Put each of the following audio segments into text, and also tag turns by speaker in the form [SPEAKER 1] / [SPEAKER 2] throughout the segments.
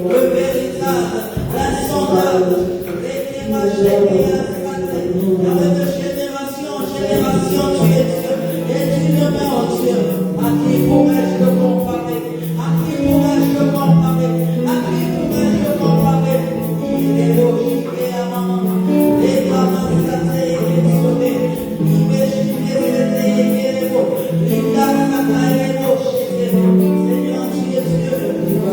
[SPEAKER 1] le véritable, l'insondable, de génération en génération, tu es Dieu, et tu demeures en Dieu. À qui pourrais-je te comparer? À qui pourrais-je te comparer? À qui pourrais-je te comparer? Il est logique et à maman, les mamans s'attendent et les sauvés, il est juste et les beaux, il a sa taille et les beaux, Seigneur, tu es Dieu.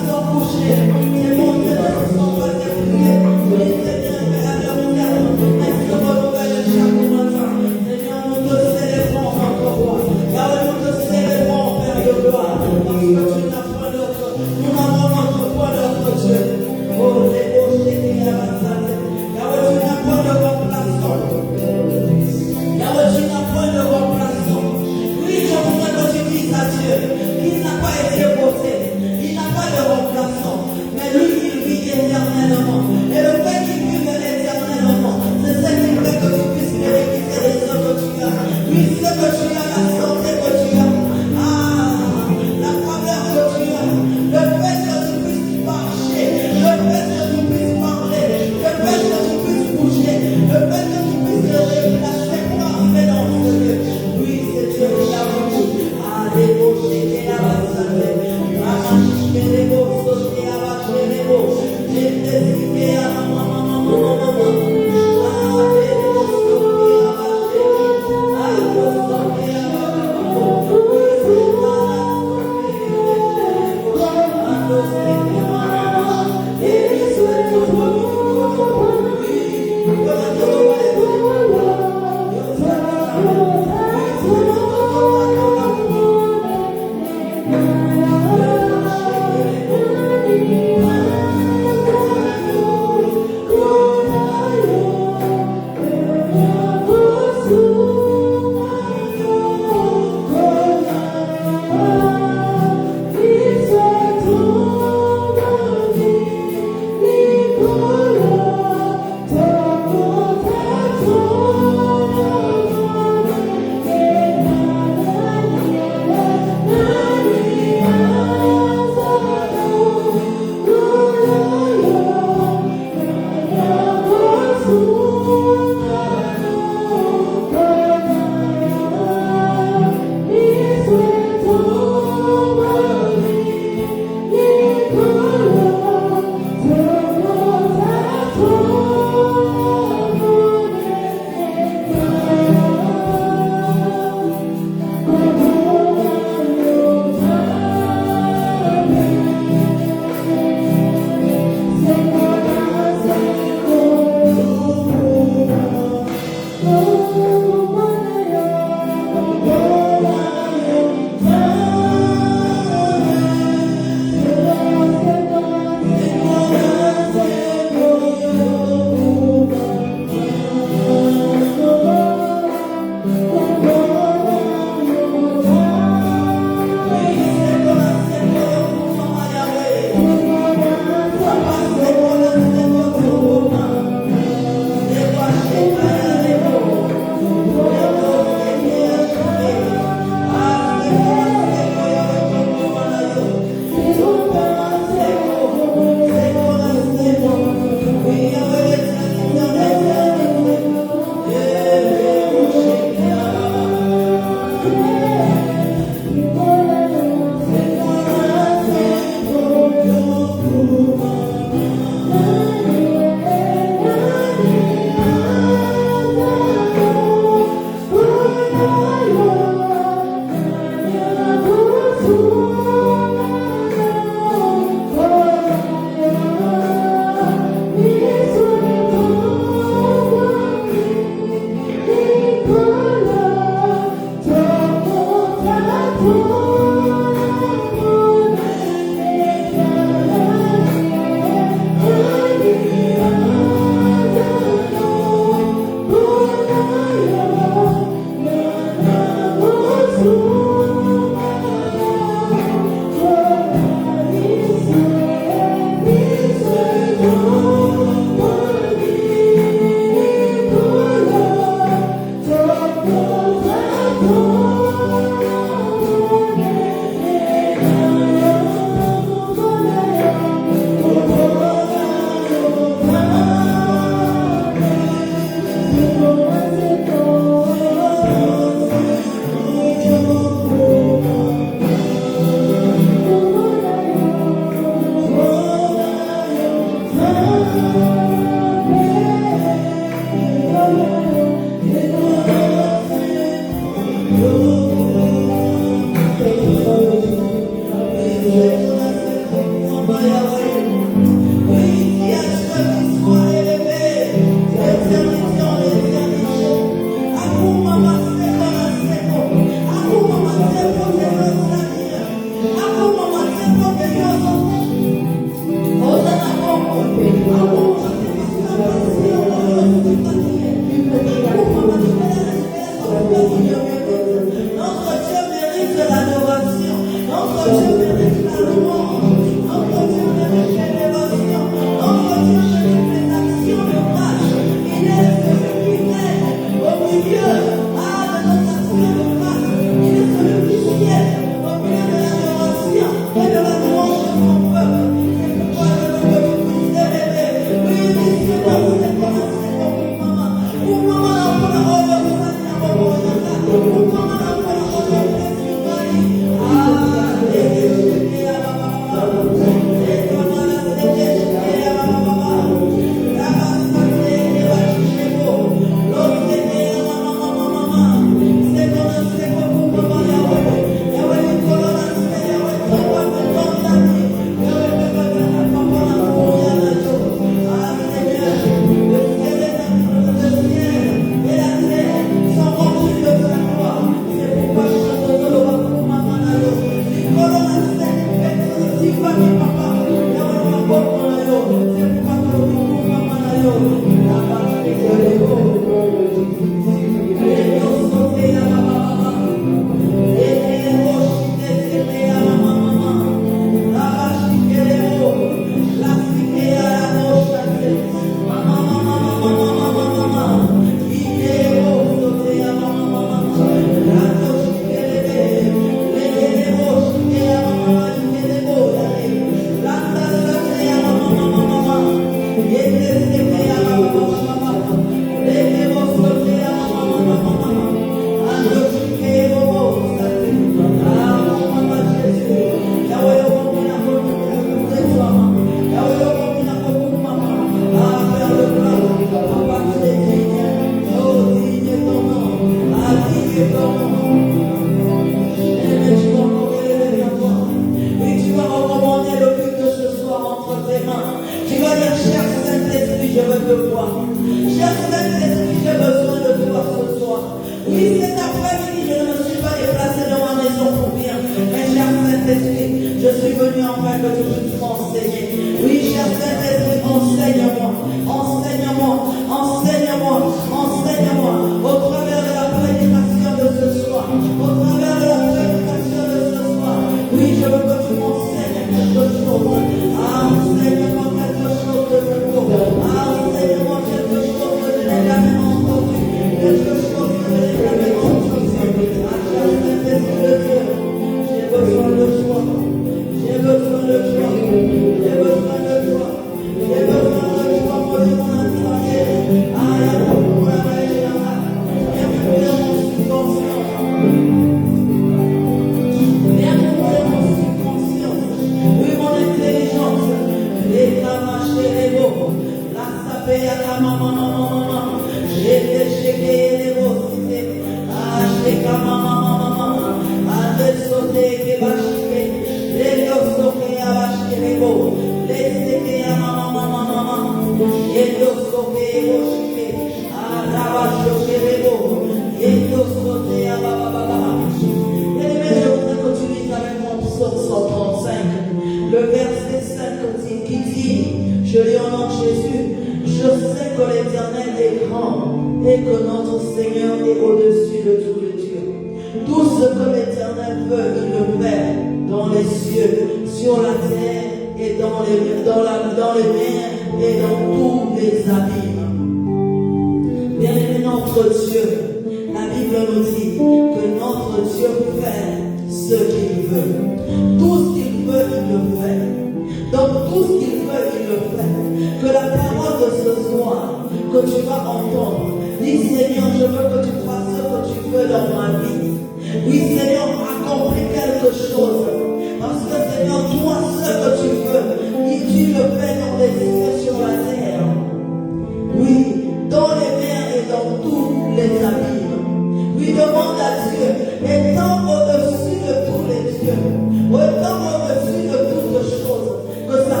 [SPEAKER 1] Autant au-dessus de toutes choses, que sa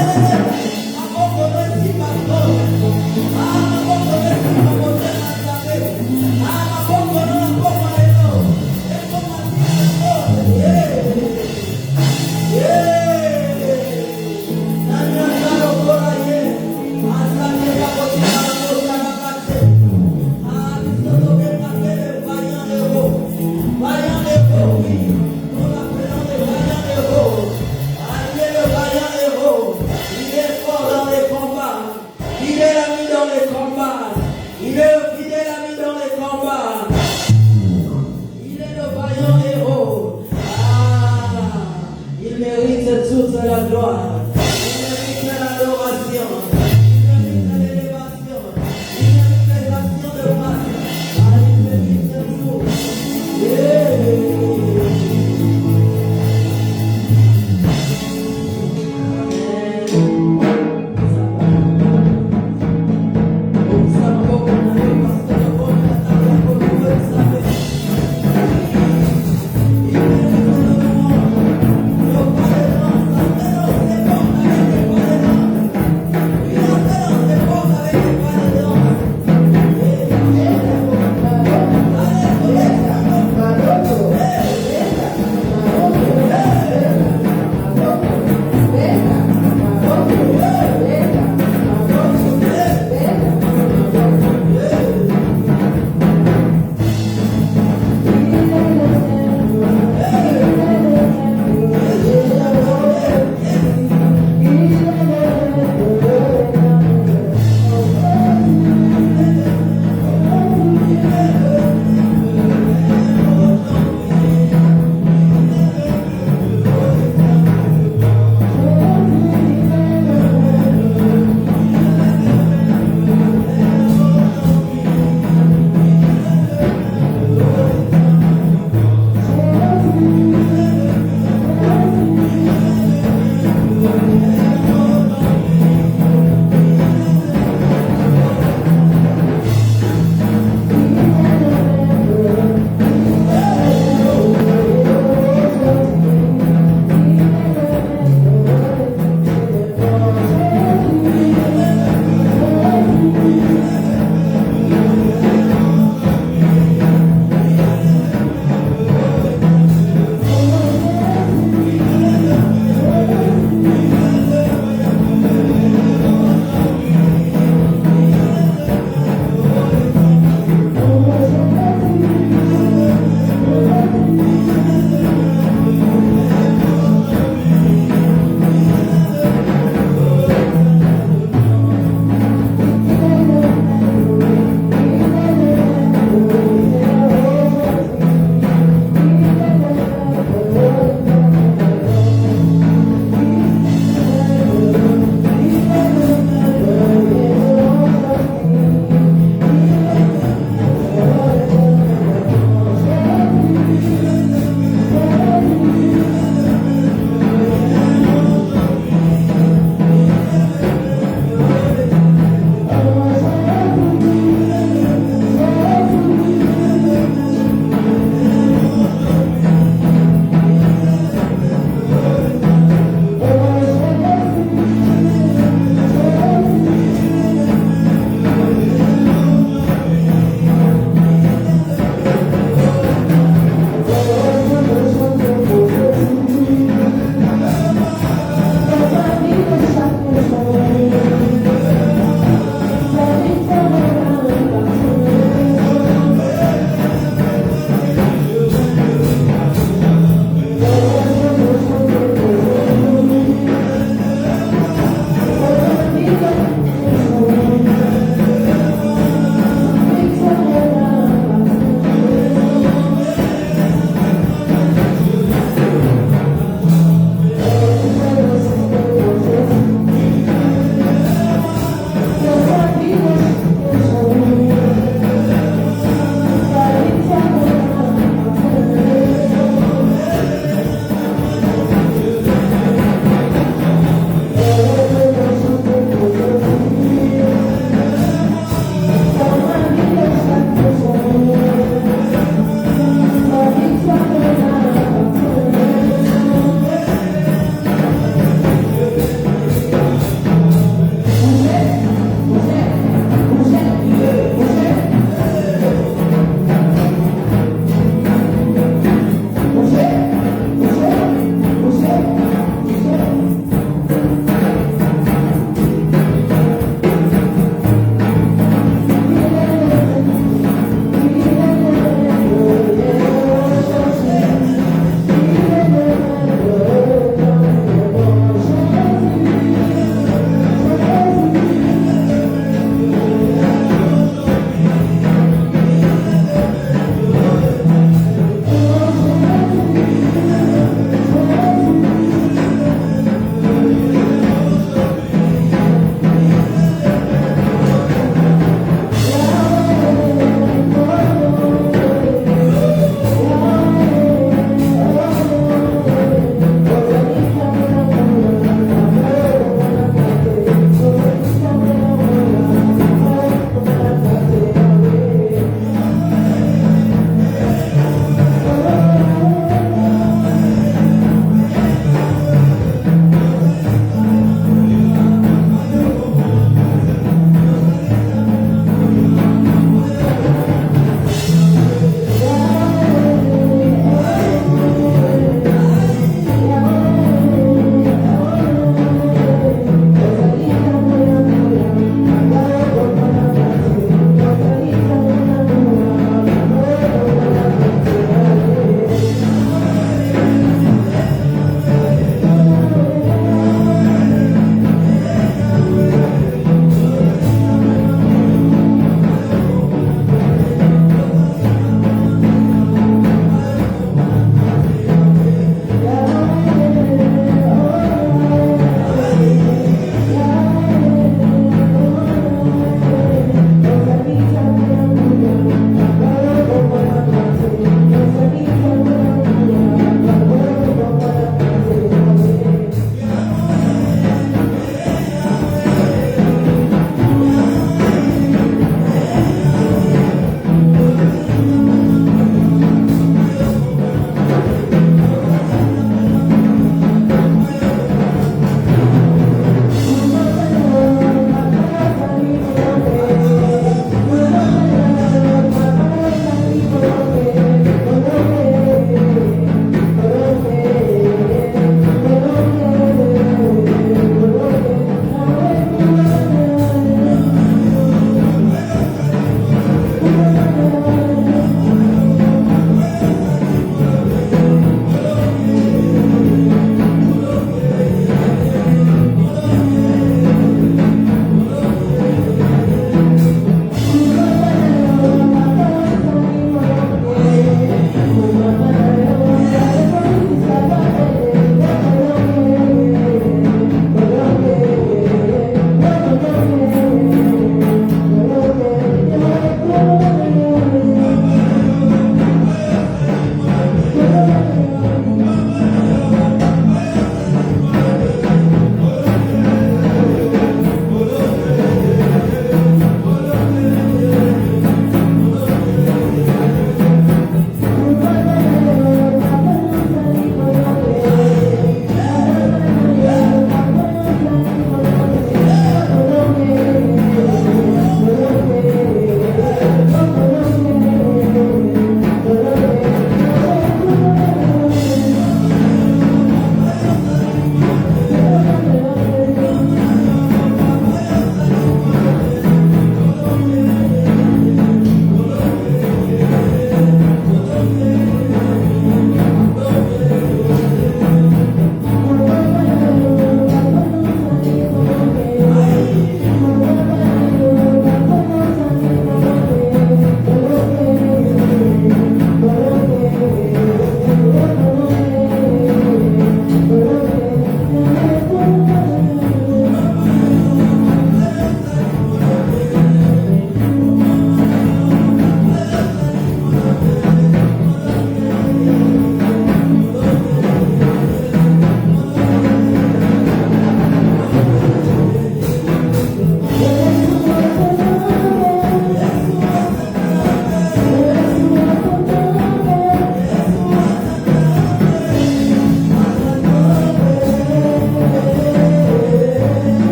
[SPEAKER 1] Il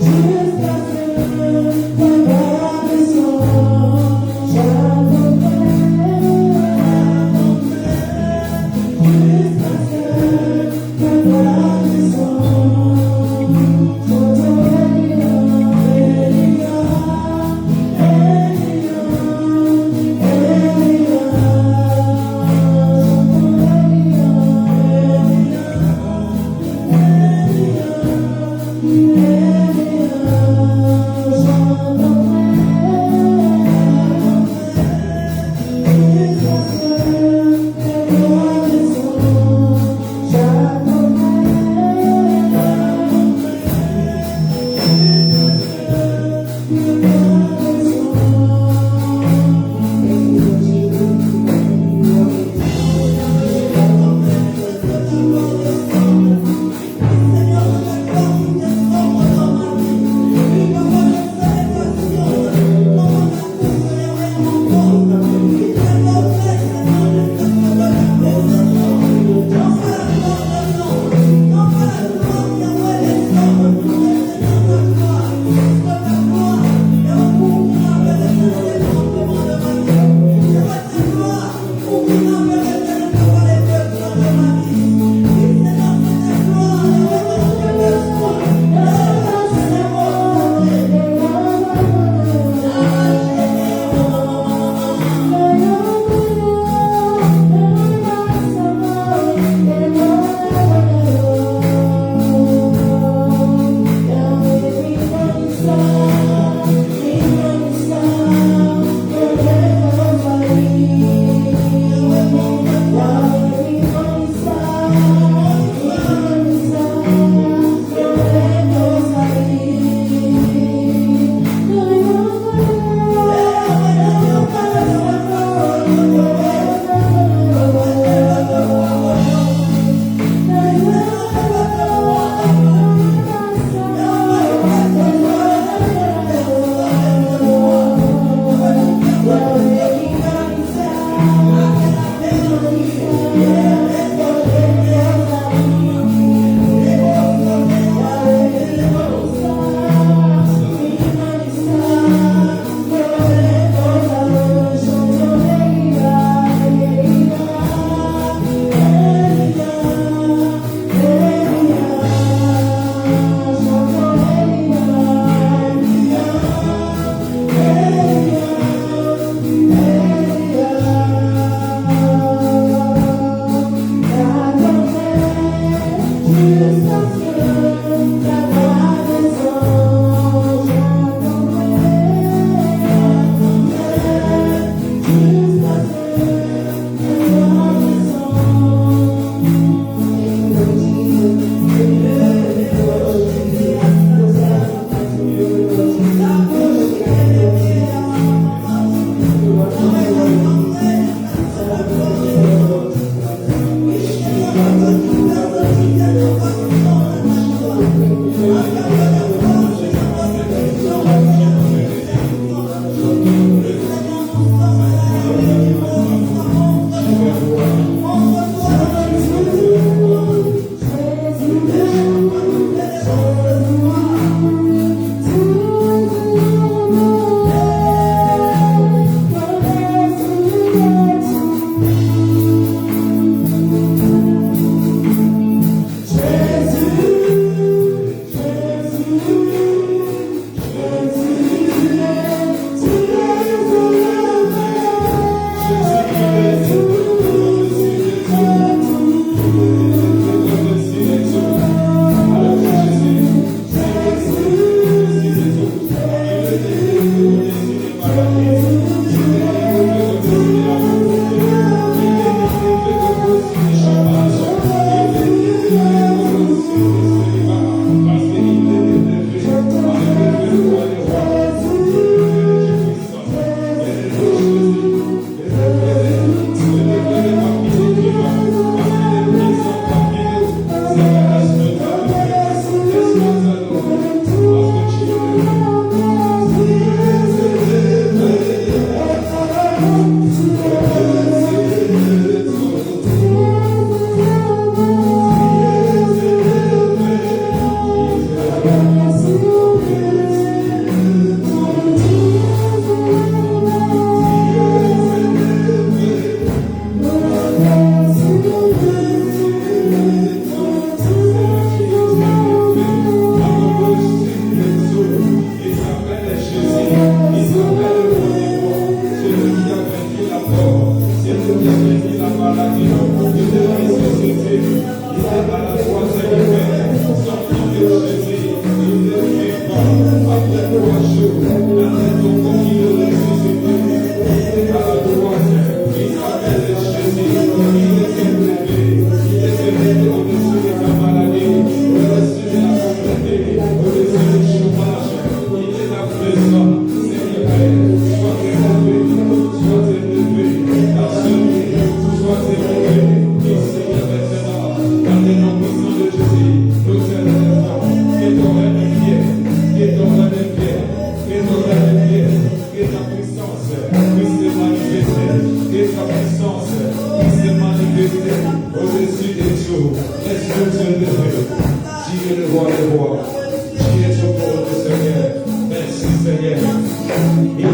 [SPEAKER 2] Jusqu'à ce que ta voix descende.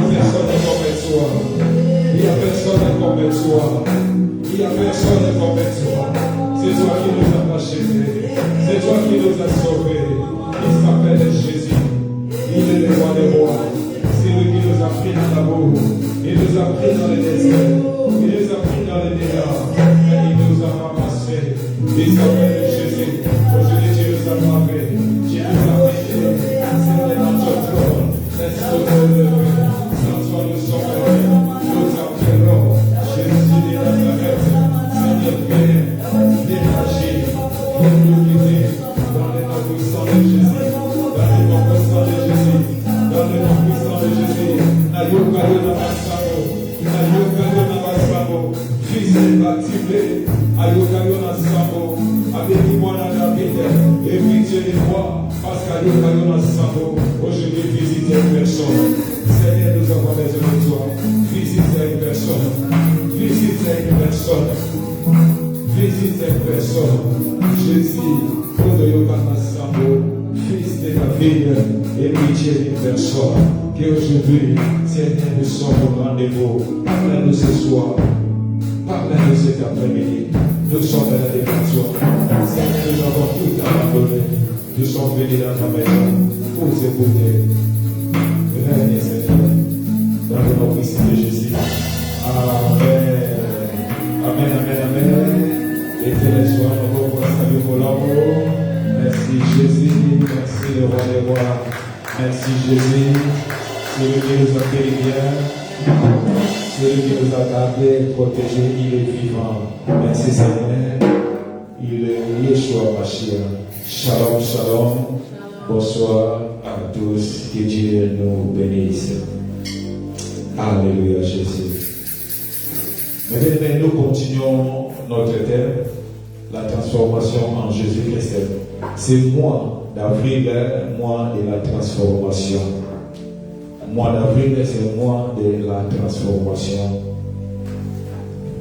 [SPEAKER 2] personne comme toi. Il n'y a personne comme toi. Il n'y a personne comme toi. C'est toi qui nous as rachetés. C'est toi qui nous as sauvés. Il s'appelle Jésus. Il est le roi des rois. C'est lui qui nous a pris dans l'amour. Il nous a pris dans le désert. Il nous a pris dans le désert. Et il nous a ramassés. Il s'appelle Jésus. Aujourd'hui, tu nous as frappés. Tu nous as payés. C'est notre trône. Laisse-nous te lever. Sans toi, nous sommes heureux. Nous appelons Jésus de Nazareth. Seigneur, viens, dégager, viens nous guider dans le nom puissant de Jésus. Dans le nom puissant de Jésus. Dans le nom puissant de Jésus. Ayokayo Namasamo. Ayokayo Namasamo. Fils activé. Ayokayo Namasamo. Avec moi dans la vie. Et pitié de moi. Parce qu'Ayokayo Namasamo. Aujourd'hui, visite une personne. Seigneur, nous avons besoin de toi. Visite une personne. Visite une personne. Visite une personne. Jésus, Fils de David, et pitié d'une personne. Qu'aujourd'hui, Seigneur, nous sommes au rendez-vous. Parle-nous ce soir. Parle-nous cet après-midi. Nous sommes à la défense. Seigneur, nous avons tout abandonné. Nous sommes venus dans ta maison pour t'écouter. Règne, Seigneur, dans le nom puissant de Jésus. Amen. Amen, amen, amen. Éternel soit notre roi, salut pour l'amour. Merci Jésus, merci le roi des rois. Merci Jésus, celui qui nous a fait bien, celui qui nous a gardés, protégés, il est vivant. Merci Seigneur, il est Yeshua Mashiach. Shalom, shalom. Bonsoir à tous, que Dieu nous bénisse. Alléluia Jésus. Maintenant, nous continuons notre thème, la transformation en Jésus-Christ. C'est mois d'avril, mois de la transformation. Mois d'avril, c'est mois de la transformation.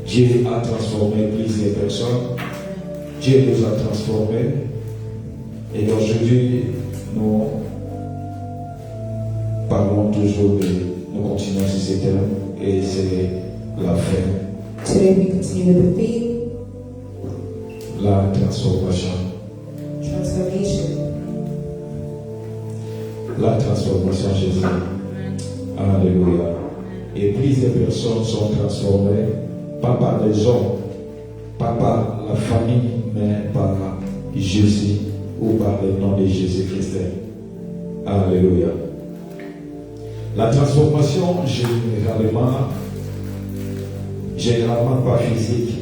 [SPEAKER 2] Dieu a transformé plusieurs personnes. Dieu nous a transformés. Et aujourd'hui, nous parlons toujours nous continuons sur ce thème et c'est la fin.
[SPEAKER 3] Today we continue with the theme,
[SPEAKER 2] la transformation.
[SPEAKER 3] transformation.
[SPEAKER 2] La transformation Jésus. Alléluia. Et plusieurs personnes sont transformées, pas par les hommes, pas par la famille, mais par Jésus ou par le nom de Jésus-Christ. Alléluia. La transformation généralement pas physique,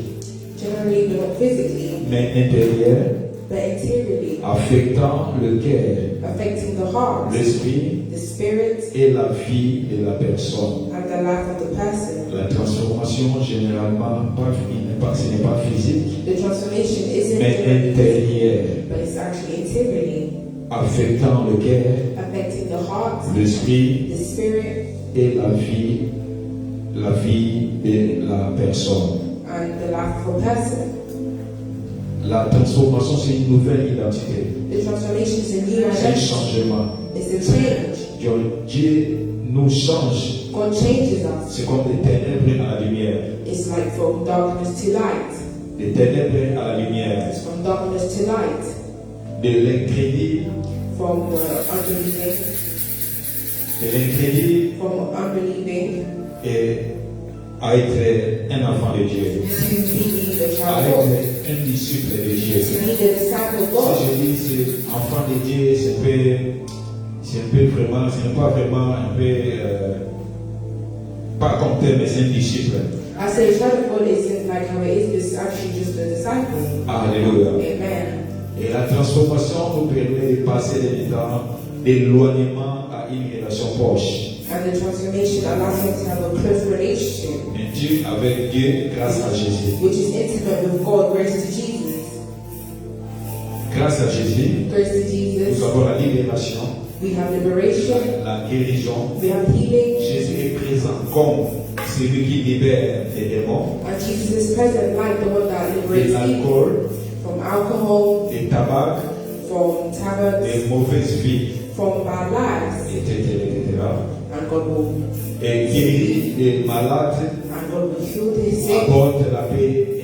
[SPEAKER 3] Generally, not physically,
[SPEAKER 2] mais intérieure,
[SPEAKER 3] but interiorly,
[SPEAKER 2] affectant le cœur,
[SPEAKER 3] affecting the heart,
[SPEAKER 2] l'esprit
[SPEAKER 3] the spirit,
[SPEAKER 2] et la vie de la personne.
[SPEAKER 3] and the life of the person.
[SPEAKER 2] La transformation généralement ce n'est pas physique,
[SPEAKER 3] The transformation isn't
[SPEAKER 2] mais
[SPEAKER 3] generally physical,
[SPEAKER 2] intérieure,
[SPEAKER 3] but it's actually interiorly,
[SPEAKER 2] affectant le cœur,
[SPEAKER 3] affecting the heart,
[SPEAKER 2] l'esprit
[SPEAKER 3] the spirit,
[SPEAKER 2] et la vie de la personne.
[SPEAKER 3] and the life of a person.
[SPEAKER 2] La transformation, c'est une nouvelle identité,
[SPEAKER 3] The transformation is a new
[SPEAKER 2] c'est un
[SPEAKER 3] identity.
[SPEAKER 2] changement.
[SPEAKER 3] It's a change.
[SPEAKER 2] Dieu nous change.
[SPEAKER 3] God changes us.
[SPEAKER 2] C'est comme des ténèbres à la lumière,
[SPEAKER 3] It's like from darkness to light.
[SPEAKER 2] des ténèbres à la lumière,
[SPEAKER 3] It's from darkness to light.
[SPEAKER 2] de l'incrédit,
[SPEAKER 3] From unbelieving,
[SPEAKER 2] et à être un enfant de Dieu,
[SPEAKER 3] to be the
[SPEAKER 2] à
[SPEAKER 3] child of God,
[SPEAKER 2] être un disciple de Dieu.
[SPEAKER 3] to be the disciple of
[SPEAKER 2] Si
[SPEAKER 3] God.
[SPEAKER 2] je dis c'est enfant de Dieu, c'est un peu vraiment, ce n'est pas vraiment un peu pas comme tel, mais c'est un disciple.
[SPEAKER 3] I say child of God isn't like how it is, it's actually just a disciple.
[SPEAKER 2] Alléluia.
[SPEAKER 3] Amen.
[SPEAKER 2] Et la transformation nous permet de passer des temps d'éloignement à une relation proche.
[SPEAKER 3] And the transformation allows us to have a close relationship,
[SPEAKER 2] Intime avec Dieu grâce à Jésus.
[SPEAKER 3] which is intimate with God, grace to Jesus.
[SPEAKER 2] Grâce à Jésus,
[SPEAKER 3] Grace to
[SPEAKER 2] nous
[SPEAKER 3] Jesus,
[SPEAKER 2] avons la libération,
[SPEAKER 3] we have liberation,
[SPEAKER 2] la guérison.
[SPEAKER 3] we have healing,
[SPEAKER 2] Jésus est présent comme celui qui libère les démons,
[SPEAKER 3] and Jesus is present like the one that
[SPEAKER 2] de
[SPEAKER 3] liberates people
[SPEAKER 2] l'alcool,
[SPEAKER 3] from alcohol,
[SPEAKER 2] du tabac,
[SPEAKER 3] from tabac,
[SPEAKER 2] des mauvaises vies,
[SPEAKER 3] from bad lives,
[SPEAKER 2] etc.
[SPEAKER 3] and and God will
[SPEAKER 2] guérir les malades,
[SPEAKER 3] and God will heal the sick
[SPEAKER 2] apporte la paix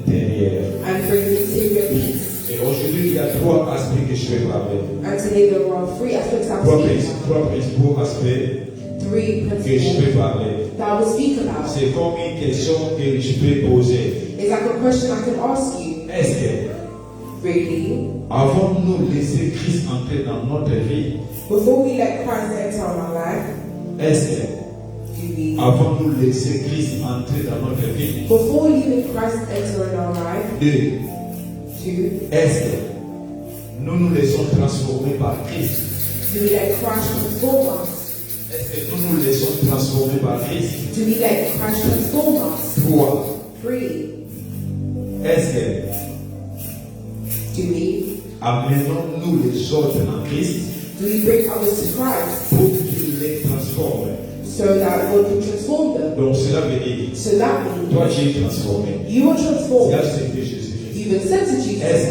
[SPEAKER 2] intérieure.
[SPEAKER 3] and bring interior peace.
[SPEAKER 2] Et aujourd'hui, il y a trois aspects que je vais parler.
[SPEAKER 3] And today there are three aspects I will speak about.
[SPEAKER 2] Trois principaux aspects
[SPEAKER 3] Three
[SPEAKER 2] que je
[SPEAKER 3] principles
[SPEAKER 2] vais parler.
[SPEAKER 3] that I will speak about.
[SPEAKER 2] C'est comme une question que je peux poser.
[SPEAKER 3] It's like a question I can ask you.
[SPEAKER 2] Est-ce que
[SPEAKER 3] Really?
[SPEAKER 2] avons-nous laissé Christ entrer dans notre vie?
[SPEAKER 3] Before we let Christ enter our life,
[SPEAKER 2] Est-ce que
[SPEAKER 3] do we?
[SPEAKER 2] avons-nous laissé Christ entrer dans notre vie?
[SPEAKER 3] Before we let Christ enter in our life,
[SPEAKER 2] Deux,
[SPEAKER 3] two,
[SPEAKER 2] est-ce que nous nous laissons transformer par Christ?
[SPEAKER 3] do we let Christ transform us?
[SPEAKER 2] Est-ce que nous nous laissons transformer par Christ?
[SPEAKER 3] Do we let Christ transform us?
[SPEAKER 2] Trois,
[SPEAKER 3] Three,
[SPEAKER 2] est-ce que
[SPEAKER 3] do we?
[SPEAKER 2] amenons-nous les autres en Christ
[SPEAKER 3] Do we bring others to Christ
[SPEAKER 2] pour qu'il les transforme?
[SPEAKER 3] so that God can transform them?
[SPEAKER 2] Donc cela veut dire,
[SPEAKER 3] So that means
[SPEAKER 2] toi tu es transformé.
[SPEAKER 3] you are
[SPEAKER 2] Tu
[SPEAKER 3] transformed.
[SPEAKER 2] as accepté Jésus-Christ.
[SPEAKER 3] You've accepted Jesus.
[SPEAKER 2] Est-ce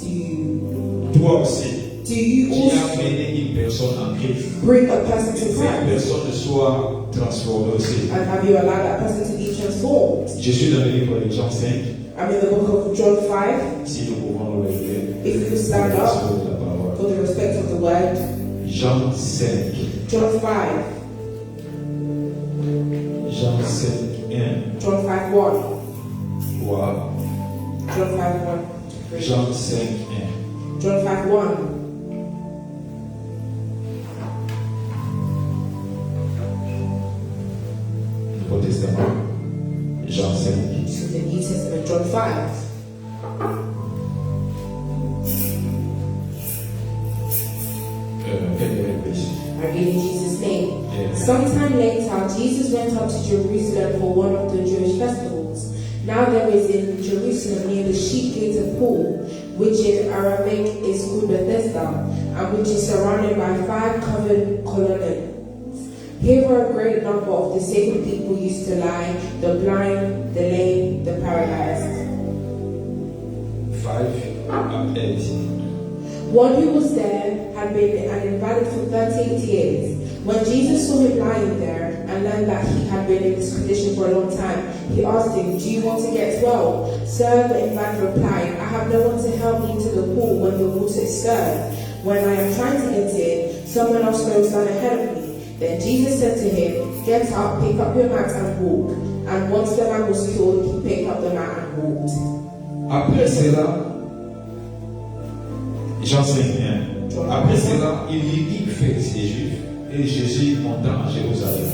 [SPEAKER 3] Do you?
[SPEAKER 2] que toi aussi,
[SPEAKER 3] Do you
[SPEAKER 2] tu as
[SPEAKER 3] also
[SPEAKER 2] amené une personne en Christ?
[SPEAKER 3] bring a person to
[SPEAKER 2] Cette
[SPEAKER 3] Christ?
[SPEAKER 2] personne soit transformée aussi.
[SPEAKER 3] And have you allowed that person to be transformed?
[SPEAKER 2] Je suis dans le livre de Jean 5.
[SPEAKER 3] I'm in the book of John 5.
[SPEAKER 2] Si nous pouvons nous lever.
[SPEAKER 3] If you could stand
[SPEAKER 2] Pour
[SPEAKER 3] up
[SPEAKER 2] la parole.
[SPEAKER 3] for the respect of the word.
[SPEAKER 2] Jean 5.
[SPEAKER 3] John 5.
[SPEAKER 2] Jean 5, 1,
[SPEAKER 3] John 5 1.
[SPEAKER 2] 3.
[SPEAKER 3] John 5 1.
[SPEAKER 2] Jean 5, 1.
[SPEAKER 3] John 5 1.
[SPEAKER 2] Nouveau Testament. Jean 5.
[SPEAKER 3] So the New Testament, John 5. I read in Jesus' name.
[SPEAKER 2] Yeah.
[SPEAKER 3] Sometime later, Jesus went up to Jerusalem for one of the Jewish festivals. Now there is in Jerusalem near the sheep gate a pool, which in Aramaic is called Bethesda, and which is surrounded by 5 covered colonnades. Here were a great number of disabled people used to lie, the blind, the lame, the paralyzed.
[SPEAKER 2] 5 à 8.
[SPEAKER 3] One who was there had been an invalid for 38 years. When Jesus saw him lying there and learned that he had been in this condition for a long time, he asked him, "Do you want to get well?" Sir, the invalid replied, "I have no one to help me into the pool when the water is stirred. When I am trying to get in, someone else goes down ahead of me." Then Jesus said to him, "Get up, pick up your mat and walk." And once the man was cured, he picked up the mat and walked.
[SPEAKER 2] Après cela, Jean 5, 1. Après cela, il y eut fête des Juifs et Jésus monta à Jérusalem.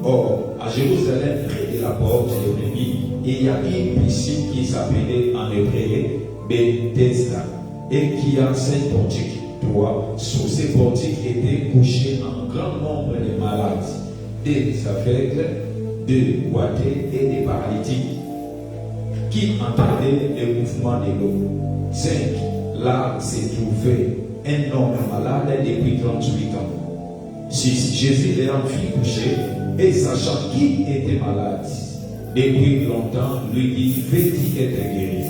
[SPEAKER 2] Or, à Jérusalem, près de la porte de Rémi, il y a une piscine qui s'appelait en hébreu Bethesda et qui a 5 portiques. Sous ces portiques étaient couchés un grand nombre de malades, des aveugles, des boiteux et des paralytiques, qui entendaient le mouvement de l'eau. 5. Là se trouvait un homme malade depuis 38 ans. 6. Jésus les en fit coucher et sachant qu'il était malade depuis longtemps, lui dit: "Veux-tu être guéri?"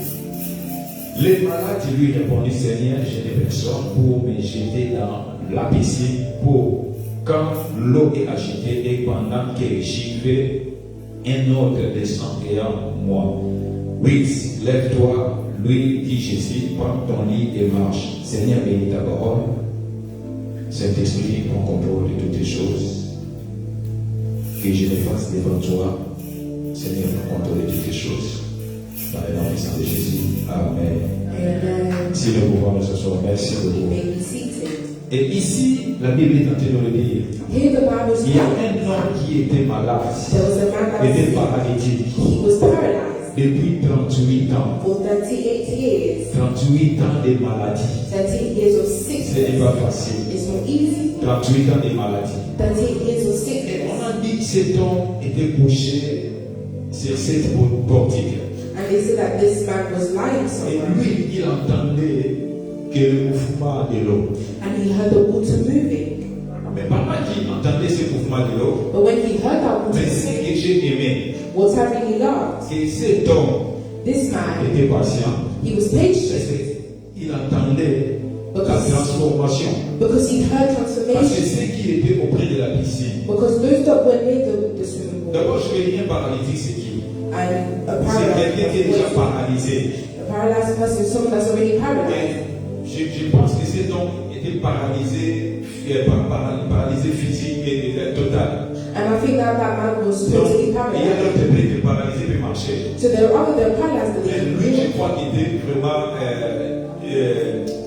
[SPEAKER 2] Les malades lui répondirent: "Seigneur, je n'ai personne pour me jeter dans la piscine pour quand l'eau est agitée et pendant que j'y vais, un autre descend derrière moi." 8. Lève-toi, lui dit Jésus, prends ton lit et marche. Seigneur, bénis ta parole. Saint-Esprit, prends contrôle de toutes les choses. Que je les fasse devant toi. Seigneur, prends contrôle de toutes les choses. Dans le nom puissant de Jésus. Amen.
[SPEAKER 3] Amen.
[SPEAKER 2] Si nous pouvons nous asseoir, merci
[SPEAKER 3] You
[SPEAKER 2] beaucoup.
[SPEAKER 3] may be seated.
[SPEAKER 2] Et ici, la Bible est en train de le dire.
[SPEAKER 3] Here the Bible
[SPEAKER 2] Il y a
[SPEAKER 3] says
[SPEAKER 2] un homme qui était malade,
[SPEAKER 3] there was a man that
[SPEAKER 2] était
[SPEAKER 3] was
[SPEAKER 2] paralytique
[SPEAKER 3] he was paralyzed
[SPEAKER 2] depuis 38 ans.
[SPEAKER 3] for 38 years.
[SPEAKER 2] 38 ans de maladie.
[SPEAKER 3] 38 years of
[SPEAKER 2] Ce n'est
[SPEAKER 3] sickness.
[SPEAKER 2] pas facile.
[SPEAKER 3] It's not easy.
[SPEAKER 2] 38 ans de maladie.
[SPEAKER 3] 38 years of
[SPEAKER 2] Et
[SPEAKER 3] sickness.
[SPEAKER 2] on a dit que cet homme était couché sur cette portique.
[SPEAKER 3] And they said that this man was lying
[SPEAKER 2] Et
[SPEAKER 3] somewhere.
[SPEAKER 2] lui, il entendait que le mouvement de l'eau.
[SPEAKER 3] And he heard the water moving.
[SPEAKER 2] Mais pendant qu'il entendait ce mouvement de l'eau,
[SPEAKER 3] But when he heard that water
[SPEAKER 2] mais ce
[SPEAKER 3] moving,
[SPEAKER 2] que j'ai aimé,
[SPEAKER 3] what I really loved,
[SPEAKER 2] c'est que cet homme
[SPEAKER 3] this man,
[SPEAKER 2] était patient.
[SPEAKER 3] he was
[SPEAKER 2] Parce
[SPEAKER 3] patient
[SPEAKER 2] qu'il entendait la transformation.
[SPEAKER 3] Because he heard
[SPEAKER 2] Parce que
[SPEAKER 3] transformation.
[SPEAKER 2] ceux qui étaient auprès de la piscine.
[SPEAKER 3] Because those that were near the swimming pool.
[SPEAKER 2] D'abord, je vais dire paralytique, c'est qui?
[SPEAKER 3] And a
[SPEAKER 2] C'est quelqu'un qui est déjà
[SPEAKER 3] paralyzed
[SPEAKER 2] paralysé.
[SPEAKER 3] person, someone that's already paralyzed.
[SPEAKER 2] Et je pense que cet homme était paralysé, paralysé physique et total.
[SPEAKER 3] And I think that man was
[SPEAKER 2] Donc,
[SPEAKER 3] totally
[SPEAKER 2] il y a
[SPEAKER 3] paralyzed.
[SPEAKER 2] d'autres qui étaient paralysés et marcher.
[SPEAKER 3] So there are other than paralyzed, but
[SPEAKER 2] Mais lui, je crois qu'il était vraiment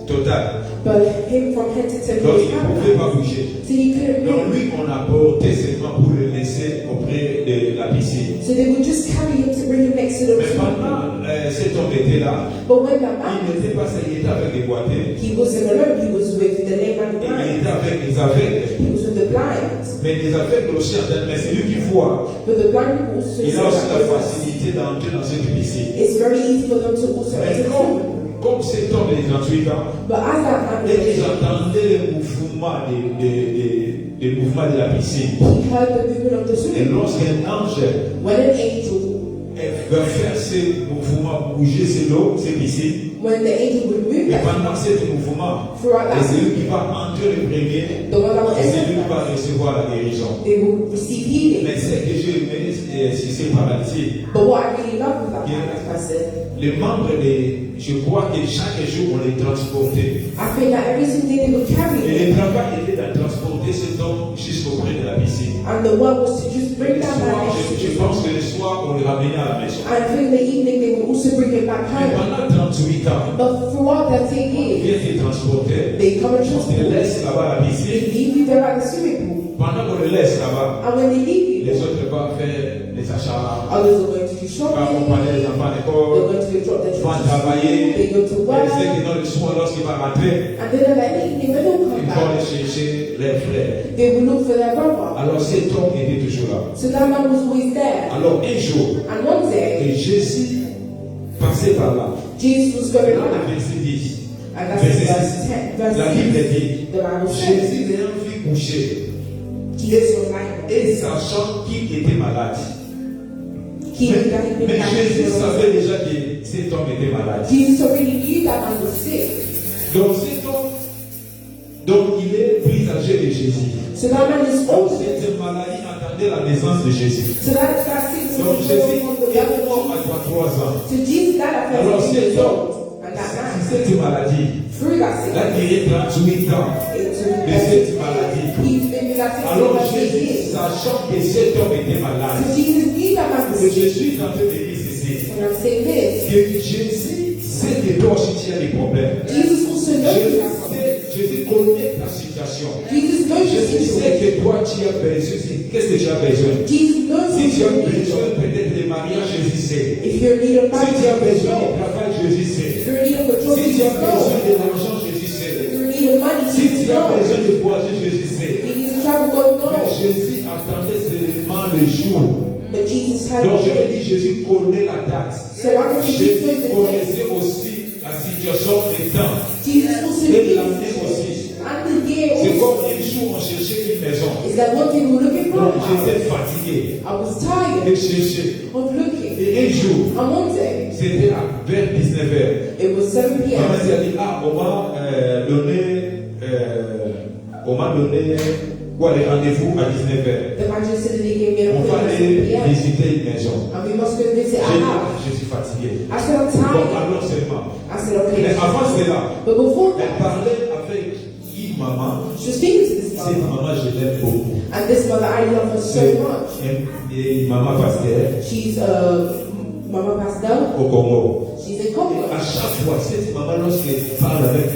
[SPEAKER 2] total.
[SPEAKER 3] but him from head to toe,
[SPEAKER 2] Donc,
[SPEAKER 3] he
[SPEAKER 2] il
[SPEAKER 3] was
[SPEAKER 2] ne pouvait pas
[SPEAKER 3] paralyzed.
[SPEAKER 2] bouger.
[SPEAKER 3] So he couldn't
[SPEAKER 2] Donc,
[SPEAKER 3] move.
[SPEAKER 2] lui, on a porté seulement pour le laisser auprès de la piscine.
[SPEAKER 3] So they would just carry him to bring him next to the
[SPEAKER 2] Mais
[SPEAKER 3] swimming pool.
[SPEAKER 2] pendant cet homme était là,
[SPEAKER 3] But when that
[SPEAKER 2] il
[SPEAKER 3] man,
[SPEAKER 2] n'était pas seul, il était avec des boiteux.
[SPEAKER 3] he wasn't alone, he was with the lame and the
[SPEAKER 2] Et il
[SPEAKER 3] blind.
[SPEAKER 2] était avec les aveugles.
[SPEAKER 3] He was with the blind.
[SPEAKER 2] Mais les aveugles aussi entendent, mais c'est lui qui voit.
[SPEAKER 3] But the blind people also
[SPEAKER 2] Il
[SPEAKER 3] said
[SPEAKER 2] a aussi la
[SPEAKER 3] that
[SPEAKER 2] facilité d'entrer dans cette piscine.
[SPEAKER 3] it's very easy for them to also
[SPEAKER 2] Mais
[SPEAKER 3] enter the swimming pool.
[SPEAKER 2] comme cet homme de 38 ans,
[SPEAKER 3] But as that man was
[SPEAKER 2] et ils
[SPEAKER 3] there,
[SPEAKER 2] entendaient les mouvements des mouvements de la piscine.
[SPEAKER 3] he heard the movement of the
[SPEAKER 2] Et
[SPEAKER 3] swimming pool.
[SPEAKER 2] lorsqu'un ange
[SPEAKER 3] When an angel,
[SPEAKER 2] va faire ces mouvements, bouger ces eaux, ces piscines,
[SPEAKER 3] when the angel would move
[SPEAKER 2] et
[SPEAKER 3] that,
[SPEAKER 2] pendant ces mouvements,
[SPEAKER 3] throughout
[SPEAKER 2] et
[SPEAKER 3] that,
[SPEAKER 2] c'est lui qui va entrer le premier,
[SPEAKER 3] the one that will
[SPEAKER 2] et c'est lui qui
[SPEAKER 3] enter,
[SPEAKER 2] va recevoir la guérison.
[SPEAKER 3] they will receive healing.
[SPEAKER 2] Mais ce que j'ai aimé, c'est ces paralytiques.
[SPEAKER 3] But what I really love about that person,
[SPEAKER 2] Les membres, je crois que chaque jour, on les transportait.
[SPEAKER 3] I think that every single day they would carry
[SPEAKER 2] Et
[SPEAKER 3] him.
[SPEAKER 2] le travail était de transporter cet homme jusqu'auprès de la piscine.
[SPEAKER 3] And the work was to just
[SPEAKER 2] Et
[SPEAKER 3] bring
[SPEAKER 2] le
[SPEAKER 3] that
[SPEAKER 2] soir,
[SPEAKER 3] man next to
[SPEAKER 2] je
[SPEAKER 3] him.
[SPEAKER 2] pense que le soir, on le ramenait à la maison.
[SPEAKER 3] And in the evening they would also bring him back
[SPEAKER 2] Mais
[SPEAKER 3] home.
[SPEAKER 2] pendant 38 ans,
[SPEAKER 3] But throughout that 10
[SPEAKER 2] on
[SPEAKER 3] years,
[SPEAKER 2] vient te transporter.
[SPEAKER 3] they come and
[SPEAKER 2] On te
[SPEAKER 3] transport you.
[SPEAKER 2] laisse là-bas à la
[SPEAKER 3] They
[SPEAKER 2] piscine.
[SPEAKER 3] leave you there at the swimming pool.
[SPEAKER 2] Pendant qu'on le laisse là-bas,
[SPEAKER 3] And when they leave you,
[SPEAKER 2] les autres vont faire les achats,
[SPEAKER 3] others are going to do
[SPEAKER 2] vont
[SPEAKER 3] shopping.
[SPEAKER 2] accompagner les enfants à
[SPEAKER 3] They're
[SPEAKER 2] l'école,
[SPEAKER 3] going to go drop their
[SPEAKER 2] vont
[SPEAKER 3] children.
[SPEAKER 2] travailler.
[SPEAKER 3] They go to
[SPEAKER 2] Et
[SPEAKER 3] work.
[SPEAKER 2] c'est que dans le soir, lorsqu'il va rentrer,
[SPEAKER 3] And then in the evening, when they'll come
[SPEAKER 2] ils vont aller
[SPEAKER 3] back,
[SPEAKER 2] chercher leurs frères.
[SPEAKER 3] they will look for their brother.
[SPEAKER 2] Alors cet homme était toujours là.
[SPEAKER 3] So that man was always there.
[SPEAKER 2] Alors un jour,
[SPEAKER 3] And one day,
[SPEAKER 2] et Jésus passait par là.
[SPEAKER 3] Jesus was
[SPEAKER 2] Dans
[SPEAKER 3] going
[SPEAKER 2] le
[SPEAKER 3] back.
[SPEAKER 2] verset 10,
[SPEAKER 3] And that's in verse 10. Verse
[SPEAKER 2] la Bible
[SPEAKER 3] 6.
[SPEAKER 2] dit,
[SPEAKER 3] The Bible says,
[SPEAKER 2] Jésus l'ayant vu coucher,
[SPEAKER 3] Jesus was lying.
[SPEAKER 2] et sachant qu'il était malade.
[SPEAKER 3] He knew that he'd been
[SPEAKER 2] Mais Jésus
[SPEAKER 3] diagnosed.
[SPEAKER 2] savait déjà que cet homme était malade.
[SPEAKER 3] Jesus already knew that man was sick.
[SPEAKER 2] Donc cet homme, donc il est présager de Jésus.
[SPEAKER 3] So that man is
[SPEAKER 2] Donc
[SPEAKER 3] old.
[SPEAKER 2] cette maladie attendait la naissance de Jésus.
[SPEAKER 3] So that sick
[SPEAKER 2] Donc
[SPEAKER 3] was
[SPEAKER 2] Jésus
[SPEAKER 3] born from the
[SPEAKER 2] est
[SPEAKER 3] devil.
[SPEAKER 2] mort à 33 ans.
[SPEAKER 3] So Jesus died at
[SPEAKER 2] Alors
[SPEAKER 3] 38
[SPEAKER 2] cet
[SPEAKER 3] years
[SPEAKER 2] homme,
[SPEAKER 3] old. And that man,
[SPEAKER 2] cette maladie,
[SPEAKER 3] through that
[SPEAKER 2] il a
[SPEAKER 3] sickness,
[SPEAKER 2] guéri 38 ans de cette maladie.
[SPEAKER 3] he's been with that sickness
[SPEAKER 2] Alors
[SPEAKER 3] for 38
[SPEAKER 2] Jésus,
[SPEAKER 3] years.
[SPEAKER 2] sachant que cet homme était malade,
[SPEAKER 3] So Jesus knew that man was
[SPEAKER 2] que
[SPEAKER 3] sick.
[SPEAKER 2] je suis en train de dire ceci,
[SPEAKER 3] And I'm saying this.
[SPEAKER 2] que Jésus sait que toi aussi tu as des problèmes.
[SPEAKER 3] Jesus also knows you have something.
[SPEAKER 2] Jésus connaît ta situation.
[SPEAKER 3] Jesus knows your
[SPEAKER 2] Jésus sait
[SPEAKER 3] situation.
[SPEAKER 2] que toi tu as besoin. Qu'est-ce que tu as besoin?
[SPEAKER 3] Jesus knows
[SPEAKER 2] Si tu as
[SPEAKER 3] what you need.
[SPEAKER 2] besoin peut-être de mariage, Jésus sait.
[SPEAKER 3] If you're in need of
[SPEAKER 2] Si tu as
[SPEAKER 3] marriage,
[SPEAKER 2] besoin
[SPEAKER 3] you
[SPEAKER 2] de travail, Jésus sait.
[SPEAKER 3] If you're in need of a job,
[SPEAKER 2] Si tu
[SPEAKER 3] Jesus
[SPEAKER 2] as besoin
[SPEAKER 3] knows.
[SPEAKER 2] de l'argent, Jésus
[SPEAKER 3] If
[SPEAKER 2] sait.
[SPEAKER 3] you're in need of money,
[SPEAKER 2] Si
[SPEAKER 3] Jesus
[SPEAKER 2] tu as
[SPEAKER 3] knows.
[SPEAKER 2] besoin de voyager, Jésus sait.
[SPEAKER 3] If you need to travel, God
[SPEAKER 2] Mais
[SPEAKER 3] knows.
[SPEAKER 2] Jésus attendait seulement le jour.
[SPEAKER 3] But Jesus had
[SPEAKER 2] Donc je
[SPEAKER 3] it.
[SPEAKER 2] vais dire, Jésus connaît la date.
[SPEAKER 3] So I can see Jesus knows
[SPEAKER 2] Jésus
[SPEAKER 3] the day.
[SPEAKER 2] connaissait aussi la situation des temps.
[SPEAKER 3] Jesus also
[SPEAKER 2] Et
[SPEAKER 3] knew.
[SPEAKER 2] l'année aussi.
[SPEAKER 3] And the year
[SPEAKER 2] C'est
[SPEAKER 3] also.
[SPEAKER 2] comme un jour on cherchait une maison.
[SPEAKER 3] Is that one thing we're looking for?
[SPEAKER 2] Donc j'étais fatigué
[SPEAKER 3] I was
[SPEAKER 2] de
[SPEAKER 3] tired
[SPEAKER 2] chercher.
[SPEAKER 3] of looking.
[SPEAKER 2] Et un jour,
[SPEAKER 3] And one day,
[SPEAKER 2] c'était vers 19h.
[SPEAKER 3] it was 7
[SPEAKER 2] On
[SPEAKER 3] p.m.
[SPEAKER 2] m'a dit, ah, on m'a donné quoi, les rendez-vous à 19h.
[SPEAKER 3] The man just said that he gave me an
[SPEAKER 2] On va
[SPEAKER 3] appointment at
[SPEAKER 2] aller
[SPEAKER 3] 7 p.m.
[SPEAKER 2] visiter une maison.
[SPEAKER 3] And we must go visit
[SPEAKER 2] J'ai dit,
[SPEAKER 3] our
[SPEAKER 2] ah,
[SPEAKER 3] house.
[SPEAKER 2] je suis fatigué.
[SPEAKER 3] I said, I'm
[SPEAKER 2] Bon,
[SPEAKER 3] tired.
[SPEAKER 2] alors seulement.
[SPEAKER 3] I said, okay.
[SPEAKER 2] Mais avant cela,
[SPEAKER 3] But before
[SPEAKER 2] elle
[SPEAKER 3] that,
[SPEAKER 2] parlait avec une maman.
[SPEAKER 3] she was speaking to this
[SPEAKER 2] Cette
[SPEAKER 3] mother.
[SPEAKER 2] maman, je l'aime beaucoup.
[SPEAKER 3] And this mother, I love her so much.
[SPEAKER 2] Et maman pasteur
[SPEAKER 3] She's a mama pastor.
[SPEAKER 2] au Congo.
[SPEAKER 3] She's in
[SPEAKER 2] À
[SPEAKER 3] Congo.
[SPEAKER 2] chaque fois, cette maman, lorsqu'elle parle avec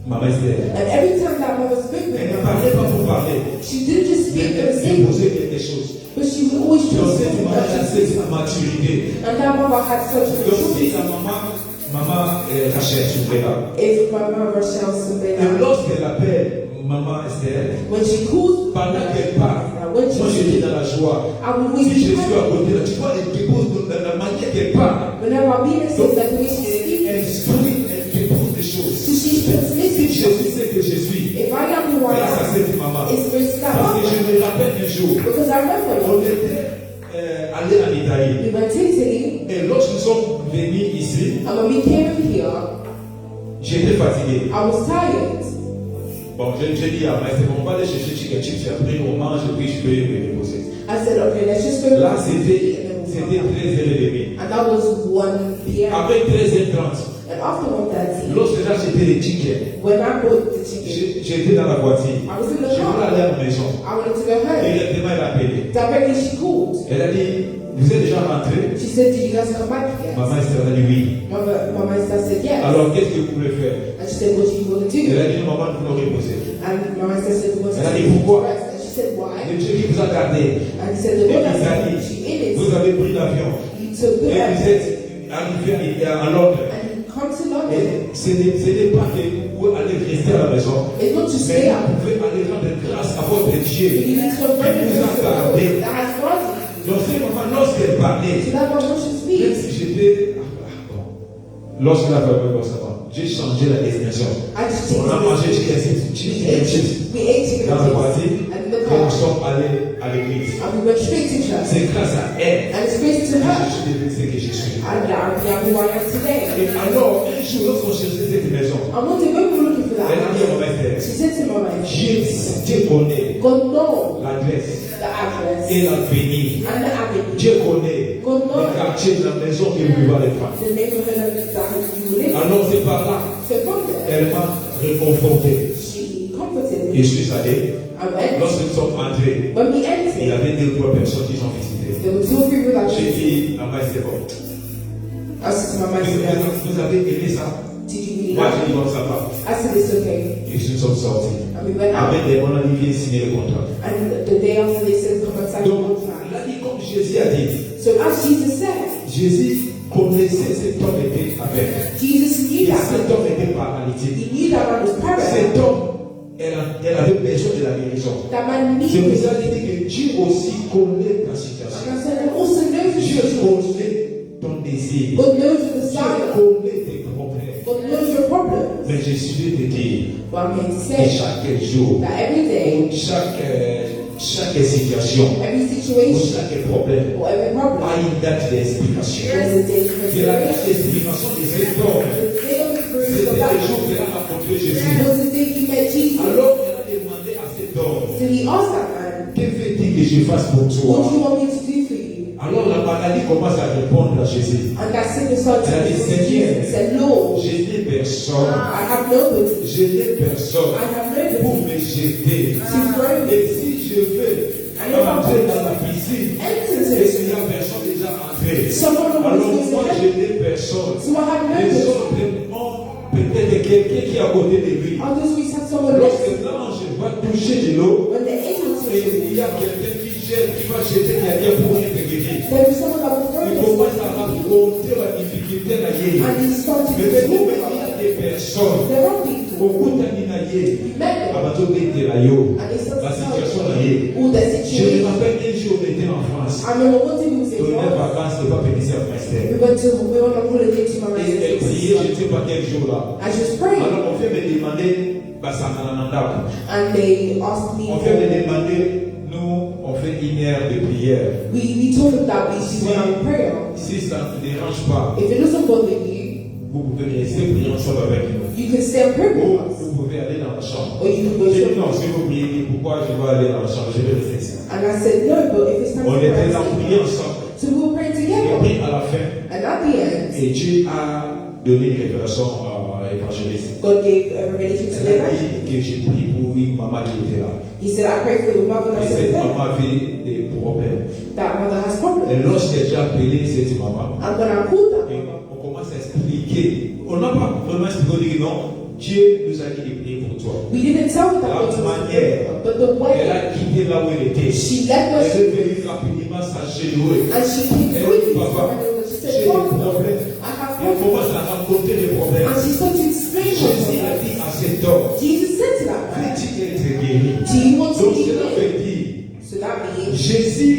[SPEAKER 2] maman Esther,
[SPEAKER 3] And every time that mother spoke with
[SPEAKER 2] elle ne
[SPEAKER 3] her,
[SPEAKER 2] parlait pas pour parler.
[SPEAKER 3] she didn't just speak for the
[SPEAKER 2] Elle
[SPEAKER 3] sake,
[SPEAKER 2] posait quelque chose.
[SPEAKER 3] but she would always
[SPEAKER 2] Donc
[SPEAKER 3] choose
[SPEAKER 2] cette
[SPEAKER 3] something
[SPEAKER 2] maman
[SPEAKER 3] that
[SPEAKER 2] a
[SPEAKER 3] she
[SPEAKER 2] cette maturité.
[SPEAKER 3] And that mother had such a
[SPEAKER 2] Donc si
[SPEAKER 3] maturity.
[SPEAKER 2] la maman Rachel Soubera,
[SPEAKER 3] If my mother Rochelle
[SPEAKER 2] et
[SPEAKER 3] Soubela,
[SPEAKER 2] lorsqu'elle appelle maman Esther,
[SPEAKER 3] when she calls,
[SPEAKER 2] pendant qu'elle parle,
[SPEAKER 3] when
[SPEAKER 2] moi
[SPEAKER 3] she
[SPEAKER 2] j'étais dans la joie.
[SPEAKER 3] I would always
[SPEAKER 2] Si je
[SPEAKER 3] be
[SPEAKER 2] suis à
[SPEAKER 3] happy.
[SPEAKER 2] côté là, tu vois, elle dépose dans la manière qu'elle parle.
[SPEAKER 3] Whenever I'm being
[SPEAKER 2] Donc,
[SPEAKER 3] sick, like the way she
[SPEAKER 2] elle
[SPEAKER 3] speaks,
[SPEAKER 2] dépose des choses.
[SPEAKER 3] so she transmits
[SPEAKER 2] Si
[SPEAKER 3] it.
[SPEAKER 2] Jésus sait que je suis,
[SPEAKER 3] If I am who I
[SPEAKER 2] grâce à
[SPEAKER 3] am,
[SPEAKER 2] cette maman.
[SPEAKER 3] it's for that
[SPEAKER 2] Parce que
[SPEAKER 3] mother.
[SPEAKER 2] je me rappelle un jour,
[SPEAKER 3] Because I remember
[SPEAKER 2] on était allé en Italie.
[SPEAKER 3] we went to Italy,
[SPEAKER 2] Et lorsque nous sommes venus ici,
[SPEAKER 3] and when we came over here,
[SPEAKER 2] J'étais fatigué.
[SPEAKER 3] I was tired.
[SPEAKER 2] Bon, j'ai dit à Maïs, on va aller chercher chicken chips, après on mange, puis je peux me reposer.
[SPEAKER 3] I said, okay, let's just go.
[SPEAKER 2] Là, c'était 13h30.
[SPEAKER 3] And that was 1 p.m.
[SPEAKER 2] Après 13h30,
[SPEAKER 3] And after 1:30,
[SPEAKER 2] lorsque j'ai acheté les tickets,
[SPEAKER 3] when I bought the ticket,
[SPEAKER 2] j'étais dans la voiture.
[SPEAKER 3] I was in the
[SPEAKER 2] Je voulais
[SPEAKER 3] car.
[SPEAKER 2] aller à la maison.
[SPEAKER 3] I wanted to go
[SPEAKER 2] Et
[SPEAKER 3] home.
[SPEAKER 2] directement, elle a appelé.
[SPEAKER 3] Directly she called.
[SPEAKER 2] Elle a dit, vous êtes déjà rentré?
[SPEAKER 3] She said, did you guys come back yet?
[SPEAKER 2] Maman Esther a dit oui.
[SPEAKER 3] Mama Esther said yes.
[SPEAKER 2] Alors, qu'est-ce que vous voulez faire?
[SPEAKER 3] And she said, what do you want to
[SPEAKER 2] Elle
[SPEAKER 3] do?
[SPEAKER 2] a dit, maman, vous nous reposez.
[SPEAKER 3] And Mama Esther said, we want to
[SPEAKER 2] Elle a dit,
[SPEAKER 3] take
[SPEAKER 2] pourquoi?
[SPEAKER 3] rest. And she said, why?
[SPEAKER 2] Le Dieu qui vous a gardé.
[SPEAKER 3] And he said, the
[SPEAKER 2] Et
[SPEAKER 3] Lord has
[SPEAKER 2] vous
[SPEAKER 3] put you in it.
[SPEAKER 2] vous avez pris l'avion.
[SPEAKER 3] You took the
[SPEAKER 2] Et vous êtes arrivé à Londres.
[SPEAKER 3] and you come to London.
[SPEAKER 2] Et ce n'est pas que vous allez rester à la maison.
[SPEAKER 3] It's not to
[SPEAKER 2] Mais
[SPEAKER 3] stay up.
[SPEAKER 2] vous pouvez aller rendre grâce à votre Dieu.
[SPEAKER 3] You need to
[SPEAKER 2] Qui vous a gardé.
[SPEAKER 3] that has guarded you.
[SPEAKER 2] Donc, c'est maman, lorsqu'elle parlait,
[SPEAKER 3] So that one should
[SPEAKER 2] même
[SPEAKER 3] speak.
[SPEAKER 2] si j'étais. Lorsqu'elle a parlé comme ça, j'ai changé la destination.
[SPEAKER 3] I just
[SPEAKER 2] On a mangé chicken chips
[SPEAKER 3] we ate chicken
[SPEAKER 2] dans la
[SPEAKER 3] and
[SPEAKER 2] voiture
[SPEAKER 3] and in the
[SPEAKER 2] et nous
[SPEAKER 3] car.
[SPEAKER 2] sommes allés à l'église.
[SPEAKER 3] And we went straight to church.
[SPEAKER 2] C'est grâce à elle
[SPEAKER 3] And it's based to
[SPEAKER 2] que
[SPEAKER 3] her.
[SPEAKER 2] je suis devenu ce que je suis.
[SPEAKER 3] And I'm who I am today.
[SPEAKER 2] Et alors, un jour, lorsqu'on cherchait cette maison,
[SPEAKER 3] I want to go looking for
[SPEAKER 2] elle a dit à
[SPEAKER 3] that.
[SPEAKER 2] ma mère,
[SPEAKER 3] She said to Mama,
[SPEAKER 2] Dieu connaît
[SPEAKER 3] God knows
[SPEAKER 2] l'adresse
[SPEAKER 3] the address
[SPEAKER 2] et l'avenir.
[SPEAKER 3] and the avenue,
[SPEAKER 2] Dieu connaît le quartier de la maison que vous allez faire.
[SPEAKER 3] the neighborhood of that you live in.
[SPEAKER 2] Alors, c'est par là,
[SPEAKER 3] So from there,
[SPEAKER 2] elle m'a réconforté.
[SPEAKER 3] she comforted
[SPEAKER 2] Et
[SPEAKER 3] me.
[SPEAKER 2] je suis allé.
[SPEAKER 3] I went.
[SPEAKER 2] Lorsque nous sommes entrés,
[SPEAKER 3] When we
[SPEAKER 2] il y
[SPEAKER 3] entered,
[SPEAKER 2] avait 2 ou 3 personnes qui ont visité.
[SPEAKER 3] there were 2 or 3 people that
[SPEAKER 2] J'ai
[SPEAKER 3] she
[SPEAKER 2] dit, ah ben c'est bon.
[SPEAKER 3] I said to Mama,
[SPEAKER 2] Vous avez aimé ça?
[SPEAKER 3] did you really
[SPEAKER 2] Moi,
[SPEAKER 3] like
[SPEAKER 2] j'ai dit,
[SPEAKER 3] it?
[SPEAKER 2] bon, ça va.
[SPEAKER 3] I said, it's okay.
[SPEAKER 2] Et nous sommes sortis.
[SPEAKER 3] And we went out.
[SPEAKER 2] Avec des bons Olivier signé le contrat.
[SPEAKER 3] And the day after they said, come and sign the
[SPEAKER 2] Donc,
[SPEAKER 3] contract.
[SPEAKER 2] là, comme Jésus a dit,
[SPEAKER 3] So as Jesus said,
[SPEAKER 2] Jésus connaissait cet homme était avec.
[SPEAKER 3] Jesus
[SPEAKER 2] Et
[SPEAKER 3] knew that.
[SPEAKER 2] cet homme était paralytique.
[SPEAKER 3] He knew that man was
[SPEAKER 2] Cet
[SPEAKER 3] paralyzed.
[SPEAKER 2] homme, elle avait besoin de la guérison.
[SPEAKER 3] That man
[SPEAKER 2] C'est
[SPEAKER 3] needed
[SPEAKER 2] pour ça
[SPEAKER 3] it.
[SPEAKER 2] qu'il dit que Dieu aussi connaît ta situation.
[SPEAKER 3] And I said, and also knows the
[SPEAKER 2] Dieu
[SPEAKER 3] situation.
[SPEAKER 2] connaît ton désir.
[SPEAKER 3] God knows
[SPEAKER 2] Dieu
[SPEAKER 3] your desire.
[SPEAKER 2] connaît tes problèmes.
[SPEAKER 3] God knows your problems.
[SPEAKER 2] Mais je suis de dire
[SPEAKER 3] But I'm here to
[SPEAKER 2] que
[SPEAKER 3] say
[SPEAKER 2] chaque jour,
[SPEAKER 3] that every day,
[SPEAKER 2] chaque situation,
[SPEAKER 3] every
[SPEAKER 2] ou
[SPEAKER 3] situation,
[SPEAKER 2] chaque problème
[SPEAKER 3] or every problem,
[SPEAKER 2] a une date d'explication.
[SPEAKER 3] there's a day for
[SPEAKER 2] C'est la date
[SPEAKER 3] celebration.
[SPEAKER 2] d'explication de cet homme.
[SPEAKER 3] The day of the fruit
[SPEAKER 2] C'était
[SPEAKER 3] of
[SPEAKER 2] le
[SPEAKER 3] that
[SPEAKER 2] jour qu'elle a rencontré Jésus.
[SPEAKER 3] was the day he met Jesus.
[SPEAKER 2] Alors elle a demandé à cet homme,
[SPEAKER 3] So he asked that man,
[SPEAKER 2] que veux-tu que je fasse pour
[SPEAKER 3] what do
[SPEAKER 2] toi?
[SPEAKER 3] you want me to do for you?
[SPEAKER 2] Alors la maladie commence à répondre à Jésus.
[SPEAKER 3] And that sickness started to
[SPEAKER 2] Elle a dit,
[SPEAKER 3] Jesus.
[SPEAKER 2] Seigneur,
[SPEAKER 3] He said, Lord,
[SPEAKER 2] je n'ai personne,
[SPEAKER 3] I have nobody.
[SPEAKER 2] je n'ai personne
[SPEAKER 3] I have
[SPEAKER 2] pour
[SPEAKER 3] nobody
[SPEAKER 2] me jeter.
[SPEAKER 3] to throw me.
[SPEAKER 2] Et si je veux entrer dans la piscine,
[SPEAKER 3] Enter
[SPEAKER 2] et
[SPEAKER 3] to
[SPEAKER 2] s'il n'y a personne déjà entré,
[SPEAKER 3] someone who
[SPEAKER 2] alors
[SPEAKER 3] wants
[SPEAKER 2] moi
[SPEAKER 3] to
[SPEAKER 2] je n'ai personne.
[SPEAKER 3] So I have
[SPEAKER 2] Les
[SPEAKER 3] nobody.
[SPEAKER 2] autres ont peut-être quelqu'un qui est à côté de lui.
[SPEAKER 3] Others we have someone
[SPEAKER 2] Lorsque
[SPEAKER 3] next.
[SPEAKER 2] l'ange va toucher de l'eau,
[SPEAKER 3] When the angel
[SPEAKER 2] et
[SPEAKER 3] touches
[SPEAKER 2] il y
[SPEAKER 3] me,
[SPEAKER 2] a quelqu'un qui jette, qui va jeter quelqu'un pour être guéri.
[SPEAKER 3] there is someone that will throw
[SPEAKER 2] Il
[SPEAKER 3] this
[SPEAKER 2] commence à
[SPEAKER 3] one.
[SPEAKER 2] raconter la difficulté à y
[SPEAKER 3] And he started
[SPEAKER 2] Mais
[SPEAKER 3] to
[SPEAKER 2] maintenant,
[SPEAKER 3] talk
[SPEAKER 2] il y a
[SPEAKER 3] about it.
[SPEAKER 2] des personnes,
[SPEAKER 3] There are people
[SPEAKER 2] beaucoup d'années
[SPEAKER 3] who met them
[SPEAKER 2] abandonné la yo,
[SPEAKER 3] and they started
[SPEAKER 2] la
[SPEAKER 3] to
[SPEAKER 2] situation
[SPEAKER 3] tell
[SPEAKER 2] là y.
[SPEAKER 3] all the
[SPEAKER 2] Je me
[SPEAKER 3] situation.
[SPEAKER 2] rappelle un jour on était en France.
[SPEAKER 3] I remember one thing we was in
[SPEAKER 2] Dans les
[SPEAKER 3] France.
[SPEAKER 2] vacances, c'est pas petit à Master.
[SPEAKER 3] We went on holiday to my
[SPEAKER 2] Et prier, je ne sais pas quel jour là.
[SPEAKER 3] I just prayed
[SPEAKER 2] Alors mon frère me demandait, bah ça m'a demandé.
[SPEAKER 3] and they asked me
[SPEAKER 2] Mon frère me demandait, nous on fait 1 heure de prière.
[SPEAKER 3] we told them that we should go on prayer.
[SPEAKER 2] Si ça ne te dérange pas,
[SPEAKER 3] If it doesn't bother you,
[SPEAKER 2] vous pouvez rester prier ensemble avec nous.
[SPEAKER 3] you can stay and pray
[SPEAKER 2] Ou
[SPEAKER 3] with us.
[SPEAKER 2] vous pouvez aller dans la chambre.
[SPEAKER 3] Or you can go
[SPEAKER 2] J'ai
[SPEAKER 3] to
[SPEAKER 2] dit non, si vous priez, pourquoi je dois aller dans la chambre? Je vais rester ici.
[SPEAKER 3] And I said no, but if it's time
[SPEAKER 2] On
[SPEAKER 3] to
[SPEAKER 2] était
[SPEAKER 3] pray,
[SPEAKER 2] là pour prier ensemble.
[SPEAKER 3] so we will pray
[SPEAKER 2] Et
[SPEAKER 3] together.
[SPEAKER 2] puis à la fin,
[SPEAKER 3] And at the end,
[SPEAKER 2] et Dieu a donné une révélation à l'évangéliste.
[SPEAKER 3] God gave a revelation to
[SPEAKER 2] Elle
[SPEAKER 3] them.
[SPEAKER 2] a dit que j'ai prié pour une maman qui était là.
[SPEAKER 3] He said, I pray for the mother
[SPEAKER 2] Et
[SPEAKER 3] that's
[SPEAKER 2] cette
[SPEAKER 3] in
[SPEAKER 2] maman avait des problèmes.
[SPEAKER 3] That mother has
[SPEAKER 2] Et
[SPEAKER 3] problems.
[SPEAKER 2] lorsque j'ai appelé cette maman,
[SPEAKER 3] And when I called that
[SPEAKER 2] et
[SPEAKER 3] mother,
[SPEAKER 2] on commence à expliquer. On n'a pas vraiment expliqué, on dit non, Dieu nous a dit de prier pour toi.
[SPEAKER 3] we didn't tell her that
[SPEAKER 2] La
[SPEAKER 3] God was
[SPEAKER 2] manière,
[SPEAKER 3] but the
[SPEAKER 2] elle
[SPEAKER 3] way
[SPEAKER 2] a quitté là où elle était.
[SPEAKER 3] she left
[SPEAKER 2] Elle
[SPEAKER 3] us
[SPEAKER 2] est venue rapidement s'agenouiller.
[SPEAKER 3] and she came
[SPEAKER 2] Elle
[SPEAKER 3] quickly
[SPEAKER 2] dit,
[SPEAKER 3] to
[SPEAKER 2] papa,
[SPEAKER 3] her and she
[SPEAKER 2] j'ai
[SPEAKER 3] said,
[SPEAKER 2] des
[SPEAKER 3] Father,
[SPEAKER 2] problèmes.
[SPEAKER 3] I have
[SPEAKER 2] Et on
[SPEAKER 3] problems.
[SPEAKER 2] commence à raconter les problèmes.
[SPEAKER 3] And she started to explain
[SPEAKER 2] Jésus a
[SPEAKER 3] herself.
[SPEAKER 2] dit à cet homme,
[SPEAKER 3] Jesus said to that man,
[SPEAKER 2] veux-tu être guéri?
[SPEAKER 3] do you want to
[SPEAKER 2] Donc
[SPEAKER 3] be
[SPEAKER 2] cela
[SPEAKER 3] healed?
[SPEAKER 2] veut dire,
[SPEAKER 3] So that means
[SPEAKER 2] Jésus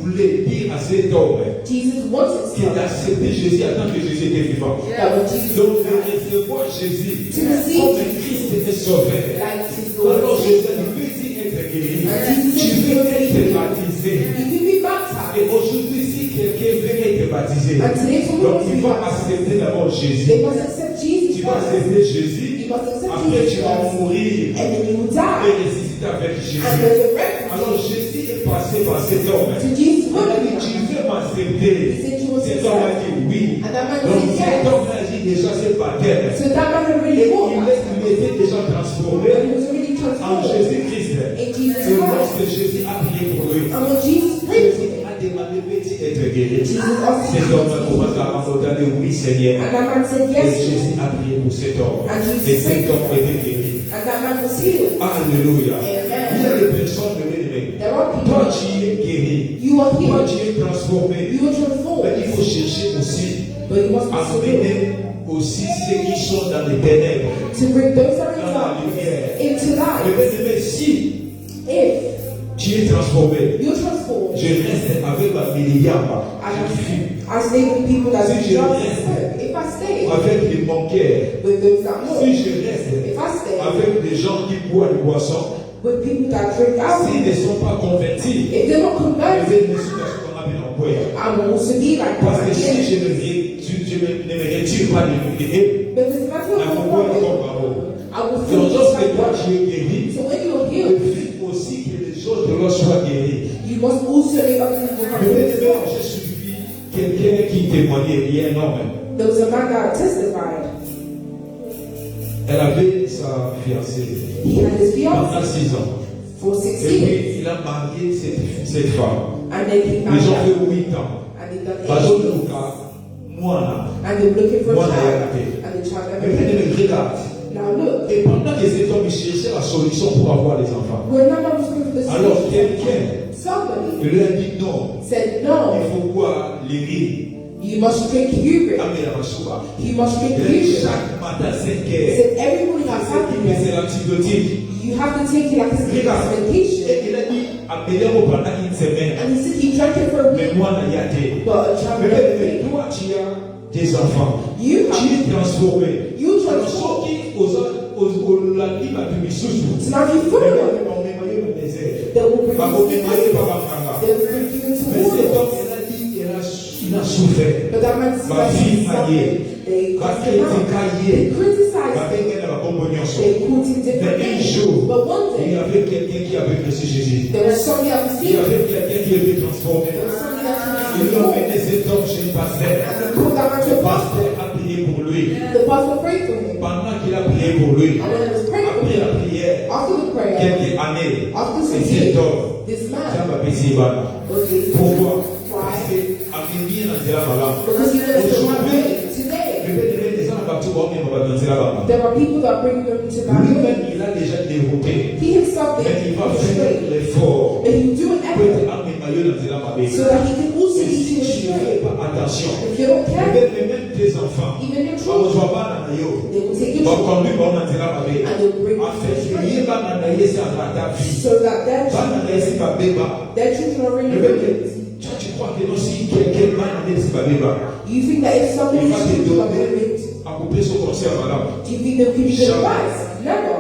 [SPEAKER 2] voulait dire à cet homme
[SPEAKER 3] Jesus wanted
[SPEAKER 2] qu'il
[SPEAKER 3] to
[SPEAKER 2] acceptait Jésus en tant que Jésus était vivant.
[SPEAKER 3] that when Jesus
[SPEAKER 2] Donc de recevoir Jésus
[SPEAKER 3] To receive
[SPEAKER 2] comme un Christ était sauvé.
[SPEAKER 3] like his
[SPEAKER 2] Alors
[SPEAKER 3] Lord,
[SPEAKER 2] Jésus a dit, veux-tu être guéri?
[SPEAKER 3] And Jesus
[SPEAKER 2] Tu veux
[SPEAKER 3] said,
[SPEAKER 2] être baptisé?
[SPEAKER 3] you can be baptized.
[SPEAKER 2] Et aujourd'hui, si quelqu'un veut être baptisé,
[SPEAKER 3] And today, someone
[SPEAKER 2] donc
[SPEAKER 3] wants to
[SPEAKER 2] il
[SPEAKER 3] be
[SPEAKER 2] va
[SPEAKER 3] baptized.
[SPEAKER 2] accepter d'abord Jésus.
[SPEAKER 3] They must accept Jesus
[SPEAKER 2] Tu dois accepter Jésus.
[SPEAKER 3] You must accept
[SPEAKER 2] Après, tu
[SPEAKER 3] Jesus
[SPEAKER 2] vas
[SPEAKER 3] first.
[SPEAKER 2] mourir
[SPEAKER 3] And then you will
[SPEAKER 2] et
[SPEAKER 3] die.
[SPEAKER 2] ressusciter avec
[SPEAKER 3] And
[SPEAKER 2] Jésus.
[SPEAKER 3] resurrect.
[SPEAKER 2] Alors Jésus est passé par cet homme.
[SPEAKER 3] So Jesus
[SPEAKER 2] Il a
[SPEAKER 3] would
[SPEAKER 2] dit,
[SPEAKER 3] be.
[SPEAKER 2] tu veux m'accepter?
[SPEAKER 3] He said, you will
[SPEAKER 2] Cet homme a dit oui.
[SPEAKER 3] And that man
[SPEAKER 2] Donc
[SPEAKER 3] said
[SPEAKER 2] cet
[SPEAKER 3] yes.
[SPEAKER 2] homme a dit déjà c'est baptême.
[SPEAKER 3] So that man had
[SPEAKER 2] Et
[SPEAKER 3] already walked.
[SPEAKER 2] il était déjà transformé
[SPEAKER 3] But he was already
[SPEAKER 2] en
[SPEAKER 3] transformed
[SPEAKER 2] Jésus-Christ.
[SPEAKER 3] in Jesus
[SPEAKER 2] Et
[SPEAKER 3] Christ.
[SPEAKER 2] lorsque Jésus a prié pour lui,
[SPEAKER 3] And when Jesus prayed for
[SPEAKER 2] Jésus
[SPEAKER 3] him,
[SPEAKER 2] a demandé peux-tu être guéri?
[SPEAKER 3] Jesus asked
[SPEAKER 2] Cet
[SPEAKER 3] him
[SPEAKER 2] homme
[SPEAKER 3] to
[SPEAKER 2] a
[SPEAKER 3] be
[SPEAKER 2] commencé à abandonner oui Seigneur.
[SPEAKER 3] And that man said
[SPEAKER 2] Et
[SPEAKER 3] yes.
[SPEAKER 2] Jésus a prié pour cet homme.
[SPEAKER 3] And Jesus
[SPEAKER 2] Et cet
[SPEAKER 3] prayed
[SPEAKER 2] homme
[SPEAKER 3] for him.
[SPEAKER 2] était guéri.
[SPEAKER 3] And that man was healed.
[SPEAKER 2] Alléluia.
[SPEAKER 3] Amen.
[SPEAKER 2] Il y a des personnes de bien-aimés.
[SPEAKER 3] There are
[SPEAKER 2] Toi,
[SPEAKER 3] people.
[SPEAKER 2] tu es guéri.
[SPEAKER 3] You are
[SPEAKER 2] Toi,
[SPEAKER 3] healed.
[SPEAKER 2] tu es transformé.
[SPEAKER 3] You are transformed.
[SPEAKER 2] Mais il faut chercher aussi
[SPEAKER 3] But you must
[SPEAKER 2] à
[SPEAKER 3] persevere
[SPEAKER 2] amener aussi ceux qui sont dans les ténèbres,
[SPEAKER 3] to bring those that are in
[SPEAKER 2] dans la
[SPEAKER 3] darkness
[SPEAKER 2] lumière.
[SPEAKER 3] into
[SPEAKER 2] Mais
[SPEAKER 3] light.
[SPEAKER 2] bien-aimé, si
[SPEAKER 3] If
[SPEAKER 2] tu es transformé,
[SPEAKER 3] you're transformed,
[SPEAKER 2] je reste avec ma milliard. Je fuis
[SPEAKER 3] I stay with people that
[SPEAKER 2] Si
[SPEAKER 3] do
[SPEAKER 2] je
[SPEAKER 3] drugs
[SPEAKER 2] reste
[SPEAKER 3] and smoke. If I stay
[SPEAKER 2] avec les banquiers.
[SPEAKER 3] with those that mourn,
[SPEAKER 2] Si je reste
[SPEAKER 3] if I stay
[SPEAKER 2] avec des gens qui boivent du boisson,
[SPEAKER 3] with people that drink alcohol,
[SPEAKER 2] s'ils ne sont pas convertis,
[SPEAKER 3] if they're not
[SPEAKER 2] je
[SPEAKER 3] converted,
[SPEAKER 2] vais une situation qu'on appelle en bois.
[SPEAKER 3] I will also be like
[SPEAKER 2] Parce que
[SPEAKER 3] that.
[SPEAKER 2] si je ne me retire pas de l'unité,
[SPEAKER 3] Because if I
[SPEAKER 2] la
[SPEAKER 3] don't
[SPEAKER 2] convoie est
[SPEAKER 3] convert,
[SPEAKER 2] comme par haut.
[SPEAKER 3] I will
[SPEAKER 2] Donc
[SPEAKER 3] feel just
[SPEAKER 2] lorsque
[SPEAKER 3] like
[SPEAKER 2] toi
[SPEAKER 3] that.
[SPEAKER 2] tu es guéri,
[SPEAKER 3] So when you're
[SPEAKER 2] il
[SPEAKER 3] healed,
[SPEAKER 2] faut aussi que les autres de l'autre soient guéris.
[SPEAKER 3] you must also let other people come
[SPEAKER 2] Mais
[SPEAKER 3] to
[SPEAKER 2] bien,
[SPEAKER 3] this.
[SPEAKER 2] j'ai suivi quelqu'un qui témoignait, il y a un homme.
[SPEAKER 3] There was a man that testified.
[SPEAKER 2] Elle avait sa fiancée
[SPEAKER 3] He had his
[SPEAKER 2] pendant
[SPEAKER 3] fiancée
[SPEAKER 2] 6 ans.
[SPEAKER 3] for 6
[SPEAKER 2] Et
[SPEAKER 3] years.
[SPEAKER 2] puis il a marié cette femme.
[SPEAKER 3] And then he
[SPEAKER 2] Ils
[SPEAKER 3] found
[SPEAKER 2] ont
[SPEAKER 3] out.
[SPEAKER 2] fait 8 ans.
[SPEAKER 3] And they done
[SPEAKER 2] Parce
[SPEAKER 3] 8
[SPEAKER 2] que
[SPEAKER 3] years.
[SPEAKER 2] Lucas, moi là,
[SPEAKER 3] And they were looking for a
[SPEAKER 2] Moi,
[SPEAKER 3] child.
[SPEAKER 2] j'ai arrêté.
[SPEAKER 3] And the child
[SPEAKER 2] mais
[SPEAKER 3] never
[SPEAKER 2] bien
[SPEAKER 3] came.
[SPEAKER 2] aimé, regarde.
[SPEAKER 3] Now look,
[SPEAKER 2] Et pendant que cet homme cherchait la solution pour avoir des enfants,
[SPEAKER 3] when that man was looking for the
[SPEAKER 2] alors
[SPEAKER 3] solution,
[SPEAKER 2] quelqu'un
[SPEAKER 3] somebody
[SPEAKER 2] lui a dit non,
[SPEAKER 3] said,
[SPEAKER 2] il
[SPEAKER 3] no,
[SPEAKER 2] faut boire les riz.
[SPEAKER 3] you must drink urine.
[SPEAKER 2] Amène la soupe.
[SPEAKER 3] You must drink
[SPEAKER 2] Il a dit
[SPEAKER 3] urine.
[SPEAKER 2] chaque matin 5
[SPEAKER 3] He
[SPEAKER 2] heures.
[SPEAKER 3] said, every morning at 5
[SPEAKER 2] Mais c'est
[SPEAKER 3] p.m.,
[SPEAKER 2] l'antibiotique.
[SPEAKER 3] you have to take it like a
[SPEAKER 2] Regarde.
[SPEAKER 3] medication.
[SPEAKER 2] Et il a dit, appelez-moi pendant une semaine.
[SPEAKER 3] And he said he drank it for a
[SPEAKER 2] Mais
[SPEAKER 3] week,
[SPEAKER 2] moi, il y a des.
[SPEAKER 3] but a child
[SPEAKER 2] Mais
[SPEAKER 3] never
[SPEAKER 2] bien,
[SPEAKER 3] came.
[SPEAKER 2] toi, tu as des enfants.
[SPEAKER 3] You
[SPEAKER 2] Tu
[SPEAKER 3] have,
[SPEAKER 2] es transformé.
[SPEAKER 3] you
[SPEAKER 2] Alors,
[SPEAKER 3] transform.
[SPEAKER 2] ceux qui la vie va te
[SPEAKER 3] So
[SPEAKER 2] misoussou.
[SPEAKER 3] now you
[SPEAKER 2] Mais
[SPEAKER 3] follow
[SPEAKER 2] bien,
[SPEAKER 3] them.
[SPEAKER 2] on met maillot au désert.
[SPEAKER 3] They will bring
[SPEAKER 2] Pas
[SPEAKER 3] you
[SPEAKER 2] qu'on
[SPEAKER 3] to
[SPEAKER 2] met
[SPEAKER 3] the
[SPEAKER 2] maillot,
[SPEAKER 3] place.
[SPEAKER 2] pas par
[SPEAKER 3] They will bring you into
[SPEAKER 2] Mais cet
[SPEAKER 3] water.
[SPEAKER 2] homme, il a dit, il a souffert.
[SPEAKER 3] But that man
[SPEAKER 2] Ma fille maillée.
[SPEAKER 3] they
[SPEAKER 2] Parce
[SPEAKER 3] cast
[SPEAKER 2] qu'il
[SPEAKER 3] him
[SPEAKER 2] était
[SPEAKER 3] out.
[SPEAKER 2] caillé.
[SPEAKER 3] They criticized
[SPEAKER 2] Parce
[SPEAKER 3] him.
[SPEAKER 2] qu'il avait la compagnie ensemble.
[SPEAKER 3] They called him different
[SPEAKER 2] Mais un
[SPEAKER 3] names.
[SPEAKER 2] jour,
[SPEAKER 3] But one
[SPEAKER 2] il y
[SPEAKER 3] day,
[SPEAKER 2] avait quelqu'un qui avait reçu Jésus.
[SPEAKER 3] there was somebody that was
[SPEAKER 2] Il y
[SPEAKER 3] healed.
[SPEAKER 2] avait quelqu'un qui était transformé.
[SPEAKER 3] There was somebody that was
[SPEAKER 2] Ils lui ont
[SPEAKER 3] healed.
[SPEAKER 2] mené cet homme chez le pasteur.
[SPEAKER 3] And they called that man to
[SPEAKER 2] Le
[SPEAKER 3] a pastor.
[SPEAKER 2] pasteur a prié pour lui.
[SPEAKER 3] The pastor prayed for him.
[SPEAKER 2] Pendant qu'il a prié pour lui,
[SPEAKER 3] And when he was praying for
[SPEAKER 2] après la
[SPEAKER 3] him,
[SPEAKER 2] prière,
[SPEAKER 3] after the prayer,
[SPEAKER 2] quelques années,
[SPEAKER 3] after
[SPEAKER 2] et
[SPEAKER 3] some
[SPEAKER 2] cet
[SPEAKER 3] years,
[SPEAKER 2] homme,
[SPEAKER 3] this
[SPEAKER 2] ça
[SPEAKER 3] man
[SPEAKER 2] va baisser là.
[SPEAKER 3] was healed.
[SPEAKER 2] Pourquoi?
[SPEAKER 3] Why?
[SPEAKER 2] Parce que Amélie n'a pas là.
[SPEAKER 3] Because he knows the right way. Today,
[SPEAKER 2] Les gens n'ont pas tout bon, mais on va danser là-bas.
[SPEAKER 3] there are people that bring them to that way.
[SPEAKER 2] Lui-même, il a déjà développé.
[SPEAKER 3] He himself
[SPEAKER 2] Mais
[SPEAKER 3] did
[SPEAKER 2] il va
[SPEAKER 3] it
[SPEAKER 2] faire
[SPEAKER 3] straight.
[SPEAKER 2] l'effort.
[SPEAKER 3] But he will do an
[SPEAKER 2] Pour
[SPEAKER 3] effort
[SPEAKER 2] être amené à danser là-bas.
[SPEAKER 3] so that he can also
[SPEAKER 2] Et
[SPEAKER 3] lead
[SPEAKER 2] si
[SPEAKER 3] you
[SPEAKER 2] tu ne
[SPEAKER 3] astray.
[SPEAKER 2] fais pas attention,
[SPEAKER 3] If you don't care,
[SPEAKER 2] même tes enfants,
[SPEAKER 3] even your
[SPEAKER 2] on ne
[SPEAKER 3] children,
[SPEAKER 2] voit pas dans la yo.
[SPEAKER 3] they will take your
[SPEAKER 2] Donc,
[SPEAKER 3] children
[SPEAKER 2] quand lui, on danser là-bas.
[SPEAKER 3] and they will bring
[SPEAKER 2] En
[SPEAKER 3] you
[SPEAKER 2] fait,
[SPEAKER 3] astray.
[SPEAKER 2] il va dans la vie, c'est à ta vie.
[SPEAKER 3] So that their
[SPEAKER 2] Va dans la vie, c'est pas béba.
[SPEAKER 3] children are really
[SPEAKER 2] Mais
[SPEAKER 3] ruined.
[SPEAKER 2] tu crois que non, si quelqu'un va dans la vie, c'est pas béba.
[SPEAKER 3] You think that if somebody's
[SPEAKER 2] Il va te
[SPEAKER 3] children are
[SPEAKER 2] donner
[SPEAKER 3] ruined,
[SPEAKER 2] à couper son conseil, madame.
[SPEAKER 3] do you think they'll give you good advice? Never.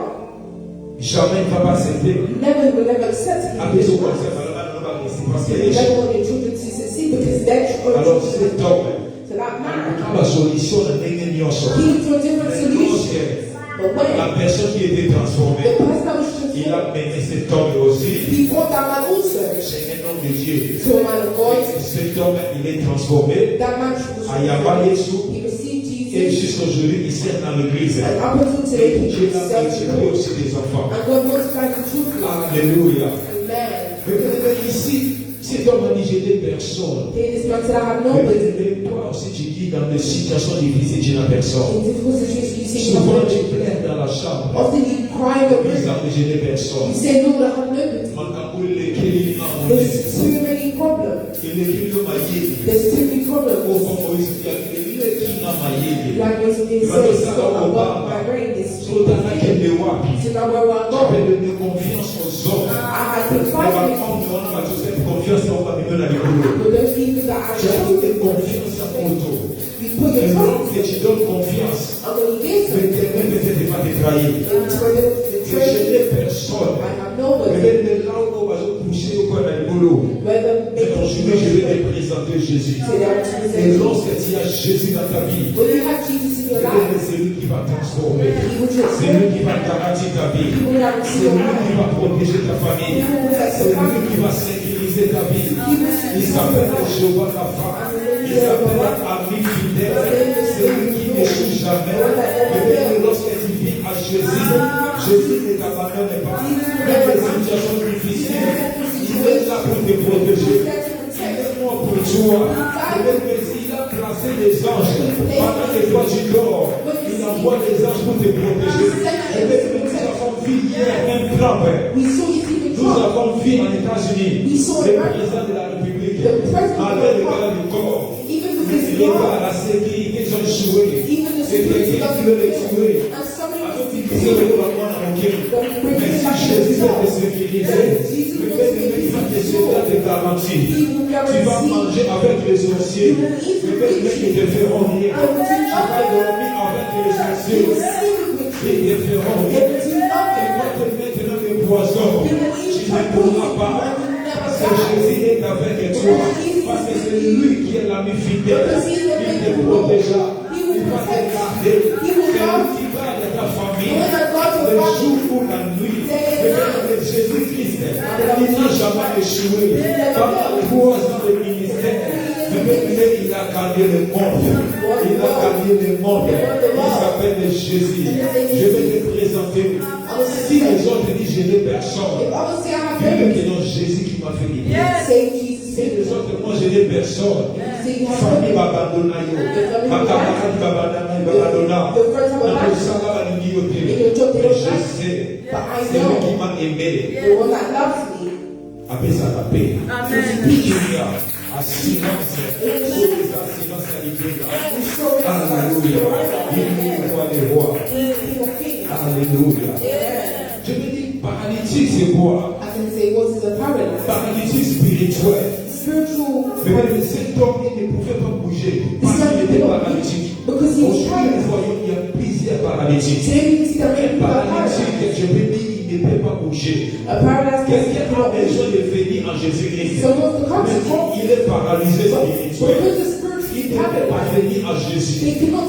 [SPEAKER 2] Jamais il ne va pas accepter.
[SPEAKER 3] Never will never accept
[SPEAKER 2] Après son
[SPEAKER 3] you.
[SPEAKER 2] conseil, madame, elle ne va pas rester parce
[SPEAKER 3] You
[SPEAKER 2] qu'elle est
[SPEAKER 3] never want your children to succeed because their children
[SPEAKER 2] Alors,
[SPEAKER 3] will
[SPEAKER 2] cet homme,
[SPEAKER 3] So that man,
[SPEAKER 2] la solution de l'ignorance.
[SPEAKER 3] he looked for a different solution. But when
[SPEAKER 2] La personne qui était transformée,
[SPEAKER 3] the person that was
[SPEAKER 2] il
[SPEAKER 3] transformed,
[SPEAKER 2] a mené cet homme aussi.
[SPEAKER 3] he brought that man also
[SPEAKER 2] C'est un homme de Dieu.
[SPEAKER 3] to a man of God.
[SPEAKER 2] Cet homme, il est transformé.
[SPEAKER 3] That man was
[SPEAKER 2] Ayaba Yesu.
[SPEAKER 3] he received
[SPEAKER 2] Et
[SPEAKER 3] Jesus.
[SPEAKER 2] jusqu'aujourd'hui, il sert dans l'église.
[SPEAKER 3] And up until today, he
[SPEAKER 2] Dieu a
[SPEAKER 3] serves
[SPEAKER 2] multiplié
[SPEAKER 3] the
[SPEAKER 2] aussi des enfants.
[SPEAKER 3] And God multiplied the children.
[SPEAKER 2] Alléluia.
[SPEAKER 3] Amen.
[SPEAKER 2] Mais ici, cet homme a dit, j'ai des personnes.
[SPEAKER 3] Here this man said, I have nobody.
[SPEAKER 2] Mais toi aussi, tu dis dans des situations difficiles, tu n'as personne.
[SPEAKER 3] In difficult situations, you say you have
[SPEAKER 2] Souvent, tu
[SPEAKER 3] nobody.
[SPEAKER 2] pleures dans la chambre.
[SPEAKER 3] Often you cry in the
[SPEAKER 2] Puis,
[SPEAKER 3] room.
[SPEAKER 2] j'ai des personnes.
[SPEAKER 3] You say, Lord, I have nobody. There's too many problems. There's too many problems. Like what's being said, it's not above my brain. It's so now where I go, I can find it. But those people that I trust, you put your trust, and when you give them, they will turn it to betray you. I have nobody. Whether maybe
[SPEAKER 2] Aujourd'hui, je vais te présenter Jésus. Et lorsque tu as Jésus dans ta vie, c'est lui qui va transformer. C'est lui qui va garantir ta vie. C'est lui qui va protéger ta famille. C'est lui qui va sécuriser ta vie. Il s'appelle Jéhovah ta femme. Il s'appelle ami fidèle. C'est lui qui n'échoue jamais. Et lorsque tu vis à Jésus, Jésus ne t'abandonne pas. Même les situations difficiles, il est là pour te protéger. Pour toi, il a placé des anges pendant que toi tu dors. Il envoie des anges pour te protéger. Et nous avons vu hier un plan. Nous avons vu en États-Unis le président de la République avec le gars du corps. Il est à la sécurité, ils ont échoué. C'est quelqu'un qui veut les tuer. Mais si Jésus va te sécuriser, le fait de lui faire des soldats de garantie, tu vas manger avec les sorciers. Le fait de qu'ils te feront rien. Tu vas dormir avec les sorciers. Ils te feront rien. Ils vont te mettre dans des poisons. Tu ne pourras pas. Parce que Jésus est avec toi. Parce que c'est lui qui est l'ami fidèle. Il te protégera. Il va te garder. C'est lui qui garde ta famille. Le jour ou la nuit. Le Jésus-Christ, il n'a jamais échoué. Pendant 3 ans de ministère, il a gagné le monde. Il a gagné le monde. Il s'appelle Jésus. Je vais te présenter. Si les autres disent je n'ai personne, dis-le que non, Jésus qui m'a fait gagner. Si les autres, moi je n'ai personne. Famille va abandonner. Ma camarade va abandonner. Mais je sais, c'est lui qui m'a aimé. Après ça, la paix. Alléluia. Assurance. Sur les assurances qualifiées. Alléluia. Il est roi des rois. Alléluia. Je me dis, paralytique, c'est quoi? Paralytique spirituel. Mais cet homme, il ne pouvait pas bouger parce qu'il était paralytique. Aujourd'hui, nous voyons qu'il y a plusieurs paralytiques. Un paralytique, je peux dire, il ne peut pas bouger. Quelqu'un a besoin de venir en Jésus-Christ. Mais il est paralysé spirituellement. Il ne peut pas venir à Jésus. Et tu vas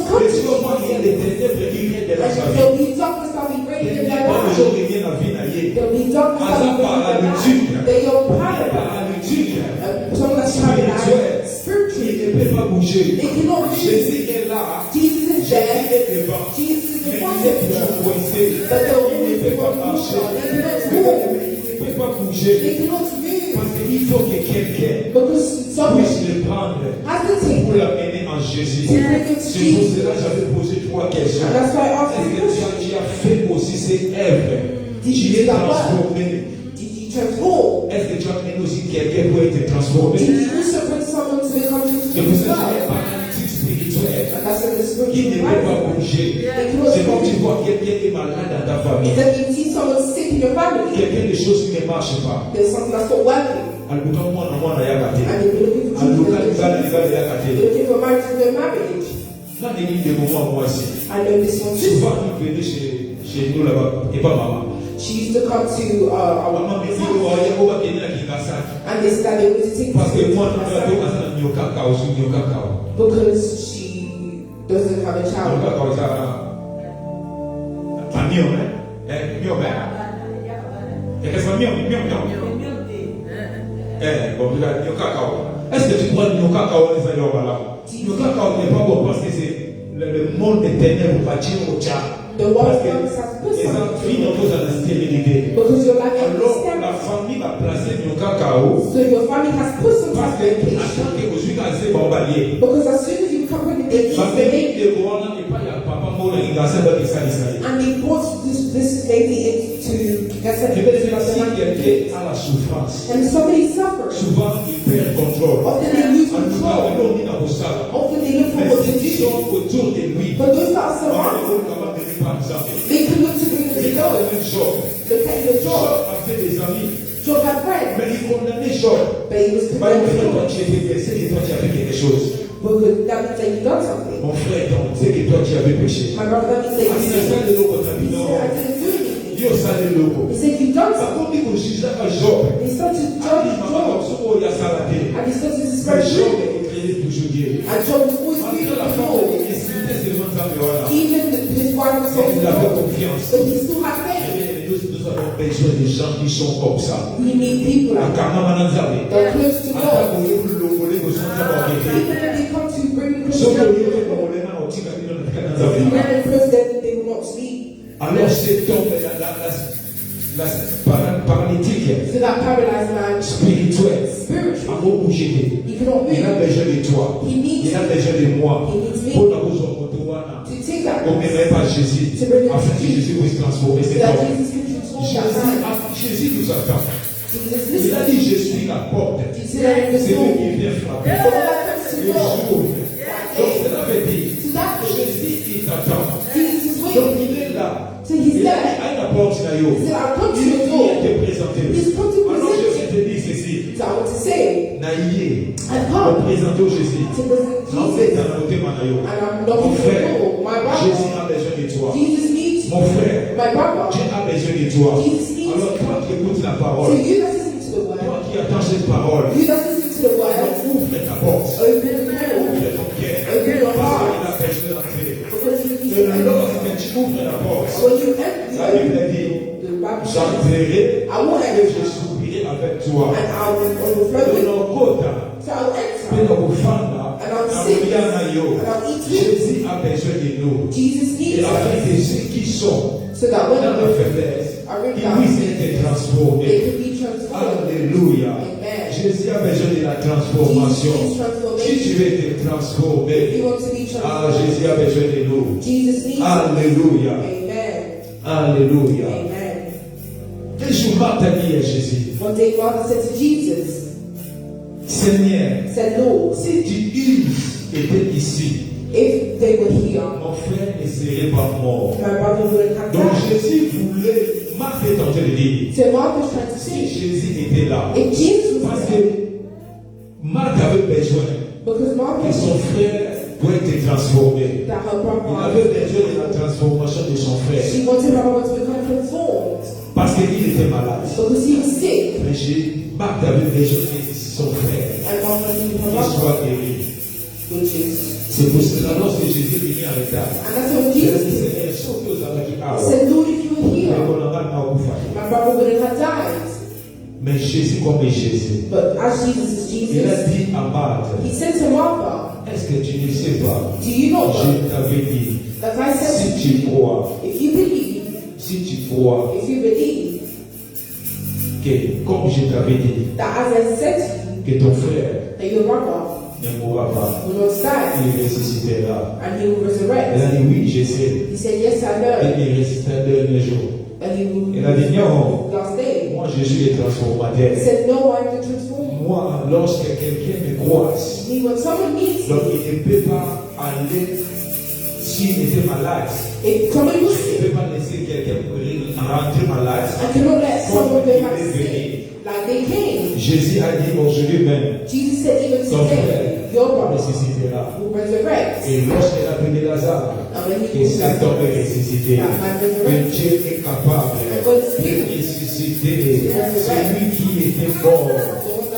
[SPEAKER 2] voir qu'il y a des ténèbres qui viennent de la vie. Il n'y a pas de gens qui viennent à vie naïe. Un paralytique. Spirituel. Il ne peut pas bouger. Jésus est là. Jésus est devant. Mais il est toujours coincé. Il ne peut pas marcher. Il ne peut pas bouger. Parce qu'il faut que quelqu'un puisse le prendre pour l'amener en Jésus. C'est pour cela que j'avais posé 3 questions. Est-ce que tu as fait aussi ces œuvres? Tu es transformé. Est-ce que tu as amené aussi quelqu'un pour être transformé? C'est pour ça que tu es paralytique spirituel qui ne peut pas bouger. C'est comme tu vois quelqu'un qui est malade dans ta famille. Quelqu'un des choses qui ne marchent pas. Souvent, nous venons chez nous là-bas, et pas maman.
[SPEAKER 3] She used to come to our mom and they started visiting because she doesn't have a child.
[SPEAKER 2] Est-ce que tu prends le cacao les ailleurs là? Le cacao n'est pas bon parce que c'est le monde des ténèbres va dire au tcha. Parce que les enfants ont dans la stérilité. Alors la famille va placer le cacao.
[SPEAKER 3] So your family has put some
[SPEAKER 2] parce que à chaque fois que vous êtes bombardé.
[SPEAKER 3] Because as soon as you come in the and they brought this lady into and somebody suffers.
[SPEAKER 2] Souvent ils perdent contrôle.
[SPEAKER 3] Often they lose control. Often they look for what to do. But those that are surrounded, they can look to bring them together. Look at your job. Job had friends. But he was condemned. Because that means that you've done something.
[SPEAKER 2] Mon frère, donc, c'est que toi tu avais péché.
[SPEAKER 3] My brother, that means that you sinned.
[SPEAKER 2] de l'autre
[SPEAKER 3] He said, I didn't do anything.
[SPEAKER 2] Yo salé logo.
[SPEAKER 3] He said, you've done
[SPEAKER 2] Par
[SPEAKER 3] something.
[SPEAKER 2] contre, il juge là que Job.
[SPEAKER 3] He started to
[SPEAKER 2] Ah,
[SPEAKER 3] judge
[SPEAKER 2] il m'a
[SPEAKER 3] Job.
[SPEAKER 2] pas il y a saladé.
[SPEAKER 3] And he started to
[SPEAKER 2] Mais
[SPEAKER 3] spread
[SPEAKER 2] Job
[SPEAKER 3] rumors.
[SPEAKER 2] est créé toujours Dieu.
[SPEAKER 3] And Job was always
[SPEAKER 2] Malgré
[SPEAKER 3] fearing
[SPEAKER 2] la
[SPEAKER 3] the
[SPEAKER 2] femme
[SPEAKER 3] Lord.
[SPEAKER 2] est citée devant sa voilà.
[SPEAKER 3] Even his wife was
[SPEAKER 2] Mais il avait
[SPEAKER 3] so
[SPEAKER 2] confiance.
[SPEAKER 3] but he still had faith.
[SPEAKER 2] Nous avons besoin de gens qui sont comme ça.
[SPEAKER 3] We need people
[SPEAKER 2] La
[SPEAKER 3] like that.
[SPEAKER 2] Kama Mananzabe.
[SPEAKER 3] They're close to
[SPEAKER 2] Ata
[SPEAKER 3] God.
[SPEAKER 2] koye kulongole ko santa ba
[SPEAKER 3] Even
[SPEAKER 2] kete.
[SPEAKER 3] when they come to bring
[SPEAKER 2] So
[SPEAKER 3] Christian
[SPEAKER 2] koye
[SPEAKER 3] people,
[SPEAKER 2] kulongole na otika kino na
[SPEAKER 3] when
[SPEAKER 2] Kananzabe.
[SPEAKER 3] they close them, they will not sleep.
[SPEAKER 2] Alors cet homme la paralytique
[SPEAKER 3] So that paralyzed man,
[SPEAKER 2] spirituel
[SPEAKER 3] spiritually,
[SPEAKER 2] a beaucoup bougé.
[SPEAKER 3] he cannot
[SPEAKER 2] Il a
[SPEAKER 3] move.
[SPEAKER 2] besoin de toi.
[SPEAKER 3] He needs
[SPEAKER 2] Il a
[SPEAKER 3] you
[SPEAKER 2] besoin de moi.
[SPEAKER 3] He needs me.
[SPEAKER 2] Pour la cause de toi.
[SPEAKER 3] to take that
[SPEAKER 2] On ne
[SPEAKER 3] cross
[SPEAKER 2] met pas Jésus
[SPEAKER 3] To bring it
[SPEAKER 2] afin
[SPEAKER 3] to
[SPEAKER 2] que
[SPEAKER 3] you.
[SPEAKER 2] Jésus puisse transformer
[SPEAKER 3] so
[SPEAKER 2] cet
[SPEAKER 3] that
[SPEAKER 2] homme.
[SPEAKER 3] Jesus can transform that man.
[SPEAKER 2] Jésus nous attend.
[SPEAKER 3] Jesus
[SPEAKER 2] Il a
[SPEAKER 3] listen.
[SPEAKER 2] dit je suis la porte.
[SPEAKER 3] Do you see that in the
[SPEAKER 2] C'est lui
[SPEAKER 3] song?
[SPEAKER 2] qui vient frapper.
[SPEAKER 3] For that comes to
[SPEAKER 2] Et
[SPEAKER 3] God.
[SPEAKER 2] j'ouvre. Donc cela veut dire
[SPEAKER 3] So that
[SPEAKER 2] Jésus il t'attend.
[SPEAKER 3] Jesus is
[SPEAKER 2] Donc
[SPEAKER 3] waiting.
[SPEAKER 2] il est là.
[SPEAKER 3] So he's
[SPEAKER 2] Il a
[SPEAKER 3] there.
[SPEAKER 2] dit à la porte là.
[SPEAKER 3] He said, I'll come to
[SPEAKER 2] Il
[SPEAKER 3] your door.
[SPEAKER 2] vient te présenter.
[SPEAKER 3] He's come to
[SPEAKER 2] Alors je
[SPEAKER 3] present
[SPEAKER 2] vais te dire ceci.
[SPEAKER 3] So I want to say,
[SPEAKER 2] Naïe.
[SPEAKER 3] I've
[SPEAKER 2] On
[SPEAKER 3] come
[SPEAKER 2] présente au Jésus.
[SPEAKER 3] to present
[SPEAKER 2] En fait,
[SPEAKER 3] Jesus.
[SPEAKER 2] dans la beauté manayo.
[SPEAKER 3] And I'm
[SPEAKER 2] Mon
[SPEAKER 3] knocking for
[SPEAKER 2] frère,
[SPEAKER 3] the door. My
[SPEAKER 2] Jésus
[SPEAKER 3] brother,
[SPEAKER 2] a besoin de toi.
[SPEAKER 3] Jesus needs you.
[SPEAKER 2] Mon frère,
[SPEAKER 3] My brother,
[SPEAKER 2] Dieu a besoin de toi.
[SPEAKER 3] Jesus needs
[SPEAKER 2] Alors
[SPEAKER 3] you.
[SPEAKER 2] toi qui écoutes la
[SPEAKER 3] So
[SPEAKER 2] parole,
[SPEAKER 3] you that's listening to the
[SPEAKER 2] toi
[SPEAKER 3] word,
[SPEAKER 2] qui attends cette parole,
[SPEAKER 3] you that's listening to the word,
[SPEAKER 2] ouvre ta porte.
[SPEAKER 3] open the door.
[SPEAKER 2] Ouvre ton cœur.
[SPEAKER 3] Open your
[SPEAKER 2] Parce
[SPEAKER 3] heart.
[SPEAKER 2] qu'il a besoin d'entrer.
[SPEAKER 3] Because you need
[SPEAKER 2] Et
[SPEAKER 3] to enter.
[SPEAKER 2] lorsque tu ouvres la porte,
[SPEAKER 3] When you enter,
[SPEAKER 2] la Bible dit,
[SPEAKER 3] the Bible says,
[SPEAKER 2] j'entrerai
[SPEAKER 3] I will
[SPEAKER 2] et
[SPEAKER 3] enter
[SPEAKER 2] je soupirai avec toi.
[SPEAKER 3] and I will overflow
[SPEAKER 2] Et
[SPEAKER 3] you.
[SPEAKER 2] dans Kota,
[SPEAKER 3] So I will
[SPEAKER 2] et
[SPEAKER 3] enter
[SPEAKER 2] dans Bufanda,
[SPEAKER 3] and I'll
[SPEAKER 2] dans
[SPEAKER 3] sit
[SPEAKER 2] Mirianayo,
[SPEAKER 3] and I'll eat with
[SPEAKER 2] Jésus a besoin de nous.
[SPEAKER 3] Jesus
[SPEAKER 2] Et
[SPEAKER 3] needs
[SPEAKER 2] afin
[SPEAKER 3] us.
[SPEAKER 2] que ceux qui sont
[SPEAKER 3] So that when
[SPEAKER 2] dans la
[SPEAKER 3] they
[SPEAKER 2] faiblesse, ils puissent être transformés.
[SPEAKER 3] can be transformed.
[SPEAKER 2] Alléluia.
[SPEAKER 3] Amen.
[SPEAKER 2] Jésus a besoin de la transformation.
[SPEAKER 3] Jesus needs
[SPEAKER 2] Si tu
[SPEAKER 3] transformation.
[SPEAKER 2] veux te
[SPEAKER 3] If
[SPEAKER 2] transformer,
[SPEAKER 3] you want to be transformed,
[SPEAKER 2] Jésus a besoin de nous.
[SPEAKER 3] Jesus needs us.
[SPEAKER 2] Alléluia.
[SPEAKER 3] Amen.
[SPEAKER 2] Alléluia.
[SPEAKER 3] Amen.
[SPEAKER 2] Un jour, Marthe a dit à Jésus,
[SPEAKER 3] One day, Father said to Jesus,
[SPEAKER 2] Seigneur,
[SPEAKER 3] said, Lord,
[SPEAKER 2] si tu étais ici,
[SPEAKER 3] if they were here,
[SPEAKER 2] mon frère ne serait pas mort.
[SPEAKER 3] my brother wouldn't have
[SPEAKER 2] Donc
[SPEAKER 3] died.
[SPEAKER 2] Jésus voulait, Marthe est en train de dire,
[SPEAKER 3] So Mark was trying to
[SPEAKER 2] si
[SPEAKER 3] say,
[SPEAKER 2] Jésus était là,
[SPEAKER 3] if Jesus was
[SPEAKER 2] parce
[SPEAKER 3] there,
[SPEAKER 2] que Marthe avait besoin
[SPEAKER 3] because Mark
[SPEAKER 2] que
[SPEAKER 3] was
[SPEAKER 2] son frère doit être transformé.
[SPEAKER 3] that her
[SPEAKER 2] Il
[SPEAKER 3] brother,
[SPEAKER 2] avait besoin de la transformation de son frère
[SPEAKER 3] she wanted her brother to become transformed
[SPEAKER 2] parce qu'il était malade.
[SPEAKER 3] because he was sick,
[SPEAKER 2] Mais Marthe avait besoin que son frère
[SPEAKER 3] and Mark needed her
[SPEAKER 2] qu'il
[SPEAKER 3] brother,
[SPEAKER 2] soit guéri.
[SPEAKER 3] which is,
[SPEAKER 2] C'est pour cela lorsque Jésus est venu en retard,
[SPEAKER 3] and that's when
[SPEAKER 2] il a
[SPEAKER 3] Jesus
[SPEAKER 2] dit Seigneur, sauve aux amis qui parlent.
[SPEAKER 3] said, Lord, if you were
[SPEAKER 2] Mais
[SPEAKER 3] here,
[SPEAKER 2] on n'a pas pu faire.
[SPEAKER 3] my brother wouldn't have died.
[SPEAKER 2] Mais Jésus, comme Jésus,
[SPEAKER 3] But as Jesus is
[SPEAKER 2] il a
[SPEAKER 3] Jesus,
[SPEAKER 2] dit à Marthe,
[SPEAKER 3] he said to Martha,
[SPEAKER 2] est-ce que tu ne sais pas?
[SPEAKER 3] do you not know
[SPEAKER 2] Je t'avais dit,
[SPEAKER 3] that I said to
[SPEAKER 2] si
[SPEAKER 3] you,
[SPEAKER 2] tu crois,
[SPEAKER 3] if you believe,
[SPEAKER 2] que, comme je t'avais dit,
[SPEAKER 3] that as I said to you,
[SPEAKER 2] que ton frère
[SPEAKER 3] that your brother
[SPEAKER 2] ne mourra pas,
[SPEAKER 3] will not die
[SPEAKER 2] il ressuscitera.
[SPEAKER 3] and he will
[SPEAKER 2] Elle
[SPEAKER 3] resurrect.
[SPEAKER 2] a dit oui, je sais.
[SPEAKER 3] He said, yes, I know.
[SPEAKER 2] Et il ressuscitera le dernier jour.
[SPEAKER 3] And he will
[SPEAKER 2] Elle a dit non,
[SPEAKER 3] last day.
[SPEAKER 2] moi je suis le
[SPEAKER 3] He
[SPEAKER 2] transformateur.
[SPEAKER 3] said, no, I'm the transformer.
[SPEAKER 2] Moi, lorsque quelqu'un me croise,
[SPEAKER 3] Me, when someone meets
[SPEAKER 2] donc
[SPEAKER 3] me,
[SPEAKER 2] il ne peut pas aller s'il était malade.
[SPEAKER 3] if somebody was
[SPEAKER 2] Il ne
[SPEAKER 3] sick,
[SPEAKER 2] peut pas laisser quelqu'un rentrer malade.
[SPEAKER 3] I cannot let someone go back sick like they came.
[SPEAKER 2] Jésus a dit aujourd'hui même,
[SPEAKER 3] Jesus said, even
[SPEAKER 2] ton
[SPEAKER 3] today,
[SPEAKER 2] frère
[SPEAKER 3] your brother
[SPEAKER 2] ressuscitera.
[SPEAKER 3] will resurrect.
[SPEAKER 2] Et lorsqu'elle a pris Lazare,
[SPEAKER 3] And when he
[SPEAKER 2] que cet homme est ressuscité,
[SPEAKER 3] that man
[SPEAKER 2] que
[SPEAKER 3] resurrected.
[SPEAKER 2] Dieu est capable de ressusciter celui qui était mort.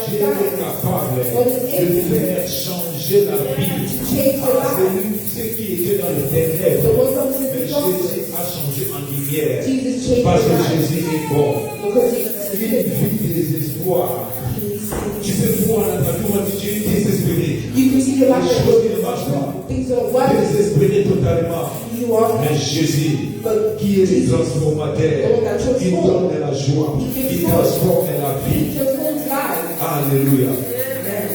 [SPEAKER 2] Dieu est capable de faire changer la vie à celui qui était dans le ténèbres.
[SPEAKER 3] So when someone
[SPEAKER 2] Mais
[SPEAKER 3] is in
[SPEAKER 2] Jésus a changé en lumière
[SPEAKER 3] Jesus changed
[SPEAKER 2] parce que
[SPEAKER 3] your life
[SPEAKER 2] Jésus est bon.
[SPEAKER 3] because
[SPEAKER 2] Il est vide des espoirs. Tu peux voir dans ta vie, tu es désespéré.
[SPEAKER 3] you can see your life
[SPEAKER 2] Les choses qui ne marchent pas.
[SPEAKER 3] things don't work.
[SPEAKER 2] Désespéré totalement.
[SPEAKER 3] You are,
[SPEAKER 2] Mais Jésus,
[SPEAKER 3] but
[SPEAKER 2] qui est le transformateur, il donne de la joie, il transforme la vie.
[SPEAKER 3] he transforms lives.
[SPEAKER 2] Alléluia.
[SPEAKER 3] Amen.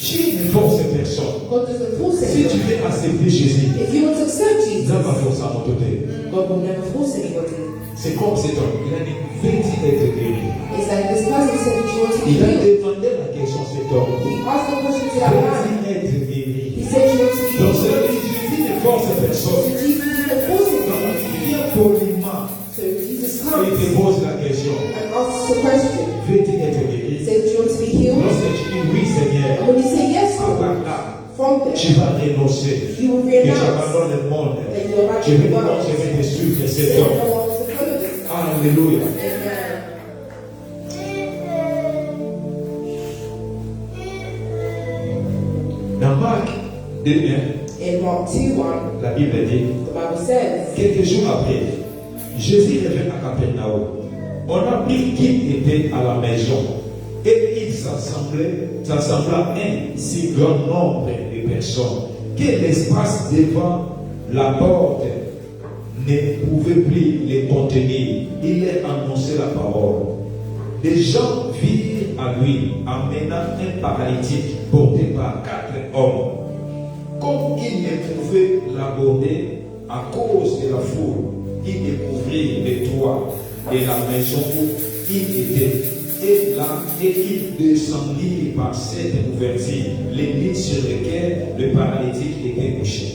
[SPEAKER 2] Dieu ne force personne.
[SPEAKER 3] God doesn't force
[SPEAKER 2] Si tu
[SPEAKER 3] anyone.
[SPEAKER 2] veux accepter Jésus,
[SPEAKER 3] If you want to accept
[SPEAKER 2] il
[SPEAKER 3] Jesus,
[SPEAKER 2] n'a pas forcé à mon côté.
[SPEAKER 3] God will never force anybody.
[SPEAKER 2] C'est comme cet homme. Il a dit, veux-tu être guéri?
[SPEAKER 3] It's like this person said that you want to be
[SPEAKER 2] Il a
[SPEAKER 3] healed.
[SPEAKER 2] demandé la question cet homme.
[SPEAKER 3] He asked the question to that man.
[SPEAKER 2] Veux-tu être guéri?
[SPEAKER 3] He said you want to be
[SPEAKER 2] Donc
[SPEAKER 3] healed.
[SPEAKER 2] c'est dit, Jésus ne force personne.
[SPEAKER 3] So Jesus didn't force
[SPEAKER 2] Donc
[SPEAKER 3] anybody.
[SPEAKER 2] il vient poliment.
[SPEAKER 3] So Jesus
[SPEAKER 2] Et il
[SPEAKER 3] comes
[SPEAKER 2] te pose la question.
[SPEAKER 3] and asks the question.
[SPEAKER 2] Veux-tu être
[SPEAKER 3] He
[SPEAKER 2] guéri?
[SPEAKER 3] says, do you want to be healed?
[SPEAKER 2] Lorsque tu dis oui, Seigneur,
[SPEAKER 3] And when you say yes,
[SPEAKER 2] à
[SPEAKER 3] Lord,
[SPEAKER 2] part là,
[SPEAKER 3] from there,
[SPEAKER 2] tu vas renoncer.
[SPEAKER 3] you will
[SPEAKER 2] Que tu
[SPEAKER 3] renounce
[SPEAKER 2] abandonnes le monde.
[SPEAKER 3] that you're about
[SPEAKER 2] Je
[SPEAKER 3] to
[SPEAKER 2] vais
[SPEAKER 3] go
[SPEAKER 2] dire non,
[SPEAKER 3] out.
[SPEAKER 2] je vais te suivre
[SPEAKER 3] Say,
[SPEAKER 2] cet
[SPEAKER 3] no,
[SPEAKER 2] homme.
[SPEAKER 3] I want to follow this.
[SPEAKER 2] Alléluia.
[SPEAKER 3] Amen.
[SPEAKER 2] Dans Marc 2,
[SPEAKER 3] In Mark 2:1,
[SPEAKER 2] la Bible dit,
[SPEAKER 3] the Bible says,
[SPEAKER 2] quelques jours après, Jésus revint à Capernaum. On a appris qu'il était à la maison et il s'assembla un si grand nombre de personnes que l'espace devant la porte ne pouvait plus les contenir. Il leur annonçait la parole. Les gens virent à lui, amenant un paralytique porté par 4 hommes. Comme ils ne pouvaient l'aborder à cause de la foule, ils découvrirent les toits de la maison où il était. Et là, il descendit par cette ouverture, les lits sur lesquels le paralytique était couché.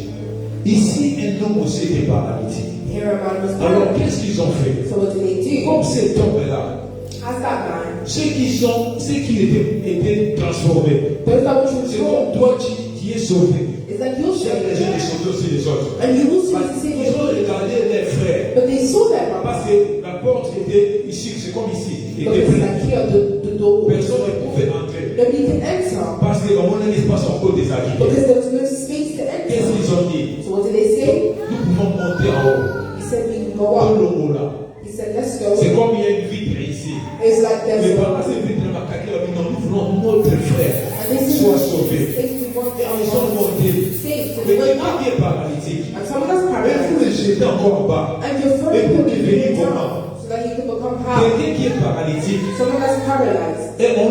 [SPEAKER 2] Ici, un homme aussi était paralytique.
[SPEAKER 3] here a man was
[SPEAKER 2] Alors,
[SPEAKER 3] paralyzed.
[SPEAKER 2] qu'est-ce qu'ils ont fait?
[SPEAKER 3] So what did they do?
[SPEAKER 2] Comme cet homme-là,
[SPEAKER 3] As that man,
[SPEAKER 2] ceux qui étaient transformés,
[SPEAKER 3] those that were
[SPEAKER 2] c'est comme
[SPEAKER 3] transformed,
[SPEAKER 2] toi qui es sauvé.
[SPEAKER 3] is that you're
[SPEAKER 2] J'aime les gens
[SPEAKER 3] saved.
[SPEAKER 2] qui sont aussi les autres.
[SPEAKER 3] And you also
[SPEAKER 2] Parce
[SPEAKER 3] need to save
[SPEAKER 2] qu'ils ont
[SPEAKER 3] your
[SPEAKER 2] regardé leurs frères.
[SPEAKER 3] But they saw that brother.
[SPEAKER 2] Parce que la porte était ici, c'est comme ici.
[SPEAKER 3] But
[SPEAKER 2] Était
[SPEAKER 3] it's
[SPEAKER 2] pleine.
[SPEAKER 3] like here, the door.
[SPEAKER 2] Personne ne pouvait entrer.
[SPEAKER 3] Nobody can enter.
[SPEAKER 2] Parce que dans mon espace encore des
[SPEAKER 3] Because
[SPEAKER 2] habits.
[SPEAKER 3] there was no space to
[SPEAKER 2] Qu'est-ce
[SPEAKER 3] enter.
[SPEAKER 2] qu'ils ont dit?
[SPEAKER 3] So what did they say?
[SPEAKER 2] Nous pouvons monter en haut.
[SPEAKER 3] He said we can go
[SPEAKER 2] Dans
[SPEAKER 3] up.
[SPEAKER 2] le haut là.
[SPEAKER 3] He said let's go.
[SPEAKER 2] C'est comme il y a une vitre ici.
[SPEAKER 3] It's like
[SPEAKER 2] Mais
[SPEAKER 3] there's
[SPEAKER 2] par cette vitre, ma carrière, nous voulons notre frère
[SPEAKER 3] and they said
[SPEAKER 2] soit sauvé.
[SPEAKER 3] space we want
[SPEAKER 2] Et ils sont montés.
[SPEAKER 3] safe. So
[SPEAKER 2] Mais
[SPEAKER 3] they went
[SPEAKER 2] quelqu'un
[SPEAKER 3] up.
[SPEAKER 2] qui est paralytique,
[SPEAKER 3] And someone that's
[SPEAKER 2] même vous
[SPEAKER 3] paralyzed.
[SPEAKER 2] le jetez encore en bas.
[SPEAKER 3] And you're
[SPEAKER 2] Et
[SPEAKER 3] throwing
[SPEAKER 2] pour
[SPEAKER 3] him
[SPEAKER 2] qu'il vienne
[SPEAKER 3] down
[SPEAKER 2] comment?
[SPEAKER 3] so that he can become high.
[SPEAKER 2] Quelqu'un qui est paralytique,
[SPEAKER 3] Someone that's paralyzed.
[SPEAKER 2] et on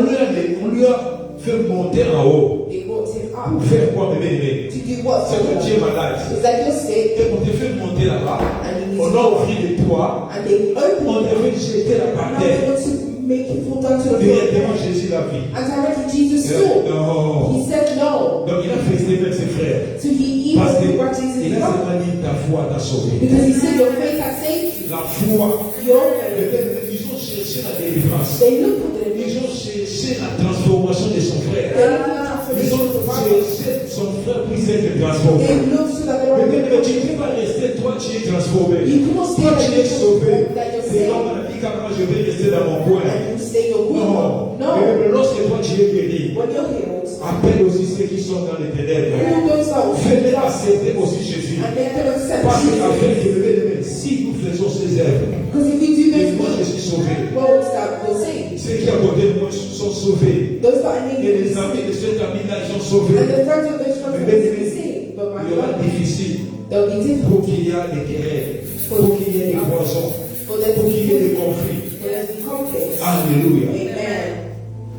[SPEAKER 2] lui a fait monter en haut.
[SPEAKER 3] They brought him
[SPEAKER 2] Pour
[SPEAKER 3] up.
[SPEAKER 2] faire quoi, bébé?
[SPEAKER 3] To do what?
[SPEAKER 2] C'est que tu es malade.
[SPEAKER 3] It's like you're sick
[SPEAKER 2] Et on te fait monter là-bas.
[SPEAKER 3] and you need
[SPEAKER 2] On
[SPEAKER 3] to
[SPEAKER 2] a
[SPEAKER 3] go.
[SPEAKER 2] ouvert les toits.
[SPEAKER 3] And they open
[SPEAKER 2] On
[SPEAKER 3] it.
[SPEAKER 2] te fait jeter la par
[SPEAKER 3] And now they
[SPEAKER 2] terre.
[SPEAKER 3] want to make you fall down to the
[SPEAKER 2] Directement,
[SPEAKER 3] floor.
[SPEAKER 2] Jésus l'a vu.
[SPEAKER 3] And directly Jesus saw.
[SPEAKER 2] Non.
[SPEAKER 3] He said no.
[SPEAKER 2] Donc il a fait avec ses frères.
[SPEAKER 3] So he
[SPEAKER 2] Parce
[SPEAKER 3] even
[SPEAKER 2] que
[SPEAKER 3] brought Jesus
[SPEAKER 2] il a
[SPEAKER 3] up.
[SPEAKER 2] seulement dit ta foi t'a sauvé.
[SPEAKER 3] Because he said your faith has saved you.
[SPEAKER 2] La foi.
[SPEAKER 3] Your faith.
[SPEAKER 2] Ils ont cherché la délivrance.
[SPEAKER 3] They looked at it.
[SPEAKER 2] Ils ont cherché la transformation de son frère.
[SPEAKER 3] They looked at
[SPEAKER 2] Ils ont cherché son frère puisse être transformé.
[SPEAKER 3] They looked so that they
[SPEAKER 2] Mais
[SPEAKER 3] were
[SPEAKER 2] tu ne peux pas rester, toi tu es transformé.
[SPEAKER 3] You cannot stay
[SPEAKER 2] Toi tu
[SPEAKER 3] like
[SPEAKER 2] es sauvé.
[SPEAKER 3] that you're
[SPEAKER 2] C'est
[SPEAKER 3] saved.
[SPEAKER 2] comme on a dit quand moi je vais rester dans mon coin.
[SPEAKER 3] and you stay your good
[SPEAKER 2] Non.
[SPEAKER 3] one. No.
[SPEAKER 2] Mais lorsque toi tu es guéri,
[SPEAKER 3] When you're healed,
[SPEAKER 2] appelle aussi ceux qui sont dans les ténèbres.
[SPEAKER 3] all those that will
[SPEAKER 2] Fais-les
[SPEAKER 3] fail
[SPEAKER 2] accepter aussi Jésus.
[SPEAKER 3] and they can accept
[SPEAKER 2] Parce
[SPEAKER 3] Jesus.
[SPEAKER 2] qu'afin que si nous faisons ces œuvres,
[SPEAKER 3] Because if you do
[SPEAKER 2] et
[SPEAKER 3] those
[SPEAKER 2] moi je
[SPEAKER 3] good
[SPEAKER 2] suis sauvé.
[SPEAKER 3] works that will save,
[SPEAKER 2] Ceux qui à côté de moi sont sauvés.
[SPEAKER 3] those that are
[SPEAKER 2] Et
[SPEAKER 3] needing
[SPEAKER 2] les amis de cet ami-là, ils sont sauvés.
[SPEAKER 3] and the friends of those friends will be saved. But my
[SPEAKER 2] Il y aura
[SPEAKER 3] God,
[SPEAKER 2] difficile
[SPEAKER 3] they'll be difficult
[SPEAKER 2] pour qu'il y ait des querelles, pour qu'il y ait des poisons,
[SPEAKER 3] for there to
[SPEAKER 2] pour qu'il y ait des
[SPEAKER 3] be
[SPEAKER 2] conflits.
[SPEAKER 3] for there to be conflict.
[SPEAKER 2] Alléluia.
[SPEAKER 3] Amen.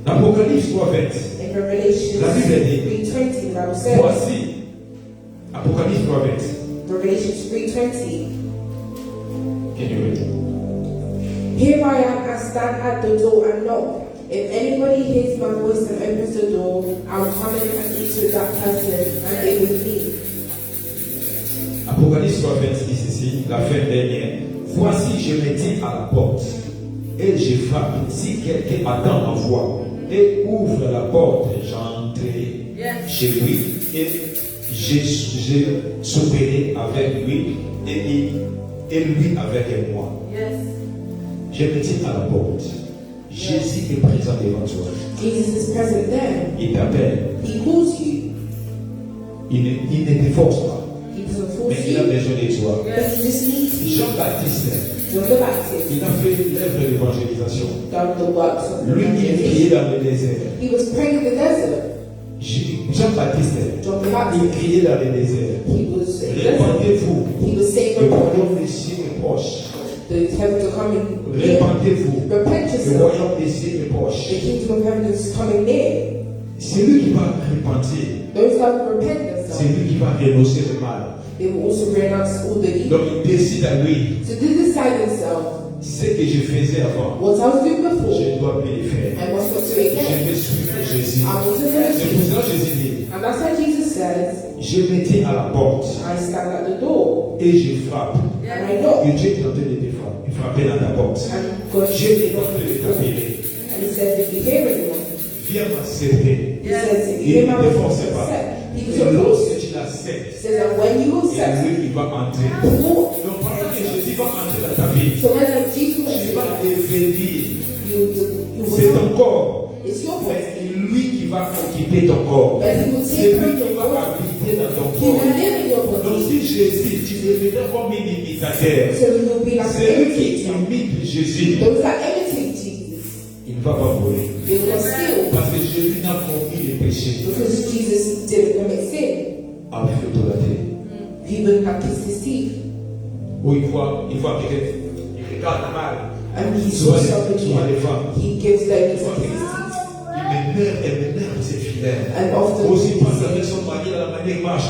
[SPEAKER 2] L'Apocalypse 3:20.
[SPEAKER 3] In Revelation
[SPEAKER 2] La Bible dit,
[SPEAKER 3] 3:20, the Bible says,
[SPEAKER 2] voici, Apocalypse 3:20.
[SPEAKER 3] Revelation 3:20,
[SPEAKER 2] Can you read?
[SPEAKER 3] here I am, I stand at the door and knock. If anybody hears my voice and opens the door, I will come in and eat with that person and they with me.
[SPEAKER 2] Apocalypse 3:20 dit ceci, la fin dernière. Voici, je me tiens à la porte et je frappe. Si quelqu'un m'attend ma voix et ouvre la porte, j'entrerai chez lui et je souperai avec lui et lui avec moi. Je me tiens à la porte. Jésus est présent devant toi.
[SPEAKER 3] Jesus is present there.
[SPEAKER 2] Il t'appelle.
[SPEAKER 3] He calls you.
[SPEAKER 2] Il ne te force pas.
[SPEAKER 3] He doesn't
[SPEAKER 2] Mais
[SPEAKER 3] force
[SPEAKER 2] il a
[SPEAKER 3] you.
[SPEAKER 2] besoin de toi.
[SPEAKER 3] But he just needs you.
[SPEAKER 2] Jean-Baptiste,
[SPEAKER 3] John the Baptist
[SPEAKER 2] il a fait l'œuvre d'évangélisation.
[SPEAKER 3] done the works of
[SPEAKER 2] Lui, il est crié
[SPEAKER 3] evangelization.
[SPEAKER 2] dans le désert.
[SPEAKER 3] He was praying in the desert.
[SPEAKER 2] Jean-Baptiste,
[SPEAKER 3] John the
[SPEAKER 2] il
[SPEAKER 3] Baptist.
[SPEAKER 2] criait dans le désert.
[SPEAKER 3] He was in the desert.
[SPEAKER 2] Répandez-vous.
[SPEAKER 3] He was saying,
[SPEAKER 2] Le
[SPEAKER 3] repent.
[SPEAKER 2] royaume des cieux est proche.
[SPEAKER 3] The heaven to come in near.
[SPEAKER 2] Répandez-vous.
[SPEAKER 3] Repent
[SPEAKER 2] Le
[SPEAKER 3] yourself.
[SPEAKER 2] royaume des cieux est
[SPEAKER 3] The
[SPEAKER 2] proche.
[SPEAKER 3] kingdom of heaven is coming near.
[SPEAKER 2] C'est lui qui va repentir.
[SPEAKER 3] Those that will repent
[SPEAKER 2] C'est
[SPEAKER 3] themselves,
[SPEAKER 2] lui qui va renoncer le mal.
[SPEAKER 3] they will also renounce all the evil.
[SPEAKER 2] Donc il décide à lui.
[SPEAKER 3] So they decide themselves,
[SPEAKER 2] Ce que je faisais avant,
[SPEAKER 3] what I was doing
[SPEAKER 2] je
[SPEAKER 3] before,
[SPEAKER 2] ne dois plus le faire.
[SPEAKER 3] I must not do
[SPEAKER 2] Je
[SPEAKER 3] again.
[SPEAKER 2] vais suivre Jésus.
[SPEAKER 3] I want to
[SPEAKER 2] C'est
[SPEAKER 3] follow
[SPEAKER 2] pour
[SPEAKER 3] Jesus.
[SPEAKER 2] ça que Jésus dit,
[SPEAKER 3] And that's why Jesus says,
[SPEAKER 2] je me tiens à la porte
[SPEAKER 3] I stand at the door
[SPEAKER 2] et je frappe.
[SPEAKER 3] and I knock.
[SPEAKER 2] Et Dieu est en train de te frapper dans ta porte.
[SPEAKER 3] And God
[SPEAKER 2] Dieu est en train de t'appeler.
[SPEAKER 3] And he says, if you hear anyone,
[SPEAKER 2] Viens m'accepter.
[SPEAKER 3] he says, if you
[SPEAKER 2] Il
[SPEAKER 3] hear
[SPEAKER 2] ne
[SPEAKER 3] my
[SPEAKER 2] te
[SPEAKER 3] voice,
[SPEAKER 2] force pas.
[SPEAKER 3] accept. He
[SPEAKER 2] Et
[SPEAKER 3] was
[SPEAKER 2] lorsque tu l'acceptes,
[SPEAKER 3] He says that when you
[SPEAKER 2] et
[SPEAKER 3] accept,
[SPEAKER 2] lui, il va entrer.
[SPEAKER 3] walk.
[SPEAKER 2] Donc pendant que Jésus va entrer dans ta vie,
[SPEAKER 3] So when Jesus
[SPEAKER 2] servir.
[SPEAKER 3] You
[SPEAKER 2] C'est
[SPEAKER 3] will
[SPEAKER 2] ton corps.
[SPEAKER 3] It's your
[SPEAKER 2] Mais
[SPEAKER 3] body.
[SPEAKER 2] c'est lui qui va occuper ton corps.
[SPEAKER 3] But he will
[SPEAKER 2] C'est
[SPEAKER 3] take
[SPEAKER 2] lui
[SPEAKER 3] care
[SPEAKER 2] qui
[SPEAKER 3] of
[SPEAKER 2] va
[SPEAKER 3] your body.
[SPEAKER 2] habiter dans ton
[SPEAKER 3] He
[SPEAKER 2] corps.
[SPEAKER 3] will live in your
[SPEAKER 2] Donc
[SPEAKER 3] body.
[SPEAKER 2] si Jésus, tu deviendras comme un imitateur.
[SPEAKER 3] So you will be like
[SPEAKER 2] C'est
[SPEAKER 3] an
[SPEAKER 2] lui qui
[SPEAKER 3] imitator.
[SPEAKER 2] imite Jésus.
[SPEAKER 3] Those that imitate Jesus,
[SPEAKER 2] Il ne va pas mourir.
[SPEAKER 3] they will not steal.
[SPEAKER 2] Parce que Jésus n'a commis les péchés.
[SPEAKER 3] Because Jesus didn't commit sin.
[SPEAKER 2] Avec l'autorité.
[SPEAKER 3] He wouldn't have kissed his teeth.
[SPEAKER 2] Où il voit quelqu'un, il regarde mal.
[SPEAKER 3] And he
[SPEAKER 2] Souvent
[SPEAKER 3] saw somebody,
[SPEAKER 2] les femmes.
[SPEAKER 3] he gives them
[SPEAKER 2] Il
[SPEAKER 3] his
[SPEAKER 2] voit
[SPEAKER 3] teeth.
[SPEAKER 2] elle m'énerve, c'est fidèle.
[SPEAKER 3] And often
[SPEAKER 2] Aussi passe avec son mari à la manière il marche.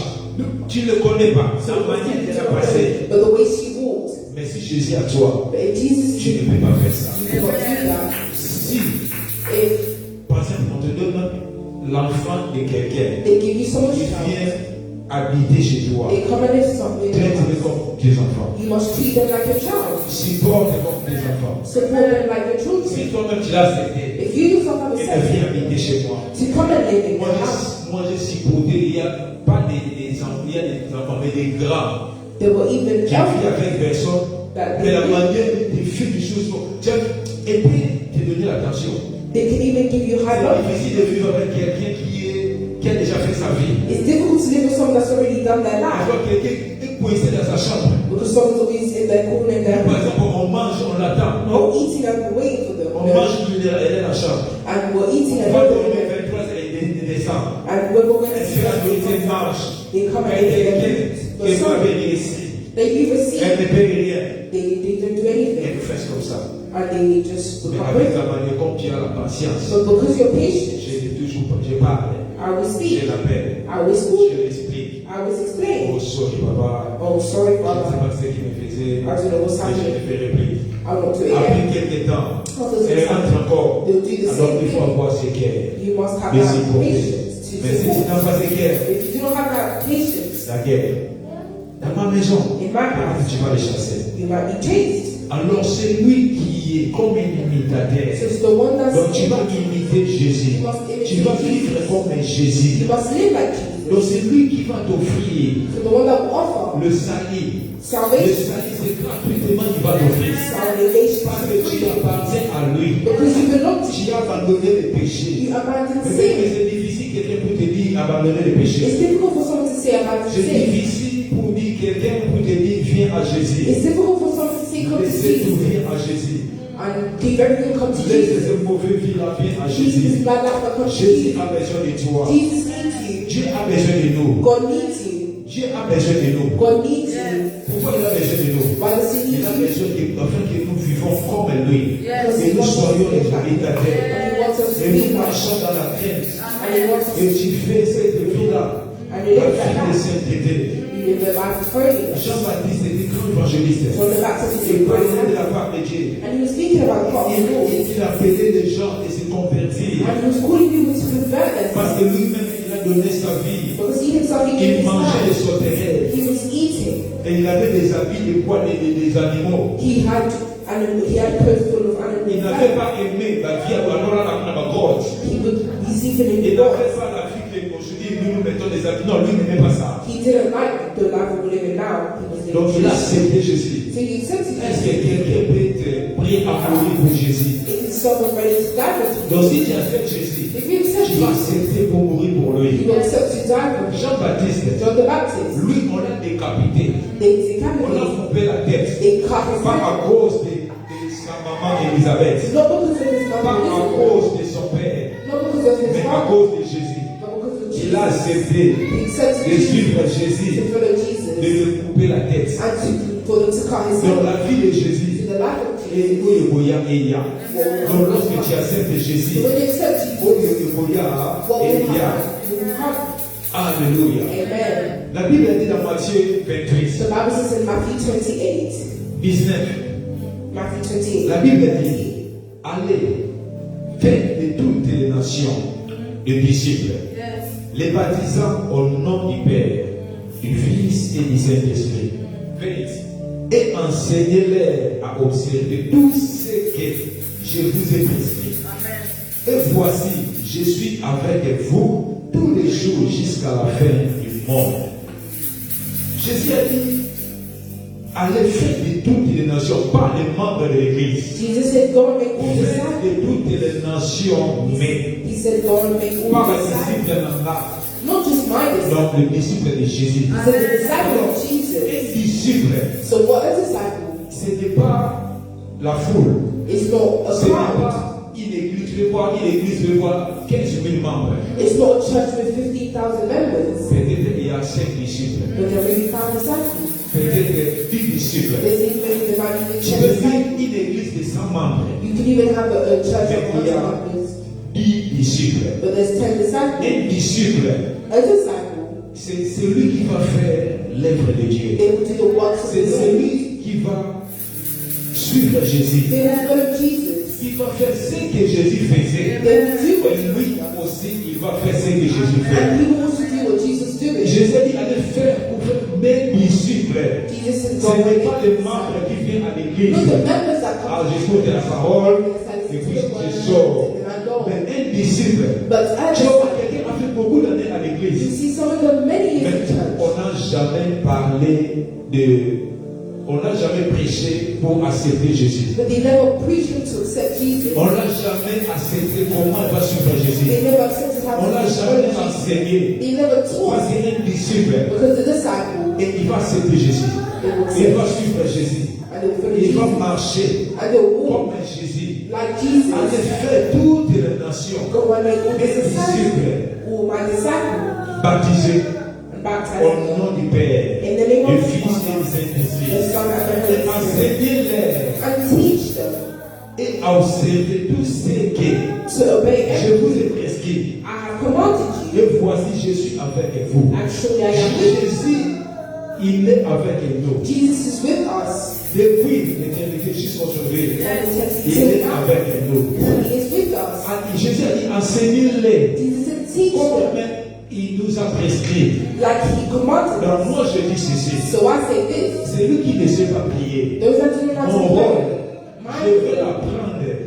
[SPEAKER 2] Tu ne le connais pas. Sa manière elle a passé.
[SPEAKER 3] but the way she walked.
[SPEAKER 2] Mais si Jésus à toi,
[SPEAKER 3] But if Jesus
[SPEAKER 2] tu
[SPEAKER 3] did,
[SPEAKER 2] ne peux pas faire ça.
[SPEAKER 3] you could not do that.
[SPEAKER 2] Si,
[SPEAKER 3] If
[SPEAKER 2] par exemple, on te donne l'enfant de quelqu'un
[SPEAKER 3] they give you someone's
[SPEAKER 2] qui
[SPEAKER 3] child,
[SPEAKER 2] vient habiter chez toi,
[SPEAKER 3] they come and live something,
[SPEAKER 2] traite-les comme des enfants.
[SPEAKER 3] you must treat them like your child.
[SPEAKER 2] Supporte comme des enfants.
[SPEAKER 3] Support them like your children.
[SPEAKER 2] Si toi-même tu l'as accepté,
[SPEAKER 3] If you yourself have
[SPEAKER 2] et elle vient
[SPEAKER 3] accepted
[SPEAKER 2] habiter chez moi,
[SPEAKER 3] to come and live in your house,
[SPEAKER 2] moi j'ai supporté, il n'y a pas des enfants, il y a des enfants, mais des grands
[SPEAKER 3] there will even
[SPEAKER 2] qui
[SPEAKER 3] help
[SPEAKER 2] vivent avec personne,
[SPEAKER 3] that
[SPEAKER 2] mais la
[SPEAKER 3] they,
[SPEAKER 2] manière de faire des choses, et puis te donner l'attention.
[SPEAKER 3] they can even give you high
[SPEAKER 2] C'est
[SPEAKER 3] love.
[SPEAKER 2] difficile de vivre avec quelqu'un qui a déjà fait sa vie.
[SPEAKER 3] It's difficult to live with someone that's already done their
[SPEAKER 2] Je
[SPEAKER 3] life
[SPEAKER 2] vois quelqu'un qui est coincé dans sa chambre.
[SPEAKER 3] because someone's always in their corner in their
[SPEAKER 2] Par
[SPEAKER 3] room.
[SPEAKER 2] exemple, on mange, on l'attend.
[SPEAKER 3] We're eating and we're waiting for them.
[SPEAKER 2] On mange, elle est dans la chambre.
[SPEAKER 3] And we're eating
[SPEAKER 2] On
[SPEAKER 3] and
[SPEAKER 2] va
[SPEAKER 3] we're
[SPEAKER 2] dormir
[SPEAKER 3] waiting.
[SPEAKER 2] 23, elle descend.
[SPEAKER 3] And when we're going
[SPEAKER 2] Elle
[SPEAKER 3] to
[SPEAKER 2] fait la
[SPEAKER 3] see
[SPEAKER 2] nourriture, elle
[SPEAKER 3] them,
[SPEAKER 2] mange.
[SPEAKER 3] they come and
[SPEAKER 2] Mais
[SPEAKER 3] get
[SPEAKER 2] quelqu'un
[SPEAKER 3] their
[SPEAKER 2] qui
[SPEAKER 3] But
[SPEAKER 2] va
[SPEAKER 3] some,
[SPEAKER 2] venir ici,
[SPEAKER 3] they you
[SPEAKER 2] elle
[SPEAKER 3] receive,
[SPEAKER 2] ne paye rien.
[SPEAKER 3] they don't do
[SPEAKER 2] Elle
[SPEAKER 3] anything.
[SPEAKER 2] fait comme ça.
[SPEAKER 3] And they just
[SPEAKER 2] Mais
[SPEAKER 3] become
[SPEAKER 2] avec
[SPEAKER 3] rich.
[SPEAKER 2] la manière comme tu as la patience,
[SPEAKER 3] But because you're patient,
[SPEAKER 2] je parle,
[SPEAKER 3] I will
[SPEAKER 2] je
[SPEAKER 3] speak,
[SPEAKER 2] l'appelle,
[SPEAKER 3] I will
[SPEAKER 2] je
[SPEAKER 3] speak,
[SPEAKER 2] l'explique.
[SPEAKER 3] I will explain.
[SPEAKER 2] Oh, sorry, papa.
[SPEAKER 3] Oh, sorry,
[SPEAKER 2] Je ne sais
[SPEAKER 3] Father,
[SPEAKER 2] pas ce qu'il me faisait.
[SPEAKER 3] I don't know what's
[SPEAKER 2] Et je
[SPEAKER 3] happening.
[SPEAKER 2] le ferai plus.
[SPEAKER 3] I won't do it
[SPEAKER 2] Après
[SPEAKER 3] again.
[SPEAKER 2] quelques temps,
[SPEAKER 3] After some
[SPEAKER 2] elle rentre
[SPEAKER 3] time,
[SPEAKER 2] encore.
[SPEAKER 3] they'll do the
[SPEAKER 2] Alors
[SPEAKER 3] same
[SPEAKER 2] il faut
[SPEAKER 3] thing.
[SPEAKER 2] avoir ce qu'elle.
[SPEAKER 3] You must have
[SPEAKER 2] Mais
[SPEAKER 3] that
[SPEAKER 2] c'est pour
[SPEAKER 3] patience to
[SPEAKER 2] Mais si tu
[SPEAKER 3] support.
[SPEAKER 2] n'as pas ce qu'elle,
[SPEAKER 3] If you do not have that patience,
[SPEAKER 2] la guerre. Dans ma maison,
[SPEAKER 3] in my house,
[SPEAKER 2] tu vas les chasser.
[SPEAKER 3] you might be chased.
[SPEAKER 2] Alors c'est lui qui est comme un imitateur.
[SPEAKER 3] So it's the one that's
[SPEAKER 2] Donc tu vas imiter Jésus. Tu vas vivre comme un Jésus.
[SPEAKER 3] you must live like Jesus.
[SPEAKER 2] Donc c'est lui qui va t'offrir
[SPEAKER 3] So the one that will offer
[SPEAKER 2] le salut. Le
[SPEAKER 3] salvation,
[SPEAKER 2] salut c'est gratuitement qu'il va t'offrir.
[SPEAKER 3] salvation,
[SPEAKER 2] Parce que tu appartiens à lui.
[SPEAKER 3] because you belong to
[SPEAKER 2] Tu as abandonné le péché.
[SPEAKER 3] you abandon
[SPEAKER 2] Mais
[SPEAKER 3] sin.
[SPEAKER 2] c'est difficile quelqu'un pour te dire abandonner le péché.
[SPEAKER 3] It's difficult for someone to say abandon
[SPEAKER 2] C'est
[SPEAKER 3] sin.
[SPEAKER 2] difficile pour dire quelqu'un pour te dire viens à Jésus.
[SPEAKER 3] It's difficult for someone to say come to
[SPEAKER 2] Laissez tout
[SPEAKER 3] Jesus
[SPEAKER 2] viens à Jésus.
[SPEAKER 3] and leave everything come to
[SPEAKER 2] Laissez
[SPEAKER 3] Jesus.
[SPEAKER 2] ce mauvais vie là viens à
[SPEAKER 3] Jesus
[SPEAKER 2] Jésus.
[SPEAKER 3] is bad life that comes to
[SPEAKER 2] Jésus
[SPEAKER 3] Jesus.
[SPEAKER 2] a besoin de toi.
[SPEAKER 3] Jesus needs you.
[SPEAKER 2] Dieu a besoin de nous.
[SPEAKER 3] God needs you.
[SPEAKER 2] Dieu a besoin de nous.
[SPEAKER 3] God needs you.
[SPEAKER 2] Pourquoi il a besoin de nous?
[SPEAKER 3] Why does he
[SPEAKER 2] Il
[SPEAKER 3] need
[SPEAKER 2] a
[SPEAKER 3] you?
[SPEAKER 2] besoin afin que nous vivons comme lui.
[SPEAKER 3] Because
[SPEAKER 2] Que
[SPEAKER 3] he
[SPEAKER 2] nous
[SPEAKER 3] wants us to
[SPEAKER 2] soyons les
[SPEAKER 3] live like him.
[SPEAKER 2] imitateurs.
[SPEAKER 3] And he wants us to
[SPEAKER 2] Et
[SPEAKER 3] be
[SPEAKER 2] nous
[SPEAKER 3] like him.
[SPEAKER 2] marchons dans la crainte.
[SPEAKER 3] And he wants us
[SPEAKER 2] Et tu fais cette vie-là.
[SPEAKER 3] and he
[SPEAKER 2] La
[SPEAKER 3] lives like
[SPEAKER 2] vie de
[SPEAKER 3] that.
[SPEAKER 2] sainteté.
[SPEAKER 3] You live a life of holiness.
[SPEAKER 2] Jean-Baptiste était grand évangéliste.
[SPEAKER 3] John the Baptist is
[SPEAKER 2] Il
[SPEAKER 3] a great
[SPEAKER 2] parlait de
[SPEAKER 3] man.
[SPEAKER 2] la part de Dieu.
[SPEAKER 3] And he was speaking about God.
[SPEAKER 2] Il appelait les gens à se convertir.
[SPEAKER 3] And he was calling people to convert
[SPEAKER 2] Parce
[SPEAKER 3] themselves.
[SPEAKER 2] que lui-même, il a donné sa vie.
[SPEAKER 3] Because he himself, he
[SPEAKER 2] Il
[SPEAKER 3] gave his
[SPEAKER 2] mangeait les
[SPEAKER 3] life.
[SPEAKER 2] sauterelles.
[SPEAKER 3] He was eating.
[SPEAKER 2] Et il avait des habits de poids des animaux.
[SPEAKER 3] He had clothes full of animal
[SPEAKER 2] Il n'avait
[SPEAKER 3] fat.
[SPEAKER 2] pas aimé la vie à la gorge.
[SPEAKER 3] He would be sleeping in
[SPEAKER 2] Il
[SPEAKER 3] the boat.
[SPEAKER 2] n'avait pas la vie qu'aujourd'hui nous mettons des habits. Non, lui n'aimait pas ça.
[SPEAKER 3] He didn't like the life we're living now. He was
[SPEAKER 2] Donc il
[SPEAKER 3] living
[SPEAKER 2] a accepté Jésus.
[SPEAKER 3] So you accepted
[SPEAKER 2] Est-ce
[SPEAKER 3] Jesus.
[SPEAKER 2] que quelqu'un peut être prêt à mourir pour Jésus?
[SPEAKER 3] It is someone ready to die for you.
[SPEAKER 2] Donc si tu acceptes Jésus,
[SPEAKER 3] If you accept
[SPEAKER 2] tu vas
[SPEAKER 3] Jesus,
[SPEAKER 2] accepter pour mourir pour
[SPEAKER 3] you
[SPEAKER 2] lui.
[SPEAKER 3] will accept to die for him.
[SPEAKER 2] Jean-Baptiste,
[SPEAKER 3] John the Baptist,
[SPEAKER 2] lui, on l'a décapité.
[SPEAKER 3] they
[SPEAKER 2] On a
[SPEAKER 3] decapitated,
[SPEAKER 2] coupé la tête.
[SPEAKER 3] they cut his
[SPEAKER 2] Pas
[SPEAKER 3] head.
[SPEAKER 2] à cause de sa maman Élisabeth.
[SPEAKER 3] Not because of his
[SPEAKER 2] Pas
[SPEAKER 3] mother,
[SPEAKER 2] à
[SPEAKER 3] Elizabeth,
[SPEAKER 2] cause de son père.
[SPEAKER 3] not because of his
[SPEAKER 2] Mais à
[SPEAKER 3] father,
[SPEAKER 2] cause de Jésus.
[SPEAKER 3] but because of
[SPEAKER 2] Il a
[SPEAKER 3] Jesus.
[SPEAKER 2] accepté
[SPEAKER 3] He accepted
[SPEAKER 2] de
[SPEAKER 3] Jesus
[SPEAKER 2] suivre
[SPEAKER 3] to
[SPEAKER 2] Jésus,
[SPEAKER 3] follow
[SPEAKER 2] de
[SPEAKER 3] Jesus
[SPEAKER 2] lui couper la tête.
[SPEAKER 3] and for them to cut his
[SPEAKER 2] Dans
[SPEAKER 3] head.
[SPEAKER 2] la vie de Jésus,
[SPEAKER 3] In the life of
[SPEAKER 2] et
[SPEAKER 3] Jesus,
[SPEAKER 2] il y a. Donc lorsque tu acceptes Jésus,
[SPEAKER 3] when you accept Jesus,
[SPEAKER 2] what will
[SPEAKER 3] happen? Will happen.
[SPEAKER 2] Alléluia.
[SPEAKER 3] Amen.
[SPEAKER 2] La Bible dit dans Matthieu 28,
[SPEAKER 3] The Bible says in Matthew 28,
[SPEAKER 2] 19,
[SPEAKER 3] Matthew 28,
[SPEAKER 2] la Bible dit, allez, faites de toutes les nations des disciples, les baptisant au nom du Père, du Fils et du Saint-Esprit. Et enseignez-les à observer tout ce que je vous ai prescrit. Et voici, je suis avec vous tous les jours jusqu'à la fin du monde. Jésus a dit, allez faire de toutes les nations. nations, pas les membres de l'église.
[SPEAKER 3] Jesus said, go and make all
[SPEAKER 2] Faites
[SPEAKER 3] disciples.
[SPEAKER 2] de toutes les nations, mais
[SPEAKER 3] He said, go and make all
[SPEAKER 2] pas les
[SPEAKER 3] disciples.
[SPEAKER 2] disciples en là.
[SPEAKER 3] Not just my disciples.
[SPEAKER 2] Donc, le disciple de Jésus.
[SPEAKER 3] He said, the disciple of Jesus.
[SPEAKER 2] Un disciple,
[SPEAKER 3] So what a disciple?
[SPEAKER 2] ce n'est pas la foule.
[SPEAKER 3] It's not a
[SPEAKER 2] Ce n'est
[SPEAKER 3] crowd.
[SPEAKER 2] pas une église. Je vais voir une église, je vais voir 15 000 membres.
[SPEAKER 3] It's not a church with 15,000 members.
[SPEAKER 2] Peut-être il y a 5 disciples.
[SPEAKER 3] But there really 5 disciples.
[SPEAKER 2] Peut-être 10 disciples.
[SPEAKER 3] There's even there might even
[SPEAKER 2] Tu
[SPEAKER 3] 10
[SPEAKER 2] peux
[SPEAKER 3] disciples.
[SPEAKER 2] faire une église de 100 membres.
[SPEAKER 3] You can even have a church of
[SPEAKER 2] Mais il y
[SPEAKER 3] 100
[SPEAKER 2] a
[SPEAKER 3] members.
[SPEAKER 2] 10 disciples.
[SPEAKER 3] But there's 10 disciples.
[SPEAKER 2] Un disciple,
[SPEAKER 3] A disciple,
[SPEAKER 2] c'est celui qui va faire l'œuvre de Dieu.
[SPEAKER 3] they will do the works of
[SPEAKER 2] C'est
[SPEAKER 3] the Lord.
[SPEAKER 2] celui qui va suivre Jésus.
[SPEAKER 3] They will follow Jesus.
[SPEAKER 2] Il va faire ce que Jésus faisait.
[SPEAKER 3] They will do what
[SPEAKER 2] Et lui aussi, il va faire ce que Jésus
[SPEAKER 3] and
[SPEAKER 2] fait.
[SPEAKER 3] he will also do what Jesus did.
[SPEAKER 2] Jésus dit allez faire pour faire mes disciples.
[SPEAKER 3] Jesus said,
[SPEAKER 2] Ce
[SPEAKER 3] go and
[SPEAKER 2] n'est
[SPEAKER 3] make
[SPEAKER 2] pas les
[SPEAKER 3] disciples.
[SPEAKER 2] membres qui viennent à
[SPEAKER 3] Not
[SPEAKER 2] l'église.
[SPEAKER 3] the members that
[SPEAKER 2] Ah,
[SPEAKER 3] come.
[SPEAKER 2] j'écoute la parole
[SPEAKER 3] Yes, I
[SPEAKER 2] et
[SPEAKER 3] listen
[SPEAKER 2] puis
[SPEAKER 3] to the word,
[SPEAKER 2] je sors.
[SPEAKER 3] and I go.
[SPEAKER 2] Mais un disciple,
[SPEAKER 3] But as
[SPEAKER 2] tu vois, quelqu'un a fait beaucoup d'années à
[SPEAKER 3] you
[SPEAKER 2] l'église.
[SPEAKER 3] see some of them many years in
[SPEAKER 2] Mais
[SPEAKER 3] church.
[SPEAKER 2] on n'a jamais parlé de. On n'a jamais prêché pour accepter Jésus.
[SPEAKER 3] But they never preached him to accept Jesus.
[SPEAKER 2] On n'a jamais accepté comment il va suivre Jésus.
[SPEAKER 3] They never accepted how
[SPEAKER 2] On
[SPEAKER 3] to
[SPEAKER 2] n'a
[SPEAKER 3] follow
[SPEAKER 2] jamais
[SPEAKER 3] Jesus.
[SPEAKER 2] enseigné.
[SPEAKER 3] They never
[SPEAKER 2] Parce
[SPEAKER 3] taught
[SPEAKER 2] qu'un disciple,
[SPEAKER 3] because the disciple
[SPEAKER 2] et il va accepter Jésus.
[SPEAKER 3] they will
[SPEAKER 2] Il va
[SPEAKER 3] accept
[SPEAKER 2] suivre Jésus.
[SPEAKER 3] and they will follow
[SPEAKER 2] Il va
[SPEAKER 3] Jesus
[SPEAKER 2] marcher
[SPEAKER 3] and they will walk
[SPEAKER 2] comme un Jésus.
[SPEAKER 3] like Jesus.
[SPEAKER 2] Allez faire toutes les nations.
[SPEAKER 3] Go and make all
[SPEAKER 2] Un
[SPEAKER 3] the disciples.
[SPEAKER 2] disciple
[SPEAKER 3] All my disciples
[SPEAKER 2] baptisé
[SPEAKER 3] and baptize
[SPEAKER 2] au
[SPEAKER 3] them
[SPEAKER 2] nom du Père,
[SPEAKER 3] in the name
[SPEAKER 2] du
[SPEAKER 3] of the
[SPEAKER 2] Fils et du
[SPEAKER 3] Father, the
[SPEAKER 2] Saint-Esprit.
[SPEAKER 3] Son, and the
[SPEAKER 2] Et
[SPEAKER 3] Holy Spirit,
[SPEAKER 2] enseignez-les
[SPEAKER 3] and teach them
[SPEAKER 2] et observez tout ce que
[SPEAKER 3] to obey
[SPEAKER 2] je
[SPEAKER 3] everything
[SPEAKER 2] vous ai prescrit.
[SPEAKER 3] I have commanded you.
[SPEAKER 2] Et voici, je suis avec vous.
[SPEAKER 3] Actually, I am with you.
[SPEAKER 2] Jésus, il est avec nous.
[SPEAKER 3] Jesus is with us.
[SPEAKER 2] Depuis l'éternité jusqu'aujourd'hui,
[SPEAKER 3] And
[SPEAKER 2] il est avec nous.
[SPEAKER 3] He is with us.
[SPEAKER 2] Ah, Jésus a dit, enseignez-les
[SPEAKER 3] Jesus said, teach
[SPEAKER 2] comme
[SPEAKER 3] them
[SPEAKER 2] même il nous a prescrit.
[SPEAKER 3] like He commanded
[SPEAKER 2] Donc
[SPEAKER 3] us.
[SPEAKER 2] moi je dis ceci,
[SPEAKER 3] So I say this.
[SPEAKER 2] celui qui ne sait pas prier,
[SPEAKER 3] Those that do not know
[SPEAKER 2] mon
[SPEAKER 3] how to
[SPEAKER 2] rôle,
[SPEAKER 3] pray,
[SPEAKER 2] je vais l'apprendre.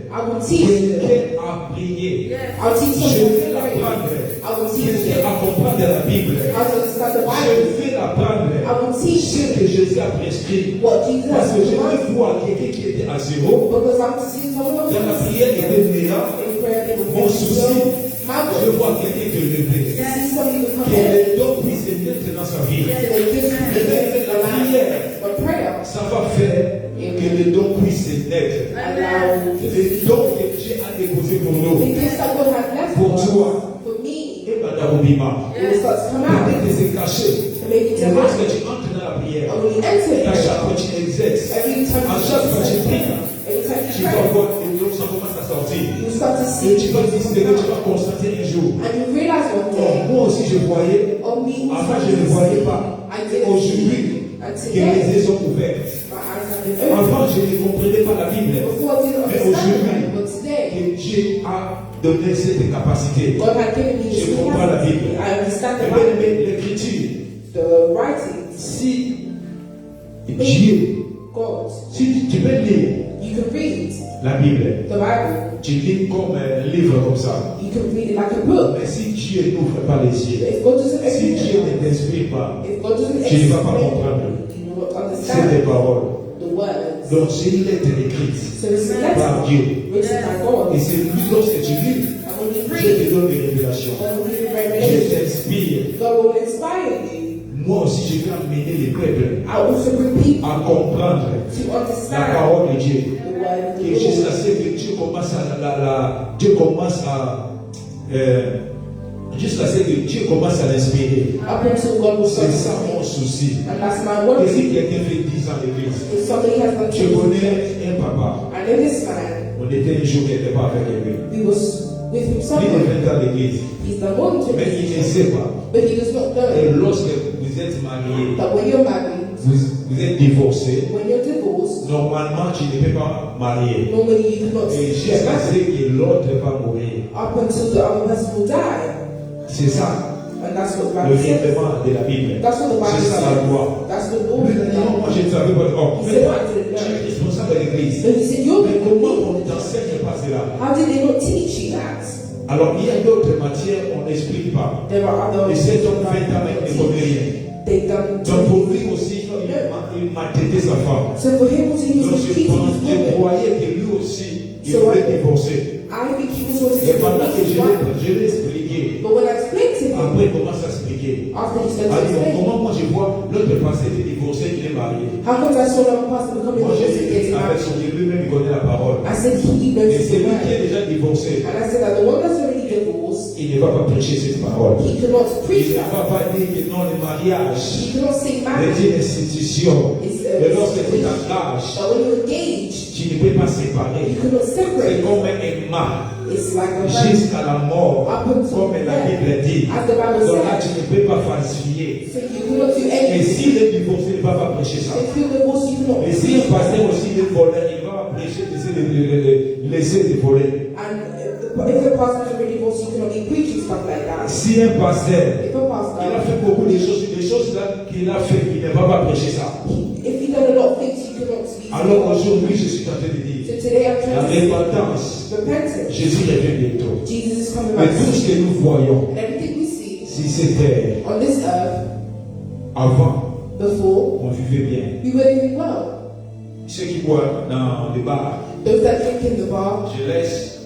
[SPEAKER 3] I will teach them.
[SPEAKER 2] Quelqu'un à prier.
[SPEAKER 3] I'll teach
[SPEAKER 2] Je
[SPEAKER 3] them
[SPEAKER 2] vais
[SPEAKER 3] to pray.
[SPEAKER 2] l'apprendre.
[SPEAKER 3] I will teach
[SPEAKER 2] Quelqu'un
[SPEAKER 3] them
[SPEAKER 2] à comprendre la Bible.
[SPEAKER 3] how to understand the Bible.
[SPEAKER 2] Je vais l'apprendre.
[SPEAKER 3] I will teach
[SPEAKER 2] Ce
[SPEAKER 3] them
[SPEAKER 2] que Jésus a prescrit.
[SPEAKER 3] what Jesus
[SPEAKER 2] Parce
[SPEAKER 3] has
[SPEAKER 2] que je
[SPEAKER 3] commanded.
[SPEAKER 2] vais voir quelqu'un qui était à zéro.
[SPEAKER 3] Because I'm seeing someone
[SPEAKER 2] Dans la
[SPEAKER 3] else
[SPEAKER 2] prière, il était meilleur.
[SPEAKER 3] in prayer. They will
[SPEAKER 2] Mon souci,
[SPEAKER 3] my
[SPEAKER 2] je
[SPEAKER 3] God.
[SPEAKER 2] vois quelqu'un qui est levé.
[SPEAKER 3] See somebody become
[SPEAKER 2] Que
[SPEAKER 3] head.
[SPEAKER 2] les dons puissent naître dans sa vie.
[SPEAKER 3] So they give you the benefit of
[SPEAKER 2] La
[SPEAKER 3] life.
[SPEAKER 2] prière,
[SPEAKER 3] But prayer
[SPEAKER 2] ça va faire que les dons puissent naître.
[SPEAKER 3] allow
[SPEAKER 2] Les dons que Dieu a déposés pour
[SPEAKER 3] the
[SPEAKER 2] nous.
[SPEAKER 3] gifts that God has left
[SPEAKER 2] Pour
[SPEAKER 3] for us.
[SPEAKER 2] toi.
[SPEAKER 3] For me,
[SPEAKER 2] Et Madame Obima.
[SPEAKER 3] it will start to come out.
[SPEAKER 2] Peut-être que c'est caché.
[SPEAKER 3] And maybe to
[SPEAKER 2] Et lorsque
[SPEAKER 3] hide.
[SPEAKER 2] tu entres dans la prière,
[SPEAKER 3] And when you enter
[SPEAKER 2] à
[SPEAKER 3] it,
[SPEAKER 2] chaque fois que tu exerces,
[SPEAKER 3] every time
[SPEAKER 2] à
[SPEAKER 3] you
[SPEAKER 2] chaque fois que tu pries,
[SPEAKER 3] every time
[SPEAKER 2] tu
[SPEAKER 3] you
[SPEAKER 2] vas
[SPEAKER 3] pray,
[SPEAKER 2] voir que l'eau, ça commence à sortir.
[SPEAKER 3] you start to
[SPEAKER 2] Et
[SPEAKER 3] see
[SPEAKER 2] tu vas distinguer, tu vas constater un jour.
[SPEAKER 3] and you realize one day,
[SPEAKER 2] Moi aussi je voyais,
[SPEAKER 3] on me,
[SPEAKER 2] avant je ne voyais pas.
[SPEAKER 3] I
[SPEAKER 2] Et
[SPEAKER 3] didn't see.
[SPEAKER 2] aujourd'hui,
[SPEAKER 3] And
[SPEAKER 2] que les
[SPEAKER 3] today,
[SPEAKER 2] yeux sont ouverts.
[SPEAKER 3] my eyes have been opened.
[SPEAKER 2] Avant, je ne comprenais pas la Bible.
[SPEAKER 3] Before I didn't
[SPEAKER 2] Mais
[SPEAKER 3] understand
[SPEAKER 2] aujourd'hui,
[SPEAKER 3] it, but today,
[SPEAKER 2] que Dieu a donné cette capacité.
[SPEAKER 3] God had given me
[SPEAKER 2] Je
[SPEAKER 3] this
[SPEAKER 2] comprends la Bible.
[SPEAKER 3] capacity. I understand the
[SPEAKER 2] Mais
[SPEAKER 3] Bible,
[SPEAKER 2] l'écriture,
[SPEAKER 3] the writings,
[SPEAKER 2] si Dieu,
[SPEAKER 3] God.
[SPEAKER 2] si tu veux lire
[SPEAKER 3] You can read
[SPEAKER 2] la Bible,
[SPEAKER 3] the Bible.
[SPEAKER 2] tu lis comme un livre comme ça.
[SPEAKER 3] You can read it like a book.
[SPEAKER 2] Mais si Dieu n'ouvre pas les
[SPEAKER 3] But
[SPEAKER 2] yeux,
[SPEAKER 3] if God doesn't
[SPEAKER 2] si
[SPEAKER 3] open
[SPEAKER 2] Dieu
[SPEAKER 3] it,
[SPEAKER 2] ne t'inspire pas,
[SPEAKER 3] if God doesn't
[SPEAKER 2] tu ne vas pas
[SPEAKER 3] explain,
[SPEAKER 2] comprendre.
[SPEAKER 3] you will not
[SPEAKER 2] C'est des
[SPEAKER 3] understand
[SPEAKER 2] paroles.
[SPEAKER 3] the words.
[SPEAKER 2] Donc c'est une lettre écrite
[SPEAKER 3] So it's a
[SPEAKER 2] par
[SPEAKER 3] letter
[SPEAKER 2] Dieu.
[SPEAKER 3] written by God.
[SPEAKER 2] Et c'est lui lorsque tu lis,
[SPEAKER 3] And when you
[SPEAKER 2] Dieu
[SPEAKER 3] read,
[SPEAKER 2] te donne des révélations.
[SPEAKER 3] God will give you
[SPEAKER 2] Dieu
[SPEAKER 3] revelation.
[SPEAKER 2] t'inspire.
[SPEAKER 3] God will inspire you.
[SPEAKER 2] Moi aussi, je vais amener les peuples
[SPEAKER 3] I also bring people
[SPEAKER 2] à comprendre
[SPEAKER 3] to
[SPEAKER 2] la
[SPEAKER 3] understand
[SPEAKER 2] parole de Dieu.
[SPEAKER 3] the word of
[SPEAKER 2] Et
[SPEAKER 3] the
[SPEAKER 2] jusqu'à
[SPEAKER 3] Lord.
[SPEAKER 2] ce que Dieu commence Dieu commence à jusqu'à ce que Dieu commence à l'inspirer.
[SPEAKER 3] Up until God will start
[SPEAKER 2] C'est ça
[SPEAKER 3] to
[SPEAKER 2] mon
[SPEAKER 3] speak.
[SPEAKER 2] souci.
[SPEAKER 3] And that's my
[SPEAKER 2] Et
[SPEAKER 3] word.
[SPEAKER 2] si quelqu'un fait 10 ans d'église,
[SPEAKER 3] If somebody has done
[SPEAKER 2] je connais un papa.
[SPEAKER 3] I know this man,
[SPEAKER 2] On était un jour qui n'était pas avec lui.
[SPEAKER 3] we was with him
[SPEAKER 2] Il
[SPEAKER 3] somewhere.
[SPEAKER 2] est 20 ans d'église.
[SPEAKER 3] He's done more than
[SPEAKER 2] Mais
[SPEAKER 3] 20
[SPEAKER 2] il ne sait pas.
[SPEAKER 3] but he does not
[SPEAKER 2] Et
[SPEAKER 3] know
[SPEAKER 2] lorsque vous êtes marié,
[SPEAKER 3] that when you're married,
[SPEAKER 2] vous êtes divorcé,
[SPEAKER 3] when you're divorced,
[SPEAKER 2] normalement tu ne peux pas marier.
[SPEAKER 3] normally you do not
[SPEAKER 2] Et
[SPEAKER 3] get
[SPEAKER 2] jusqu'à ce
[SPEAKER 3] married
[SPEAKER 2] que l'autre va mourir.
[SPEAKER 3] up until the other person will die.
[SPEAKER 2] C'est ça,
[SPEAKER 3] And that's what the
[SPEAKER 2] le
[SPEAKER 3] Bible says.
[SPEAKER 2] règlement de la Bible.
[SPEAKER 3] That's what the Bible
[SPEAKER 2] C'est ça la
[SPEAKER 3] says.
[SPEAKER 2] loi.
[SPEAKER 3] That's the law.
[SPEAKER 2] Non, moi je ne savais pas. Oh,
[SPEAKER 3] He
[SPEAKER 2] mais
[SPEAKER 3] said,
[SPEAKER 2] toi,
[SPEAKER 3] I didn't
[SPEAKER 2] tu es
[SPEAKER 3] know.
[SPEAKER 2] responsable de l'église.
[SPEAKER 3] But he said, you're
[SPEAKER 2] Mais
[SPEAKER 3] the
[SPEAKER 2] comment on
[SPEAKER 3] leader.
[SPEAKER 2] t'enseigne pas cela?
[SPEAKER 3] How did they not teach you that?
[SPEAKER 2] Alors il y a d'autres matières, on n'explique pas.
[SPEAKER 3] There are other
[SPEAKER 2] Et cet homme 20 ans ne connaît rien.
[SPEAKER 3] they've done to
[SPEAKER 2] Donc pour
[SPEAKER 3] me.
[SPEAKER 2] lui aussi, il m'a traité sa femme.
[SPEAKER 3] So for him also, he
[SPEAKER 2] Donc
[SPEAKER 3] was cheating his
[SPEAKER 2] je
[SPEAKER 3] woman.
[SPEAKER 2] croyais que lui aussi, il
[SPEAKER 3] So
[SPEAKER 2] voulait divorcer.
[SPEAKER 3] I think he was wanting
[SPEAKER 2] Et
[SPEAKER 3] to
[SPEAKER 2] pendant que
[SPEAKER 3] divorce his wife.
[SPEAKER 2] je l'ai expliqué,
[SPEAKER 3] But when I explained to him,
[SPEAKER 2] après il commence à expliquer.
[SPEAKER 3] after he started to
[SPEAKER 2] Alors,
[SPEAKER 3] explain,
[SPEAKER 2] comment moi je vois l'autre pasteur était divorcé, il est marié.
[SPEAKER 3] how comes I saw another pastor becoming
[SPEAKER 2] Moi j'ai
[SPEAKER 3] divorced and
[SPEAKER 2] dit
[SPEAKER 3] getting
[SPEAKER 2] avec
[SPEAKER 3] married?
[SPEAKER 2] son Dieu, lui-même il connaît la parole.
[SPEAKER 3] I said he knows
[SPEAKER 2] Et
[SPEAKER 3] the
[SPEAKER 2] c'est lui qui est
[SPEAKER 3] word.
[SPEAKER 2] déjà divorcé.
[SPEAKER 3] And I said that the one that's already divorced,
[SPEAKER 2] Il ne va pas prêcher cette parole.
[SPEAKER 3] he cannot
[SPEAKER 2] Il
[SPEAKER 3] preach
[SPEAKER 2] ne
[SPEAKER 3] that.
[SPEAKER 2] va pas dire que non, le mariage
[SPEAKER 3] He cannot say
[SPEAKER 2] est
[SPEAKER 3] marriage.
[SPEAKER 2] une institution. Et lorsque tu
[SPEAKER 3] But
[SPEAKER 2] t'engages,
[SPEAKER 3] when you engage,
[SPEAKER 2] tu ne peux pas séparer.
[SPEAKER 3] you cannot
[SPEAKER 2] C'est
[SPEAKER 3] separate.
[SPEAKER 2] comme un mât
[SPEAKER 3] It's like a man.
[SPEAKER 2] jusqu'à la mort,
[SPEAKER 3] Up until
[SPEAKER 2] comme la
[SPEAKER 3] death.
[SPEAKER 2] Bible dit.
[SPEAKER 3] As the Bible
[SPEAKER 2] Donc là,
[SPEAKER 3] says.
[SPEAKER 2] tu ne peux pas falsifier.
[SPEAKER 3] So you cannot do
[SPEAKER 2] Et
[SPEAKER 3] anything.
[SPEAKER 2] s'il est divorcé, il ne va pas prêcher ça.
[SPEAKER 3] If you're divorced, you cannot
[SPEAKER 2] Et si un pasteur aussi est voleur, il va prêcher, laisser de voler.
[SPEAKER 3] And if the pastor is already divorced, you cannot be preaching stuff like that.
[SPEAKER 2] Si un pasteur,
[SPEAKER 3] If a
[SPEAKER 2] il a
[SPEAKER 3] pastor,
[SPEAKER 2] fait beaucoup de choses là qu'il a fait, il ne va pas prêcher ça.
[SPEAKER 3] if he done a lot of things, you cannot speak.
[SPEAKER 2] Alors aujourd'hui, je suis en train de
[SPEAKER 3] So
[SPEAKER 2] dire,
[SPEAKER 3] today I'm
[SPEAKER 2] la
[SPEAKER 3] trying to
[SPEAKER 2] repentance,
[SPEAKER 3] say, repentance.
[SPEAKER 2] Jésus revient bientôt.
[SPEAKER 3] Jesus is coming
[SPEAKER 2] Mais
[SPEAKER 3] back
[SPEAKER 2] tout ce
[SPEAKER 3] soon.
[SPEAKER 2] que nous voyons,
[SPEAKER 3] And everything we see
[SPEAKER 2] si c'était
[SPEAKER 3] on this earth,
[SPEAKER 2] avant,
[SPEAKER 3] before,
[SPEAKER 2] on vivait bien.
[SPEAKER 3] we were living well.
[SPEAKER 2] Ceux qui boivent dans le bar,
[SPEAKER 3] Those that drink in the bar,
[SPEAKER 2] je laisse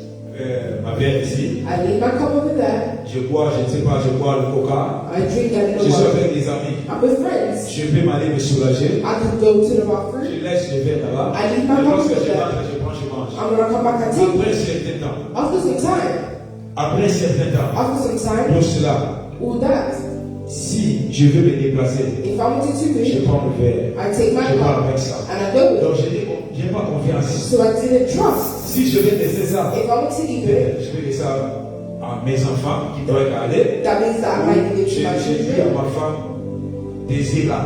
[SPEAKER 2] ma verre ici.
[SPEAKER 3] I leave my cup over there.
[SPEAKER 2] Je bois, je ne sais pas, je bois le coca.
[SPEAKER 3] I drink that in
[SPEAKER 2] Je
[SPEAKER 3] the
[SPEAKER 2] suis
[SPEAKER 3] bar.
[SPEAKER 2] avec des amis.
[SPEAKER 3] I'm with friends.
[SPEAKER 2] Je peux m'aller me soulager.
[SPEAKER 3] I can go to the bathroom.
[SPEAKER 2] Je laisse le verre là-bas.
[SPEAKER 3] I leave my
[SPEAKER 2] Et lorsque
[SPEAKER 3] cup
[SPEAKER 2] je
[SPEAKER 3] there.
[SPEAKER 2] rentre, je prends, je mange.
[SPEAKER 3] I'm gonna come back and take.
[SPEAKER 2] Après un certain temps,
[SPEAKER 3] After some time,
[SPEAKER 2] après un certain temps,
[SPEAKER 3] after some time,
[SPEAKER 2] pour cela,
[SPEAKER 3] all that.
[SPEAKER 2] si je veux me déplacer,
[SPEAKER 3] If I wanted to
[SPEAKER 2] je
[SPEAKER 3] move,
[SPEAKER 2] prends le verre.
[SPEAKER 3] I take my
[SPEAKER 2] Je pars
[SPEAKER 3] cup
[SPEAKER 2] avec ça.
[SPEAKER 3] and I go with
[SPEAKER 2] Donc
[SPEAKER 3] it.
[SPEAKER 2] je n'ai pas confiance.
[SPEAKER 3] So I didn't trust.
[SPEAKER 2] Si je vais laisser ça,
[SPEAKER 3] If I want to leave it,
[SPEAKER 2] je vais laisser ça à mes enfants qui doivent aller.
[SPEAKER 3] that means that I might give it to my
[SPEAKER 2] J'ai dit à
[SPEAKER 3] children.
[SPEAKER 2] ma femme, désir là.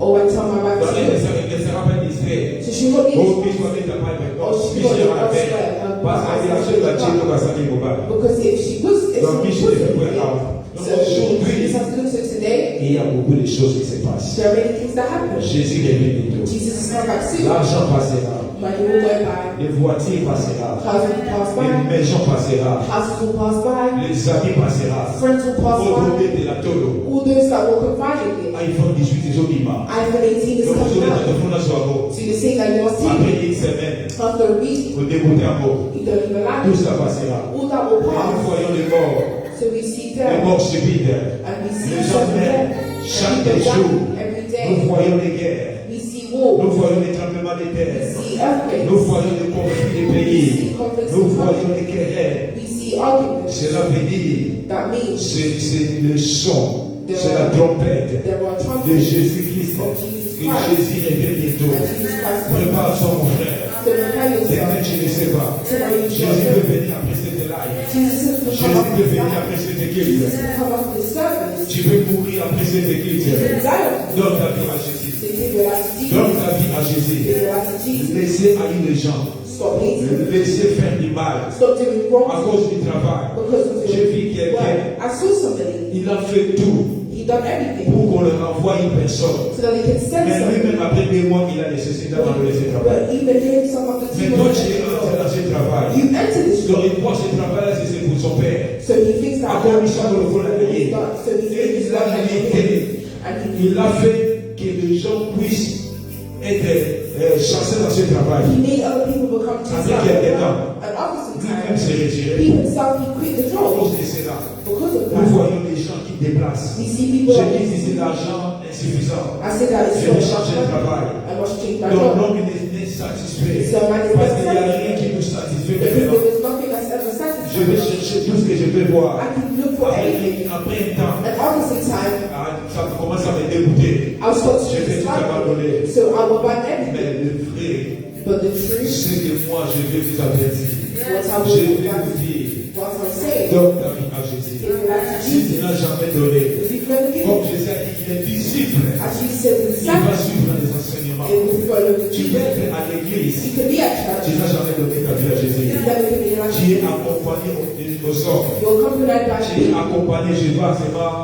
[SPEAKER 3] Or I tell my wife
[SPEAKER 2] Donc
[SPEAKER 3] to
[SPEAKER 2] elle
[SPEAKER 3] do it.
[SPEAKER 2] ne sera pas distraite.
[SPEAKER 3] So she won't
[SPEAKER 2] Oh,
[SPEAKER 3] be
[SPEAKER 2] puis toi, tu n'as pas de
[SPEAKER 3] Oh, she
[SPEAKER 2] Puis
[SPEAKER 3] got
[SPEAKER 2] je
[SPEAKER 3] it
[SPEAKER 2] rappelle.
[SPEAKER 3] elsewhere.
[SPEAKER 2] Parce qu'il y a ceux qui ont passé au mobile.
[SPEAKER 3] because if she was, if
[SPEAKER 2] Donc,
[SPEAKER 3] she
[SPEAKER 2] Michel est
[SPEAKER 3] wasn't,
[SPEAKER 2] prêt à. Donc
[SPEAKER 3] so this
[SPEAKER 2] aujourd'hui,
[SPEAKER 3] has to do so today.
[SPEAKER 2] il y a beaucoup de choses qui se passent.
[SPEAKER 3] There are many things that happen.
[SPEAKER 2] Jésus revient bientôt.
[SPEAKER 3] Jesus is coming back soon.
[SPEAKER 2] L'argent passera.
[SPEAKER 3] Money will go by.
[SPEAKER 2] Les voitures passeront.
[SPEAKER 3] Cars will pass
[SPEAKER 2] Les
[SPEAKER 3] by.
[SPEAKER 2] maisons passeront.
[SPEAKER 3] Houses will pass by.
[SPEAKER 2] Les amis passeront.
[SPEAKER 3] Friends will pass
[SPEAKER 2] Au
[SPEAKER 3] by.
[SPEAKER 2] côté de la tolo.
[SPEAKER 3] All those that will confide in me.
[SPEAKER 2] iPhone 18 is obima.
[SPEAKER 3] iPhone 18 is
[SPEAKER 2] Donc vous
[SPEAKER 3] coming
[SPEAKER 2] aurez
[SPEAKER 3] out.
[SPEAKER 2] téléphone à soi.
[SPEAKER 3] So you say that you must take
[SPEAKER 2] Après
[SPEAKER 3] it.
[SPEAKER 2] une semaine,
[SPEAKER 3] After a week,
[SPEAKER 2] vous débutez en mort.
[SPEAKER 3] you don't even like
[SPEAKER 2] Tout
[SPEAKER 3] it.
[SPEAKER 2] ça passera.
[SPEAKER 3] All that will
[SPEAKER 2] Et nous
[SPEAKER 3] pass.
[SPEAKER 2] voyons les morts.
[SPEAKER 3] So we see
[SPEAKER 2] Les
[SPEAKER 3] death.
[SPEAKER 2] morts subites.
[SPEAKER 3] And we see
[SPEAKER 2] Les
[SPEAKER 3] some
[SPEAKER 2] hommes
[SPEAKER 3] death.
[SPEAKER 2] chaque
[SPEAKER 3] And we
[SPEAKER 2] jour.
[SPEAKER 3] die every
[SPEAKER 2] Nous
[SPEAKER 3] day.
[SPEAKER 2] voyons les guerres.
[SPEAKER 3] We see war.
[SPEAKER 2] Nous voyons les tremblements de
[SPEAKER 3] We
[SPEAKER 2] terre.
[SPEAKER 3] see earthquakes.
[SPEAKER 2] Nous voyons les conflits des pays. Nous voyons les querelles.
[SPEAKER 3] We see arguments.
[SPEAKER 2] Cela veut dire,
[SPEAKER 3] That means
[SPEAKER 2] c'est le son, c'est la trompette
[SPEAKER 3] there are
[SPEAKER 2] de
[SPEAKER 3] trumpets
[SPEAKER 2] Jésus-Christ.
[SPEAKER 3] of Jesus
[SPEAKER 2] Que
[SPEAKER 3] Christ.
[SPEAKER 2] Jésus revient bientôt.
[SPEAKER 3] And Jesus Christ comes.
[SPEAKER 2] Prépare son mon frère.
[SPEAKER 3] So prepare
[SPEAKER 2] Demain,
[SPEAKER 3] yourself.
[SPEAKER 2] tu ne sais pas.
[SPEAKER 3] Tonight you
[SPEAKER 2] Jésus
[SPEAKER 3] shall
[SPEAKER 2] peut
[SPEAKER 3] know.
[SPEAKER 2] venir après cette live.
[SPEAKER 3] Jesus is to
[SPEAKER 2] Jésus
[SPEAKER 3] come up
[SPEAKER 2] peut
[SPEAKER 3] this
[SPEAKER 2] venir
[SPEAKER 3] life.
[SPEAKER 2] après cette
[SPEAKER 3] Jesus
[SPEAKER 2] équipe.
[SPEAKER 3] is to come up this service.
[SPEAKER 2] Tu peux mourir après cette équipe.
[SPEAKER 3] You can die of it.
[SPEAKER 2] Donne ta vie à Jésus.
[SPEAKER 3] So give your life to
[SPEAKER 2] Donne
[SPEAKER 3] Jesus.
[SPEAKER 2] ta vie à
[SPEAKER 3] Give
[SPEAKER 2] Jésus.
[SPEAKER 3] your life to Jesus.
[SPEAKER 2] Laissez haïr les gens.
[SPEAKER 3] Stop hating.
[SPEAKER 2] Laissez faire du mal.
[SPEAKER 3] Stop doing
[SPEAKER 2] À
[SPEAKER 3] wrong
[SPEAKER 2] cause du travail.
[SPEAKER 3] because of
[SPEAKER 2] J'ai
[SPEAKER 3] your
[SPEAKER 2] vu quelqu'un.
[SPEAKER 3] work. I saw somebody.
[SPEAKER 2] Il a fait tout
[SPEAKER 3] He done everything
[SPEAKER 2] pour qu'on le renvoie une personne.
[SPEAKER 3] so that he can send
[SPEAKER 2] Mais
[SPEAKER 3] somebody.
[SPEAKER 2] lui-même, après 2 mois, il a nécessité de le laisser travailler.
[SPEAKER 3] But even him, some of the
[SPEAKER 2] Mais
[SPEAKER 3] people
[SPEAKER 2] toi, tu es rentré dans ce travail.
[SPEAKER 3] you enter this
[SPEAKER 2] Donc,
[SPEAKER 3] job.
[SPEAKER 2] il croit que ce travail-là, c'est pour son père.
[SPEAKER 3] So he thinks that
[SPEAKER 2] À condition de le voir la
[SPEAKER 3] he's
[SPEAKER 2] payer.
[SPEAKER 3] done. So he
[SPEAKER 2] Et
[SPEAKER 3] thinks
[SPEAKER 2] il a
[SPEAKER 3] that
[SPEAKER 2] limité.
[SPEAKER 3] and he
[SPEAKER 2] Il a fait que les gens puissent être chanceux dans ce travail.
[SPEAKER 3] he made other people become too
[SPEAKER 2] Après
[SPEAKER 3] smart.
[SPEAKER 2] quelques temps,
[SPEAKER 3] And after some
[SPEAKER 2] lui-même
[SPEAKER 3] time,
[SPEAKER 2] s'est retiré.
[SPEAKER 3] he himself he quit the
[SPEAKER 2] À
[SPEAKER 3] job
[SPEAKER 2] cause de cela,
[SPEAKER 3] because of
[SPEAKER 2] nous
[SPEAKER 3] that.
[SPEAKER 2] voyons les gens qui déplacent.
[SPEAKER 3] We see people
[SPEAKER 2] J'ai
[SPEAKER 3] like
[SPEAKER 2] dit
[SPEAKER 3] this.
[SPEAKER 2] que c'est l'argent insuffisant.
[SPEAKER 3] I said that it's
[SPEAKER 2] Je vais
[SPEAKER 3] not
[SPEAKER 2] changer de
[SPEAKER 3] enough money.
[SPEAKER 2] travail.
[SPEAKER 3] I must change my
[SPEAKER 2] Donc
[SPEAKER 3] job.
[SPEAKER 2] l'homme n'est satisfait.
[SPEAKER 3] So man is
[SPEAKER 2] Parce
[SPEAKER 3] not
[SPEAKER 2] qu'il n'y a rien
[SPEAKER 3] satisfied
[SPEAKER 2] qui nous satisfait
[SPEAKER 3] because
[SPEAKER 2] maintenant.
[SPEAKER 3] there is nothing that's ever
[SPEAKER 2] Je vais
[SPEAKER 3] satisfied.
[SPEAKER 2] chercher tout ce que je peux voir.
[SPEAKER 3] I can look for anything.
[SPEAKER 2] Après un temps,
[SPEAKER 3] And after some time,
[SPEAKER 2] ça commence à me dégoûter.
[SPEAKER 3] I'll start to
[SPEAKER 2] J'ai fait tout abandonner.
[SPEAKER 3] so I will buy everything.
[SPEAKER 2] Mais le vrai,
[SPEAKER 3] But the truth,
[SPEAKER 2] c'est que moi je vais vous avertir.
[SPEAKER 3] what I
[SPEAKER 2] Je
[SPEAKER 3] will
[SPEAKER 2] vais vous dire.
[SPEAKER 3] what I'm saying,
[SPEAKER 2] Donne ta vie à Jésus.
[SPEAKER 3] give your life to
[SPEAKER 2] Si tu
[SPEAKER 3] Jesus.
[SPEAKER 2] n'as jamais donné,
[SPEAKER 3] If you've never given,
[SPEAKER 2] comme Jésus a dit qu'il est disciple,
[SPEAKER 3] as Jesus says in the
[SPEAKER 2] il va
[SPEAKER 3] Psalms,
[SPEAKER 2] suivre les enseignements.
[SPEAKER 3] it will follow the
[SPEAKER 2] Tu
[SPEAKER 3] Jesus.
[SPEAKER 2] peux être à
[SPEAKER 3] You
[SPEAKER 2] l'église,
[SPEAKER 3] can be at church,
[SPEAKER 2] tu n'as jamais donné ta vie à Jésus.
[SPEAKER 3] you've never given your life to
[SPEAKER 2] Tu es
[SPEAKER 3] Jesus.
[SPEAKER 2] accompagné au sort.
[SPEAKER 3] You're accompanied by
[SPEAKER 2] Tu es
[SPEAKER 3] people.
[SPEAKER 2] accompagné, je vois seulement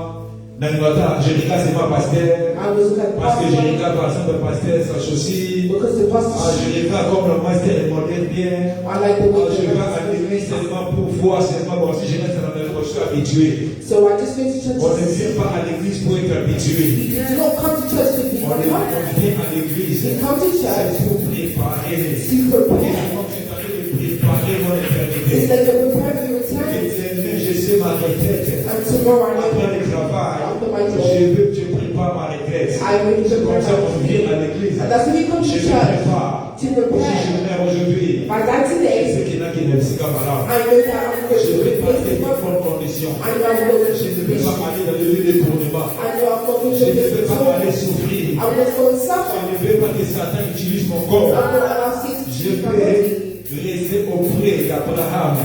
[SPEAKER 2] dans une autre, je regarde seulement pasteur,
[SPEAKER 3] I was looking at the
[SPEAKER 2] parce que je
[SPEAKER 3] pastor
[SPEAKER 2] regarde par exemple le pasteur s'associe.
[SPEAKER 3] because the
[SPEAKER 2] Ah,
[SPEAKER 3] pastor,
[SPEAKER 2] je regarde comme le master est modèle bien.
[SPEAKER 3] I like the
[SPEAKER 2] Ah,
[SPEAKER 3] way
[SPEAKER 2] je
[SPEAKER 3] the
[SPEAKER 2] vais à l'église seulement pour voir seulement bon, si je reste dans le je suis habitué.
[SPEAKER 3] So I just went to church.
[SPEAKER 2] On ne vient pas à l'église pour être habitué.
[SPEAKER 3] You do not come to church to be
[SPEAKER 2] On vient
[SPEAKER 3] comfortable.
[SPEAKER 2] à l'église
[SPEAKER 3] You come to church
[SPEAKER 2] pour préparer.
[SPEAKER 3] to prepare.
[SPEAKER 2] Quand tu es en train de préparer mon éternité.
[SPEAKER 3] It's like you're preparing your
[SPEAKER 2] Et
[SPEAKER 3] eternity.
[SPEAKER 2] je sais ma retraite.
[SPEAKER 3] And tomorrow I
[SPEAKER 2] Après
[SPEAKER 3] know
[SPEAKER 2] le travail,
[SPEAKER 3] after my job,
[SPEAKER 2] je prépare ma retraite.
[SPEAKER 3] I will
[SPEAKER 2] C'est comme ça qu'on vient à
[SPEAKER 3] prepare.
[SPEAKER 2] l'église.
[SPEAKER 3] And that's when you come to
[SPEAKER 2] Je me
[SPEAKER 3] church
[SPEAKER 2] prépare.
[SPEAKER 3] to
[SPEAKER 2] Si je
[SPEAKER 3] prepare.
[SPEAKER 2] meurs aujourd'hui,
[SPEAKER 3] By that
[SPEAKER 2] je
[SPEAKER 3] today,
[SPEAKER 2] sais qu'il y en a qui ne sont pas malades.
[SPEAKER 3] I know that I'm going
[SPEAKER 2] Je
[SPEAKER 3] to
[SPEAKER 2] vais passer
[SPEAKER 3] replace
[SPEAKER 2] de
[SPEAKER 3] the
[SPEAKER 2] bonnes conditions.
[SPEAKER 3] I know I'm going
[SPEAKER 2] Je
[SPEAKER 3] to
[SPEAKER 2] ne vais pas aller dans le lieu de tournement.
[SPEAKER 3] I know I'm going
[SPEAKER 2] Je
[SPEAKER 3] to
[SPEAKER 2] ne vais pas aller
[SPEAKER 3] I'm
[SPEAKER 2] souffrir.
[SPEAKER 3] not going to
[SPEAKER 2] Je
[SPEAKER 3] suffer.
[SPEAKER 2] ne vais pas que Satan utilise mon
[SPEAKER 3] I'm
[SPEAKER 2] corps.
[SPEAKER 3] going to allow Satan to
[SPEAKER 2] Je
[SPEAKER 3] use my
[SPEAKER 2] vais
[SPEAKER 3] body.
[SPEAKER 2] rester auprès d'Abraham,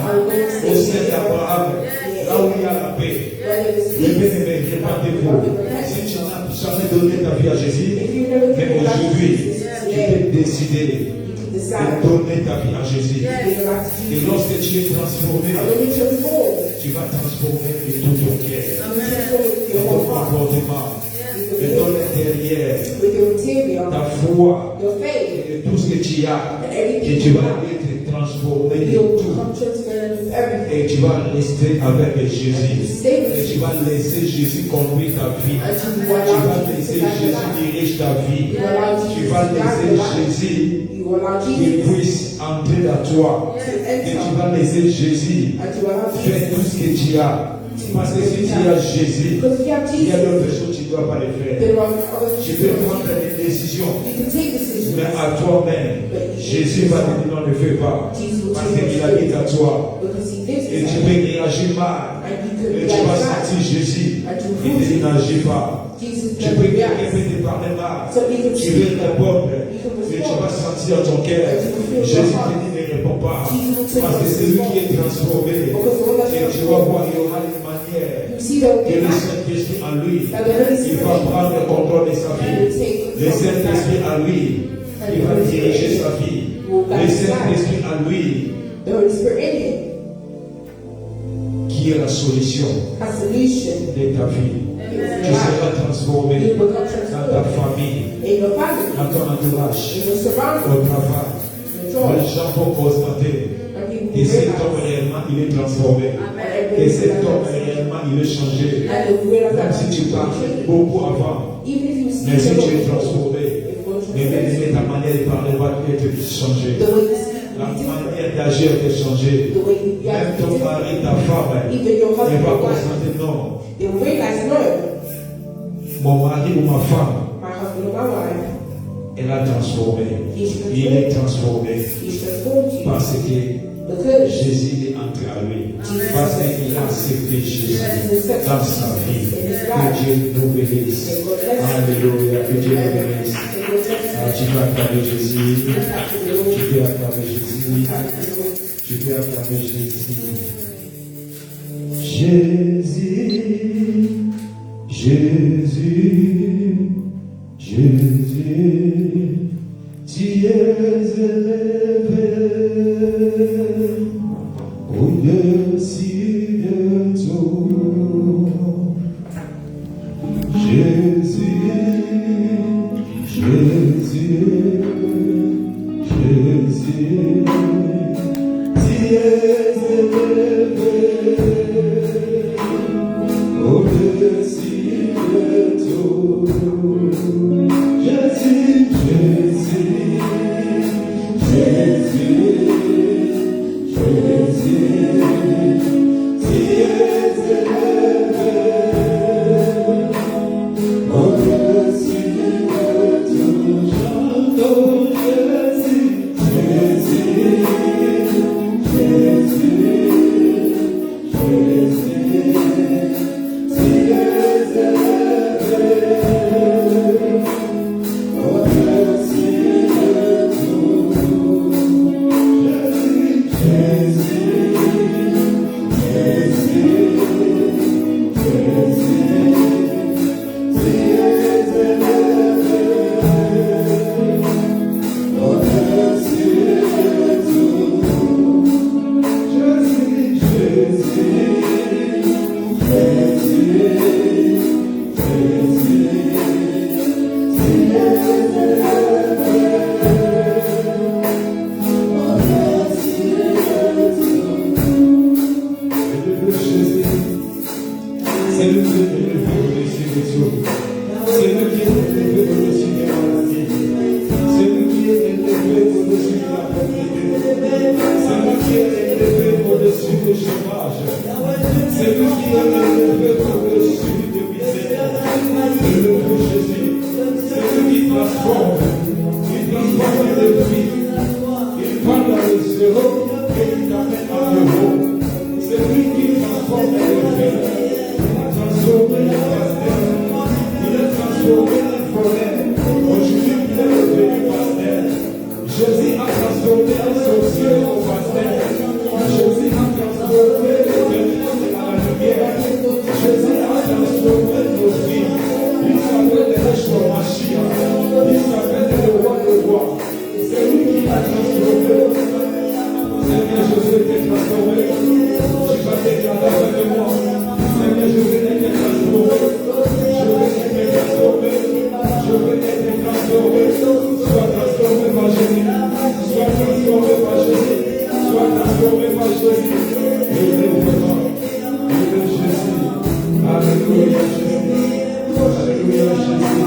[SPEAKER 2] au sein d'Abraham, là où il y a la paix. Mais bien aimé, répandez-vous. Si tu n'as jamais donné ta vie à Jésus, mais aujourd'hui, tu peux décider de donner ta vie à Jésus. Et lorsque tu es transformé, tu vas transformer de tout ton cœur, de ton comportement, de ton intérieur, ta foi, et de tout ce que tu as. Et tu vas être transformé de tout. Et tu vas rester avec Jésus. Et tu vas laisser Jésus conduire ta vie. Tu vas laisser Jésus diriger ta vie. Tu vas laisser Jésus qu'il puisse entrer dans toi. Et tu vas laisser Jésus faire tout ce que tu as. Parce que si tu as Jésus, il y a d'autres choses que tu ne dois pas les faire. Tu peux prendre des décisions, mais à toi-même, Jésus va te dire non, ne fais pas. Parce qu'il habite à toi. Et tu peux réagir mal. Et tu vas sentir Jésus. Il te dit n'agis pas. Tu peux quelqu'un peut te parler mal. Tu veux répondre. Et tu vas sentir dans ton cœur. Jésus te dit ne réponds pas. Parce que c'est lui qui est transformé. Et tu vas voir, il y aura une manière que le Saint-Esprit en lui, il va prendre le contrôle de sa vie. Le Saint-Esprit en lui, il va diriger sa vie. Le Saint-Esprit en lui, qui est la solution de ta vie. Tu seras transformé dans ta famille, dans ton entourage, au travail. Les gens vont constater que cet homme réellement il est transformé, que cet homme réellement il est changé. Même si tu parles beaucoup avant, mais si tu es transformé, mais ta manière de parler va être changée. La manière d'agir est changée. Même ton mari, ta femme, elle va constater non. Mon mari ou ma femme, elle a transformé. Il est transformé parce que Jésus est entré à lui. Parce qu'il a accepté Jésus dans sa vie. Que Dieu nous bénisse. Alléluia. Que Dieu nous bénisse. Tu peux acclamer Jésus. Tu peux acclamer Jésus. Tu peux acclamer Jésus. Jésus. Jésus. Jésus. Tu es élevé au-dessus de tout. Jésus, Jésus, Jésus, tu es élevé au-dessus de tout. Jésus, Jésus, Jésus, Jésus, tu es élevé au-dessus élevé au-dessus des eaux. C'est lui qui est élevé au-dessus des maladies. C'est lui qui est élevé au-dessus de la pauvreté. C'est lui qui est élevé au-dessus du chômage. C'est lui qui est élevé au-dessus de misère. C'est le Jésus. C'est lui qui transforme. Il transforme les vies. Il prend dans le zéro et il t'amène à l'euro. C'est lui qui transforme les vies. Il a transformé les pasteurs. Il a transformé les forêts. Aujourd'hui, il est devenu pasteur. Jésus a transformé les sorciers au pasteur. Jésus a transformé les ténèbres à la lumière. Jésus a transformé nos vies. Il s'appelle le Yeshua Mashiach. Il s'appelle le roi de rois. C'est lui qui l'a transformé. Seigneur, Jésus t'est transformé. Tu vas déclarer avec moi. Seigneur, Jésus t'est transformé. Je veux être transformé. Je veux être transformé. Sois transformé par Jésus. Sois transformé par Jésus. Sois transformé par Jésus. Élève-moi. Élève Jésus. Alléluia Jésus. Alléluia Jésus.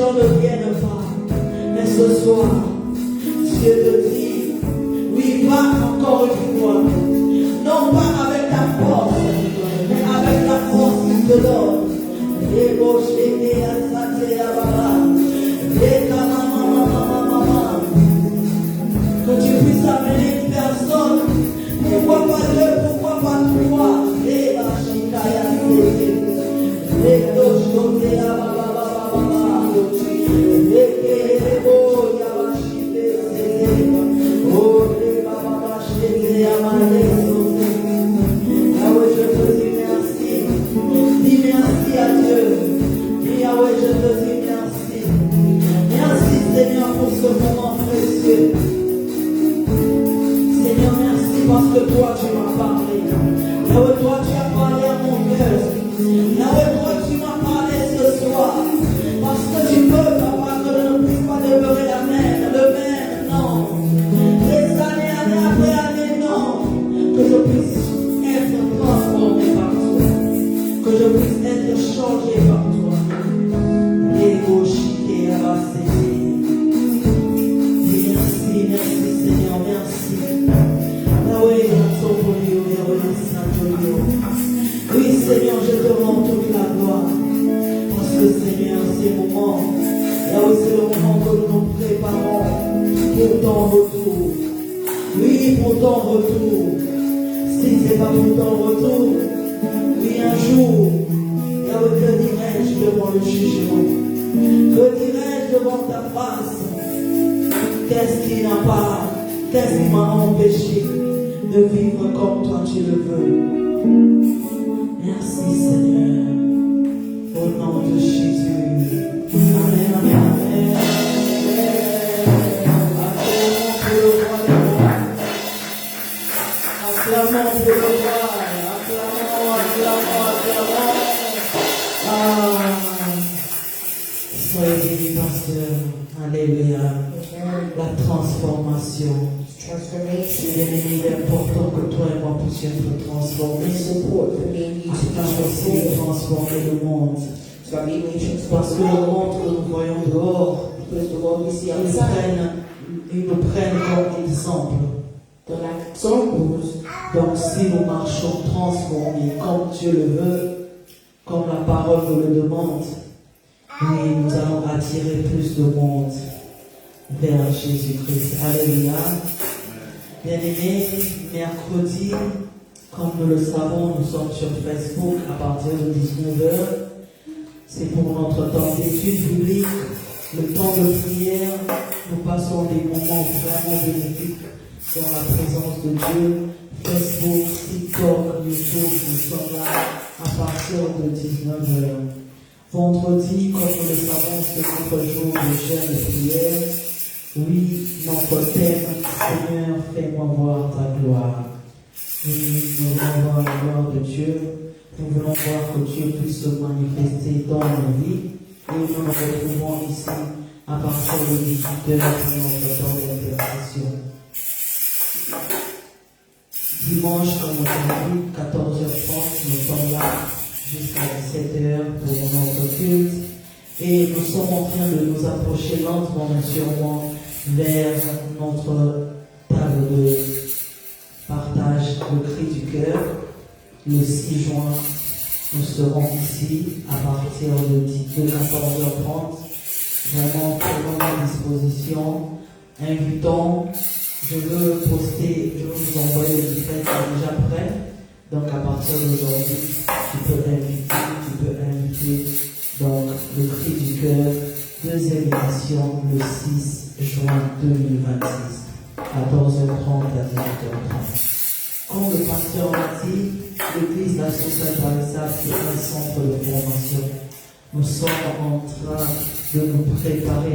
[SPEAKER 1] gens ne viennent pas. Mais ce soir, Dieu te dit, oui, va encore une fois. Non pas avec ta force, mais avec la force qu'il te donne. Que tu puisses amener une personne. Pourquoi pas deux, pourquoi pas trois? Yahweh, je te dis merci. Dis merci à Dieu. Dis Yahweh, je te dis merci. Merci Seigneur pour ce moment précieux. Seigneur, merci parce que toi tu m'as parlé. Yahweh, toi tu as parlé à mon cœur. Yahweh, toi tu m'as parlé ce soir. Parce que tu peux, papa, que je ne puisse pas demeurer le même, non. Les années après années, non. Que je puisse être transformé par toi. Que je puisse être changé par toi. Ego chiqué à la merci, merci Seigneur, merci. Yahweh, oui Seigneur, je te rends toute la gloire. Parce que Seigneur, c'est le moment. Yahweh, c'est le moment que nous nous préparons pour ton retour. Oui, pour ton retour. Si ce n'est pas pour ton retour, oui, un jour, Yahweh, que dirais-je devant le jugement? Que dirais-je devant ta face? Qu'est-ce qui m'a empêché de vivre comme toi tu le veux? Merci Seigneur, au nom de Jésus. Amen, amen, amen. Acclamons pour le roi. Acclamons. Soyez bénis, pasteur. Alléluia. La transformation. C'est important que toi et moi puissions être transformés. Afin aussi de transformer le monde. Parce que le monde que nous voyons dehors, ils nous prennent comme exemple. Donc si nous marchons transformés comme Dieu le veut, comme la parole nous le demande, oui, nous allons attirer plus de monde vers Jésus-Christ. Alléluia. Bien-aimés, mercredi, comme nous le savons, nous sommes sur Facebook à partir de 19h. C'est pour notre temps d'étude biblique, le temps de prière. Nous passons des moments vraiment bénéfiques dans la présence de Dieu. Facebook, TikTok, YouTube, nous sommes là à partir de 19h. Vendredi, comme nous le savons, c'est notre jour de jeûne et prière. Oui, notre thème, Seigneur, fais-moi voir ta gloire. Oui, nous voulons voir la gloire de Dieu. Nous voulons voir que Dieu puisse se manifester dans nos vies. Et nous nous retrouvons ici à partir de 18h pour notre temps d'intercession. Dimanche, comme aujourd'hui, 14h30, nous sommes là jusqu'à 17h pour notre culte. Et nous sommes en train de nous approcher lentement mais sûrement vers notre table de partage, le cri du cœur. Le 6 juin, nous serons ici à partir de 14h30. Vraiment, prenons la disposition. Invitons. Je veux vous envoyer le livret déjà prêt. Donc à partir d'aujourd'hui, tu peux inviter. Donc le cri du cœur, deuxième édition, le 6 juin 2026, 14h30 à 18h30. Comme le pasteur l'a dit, l'église La Source Intarissable est un centre de formation. Nous sommes en train de nous préparer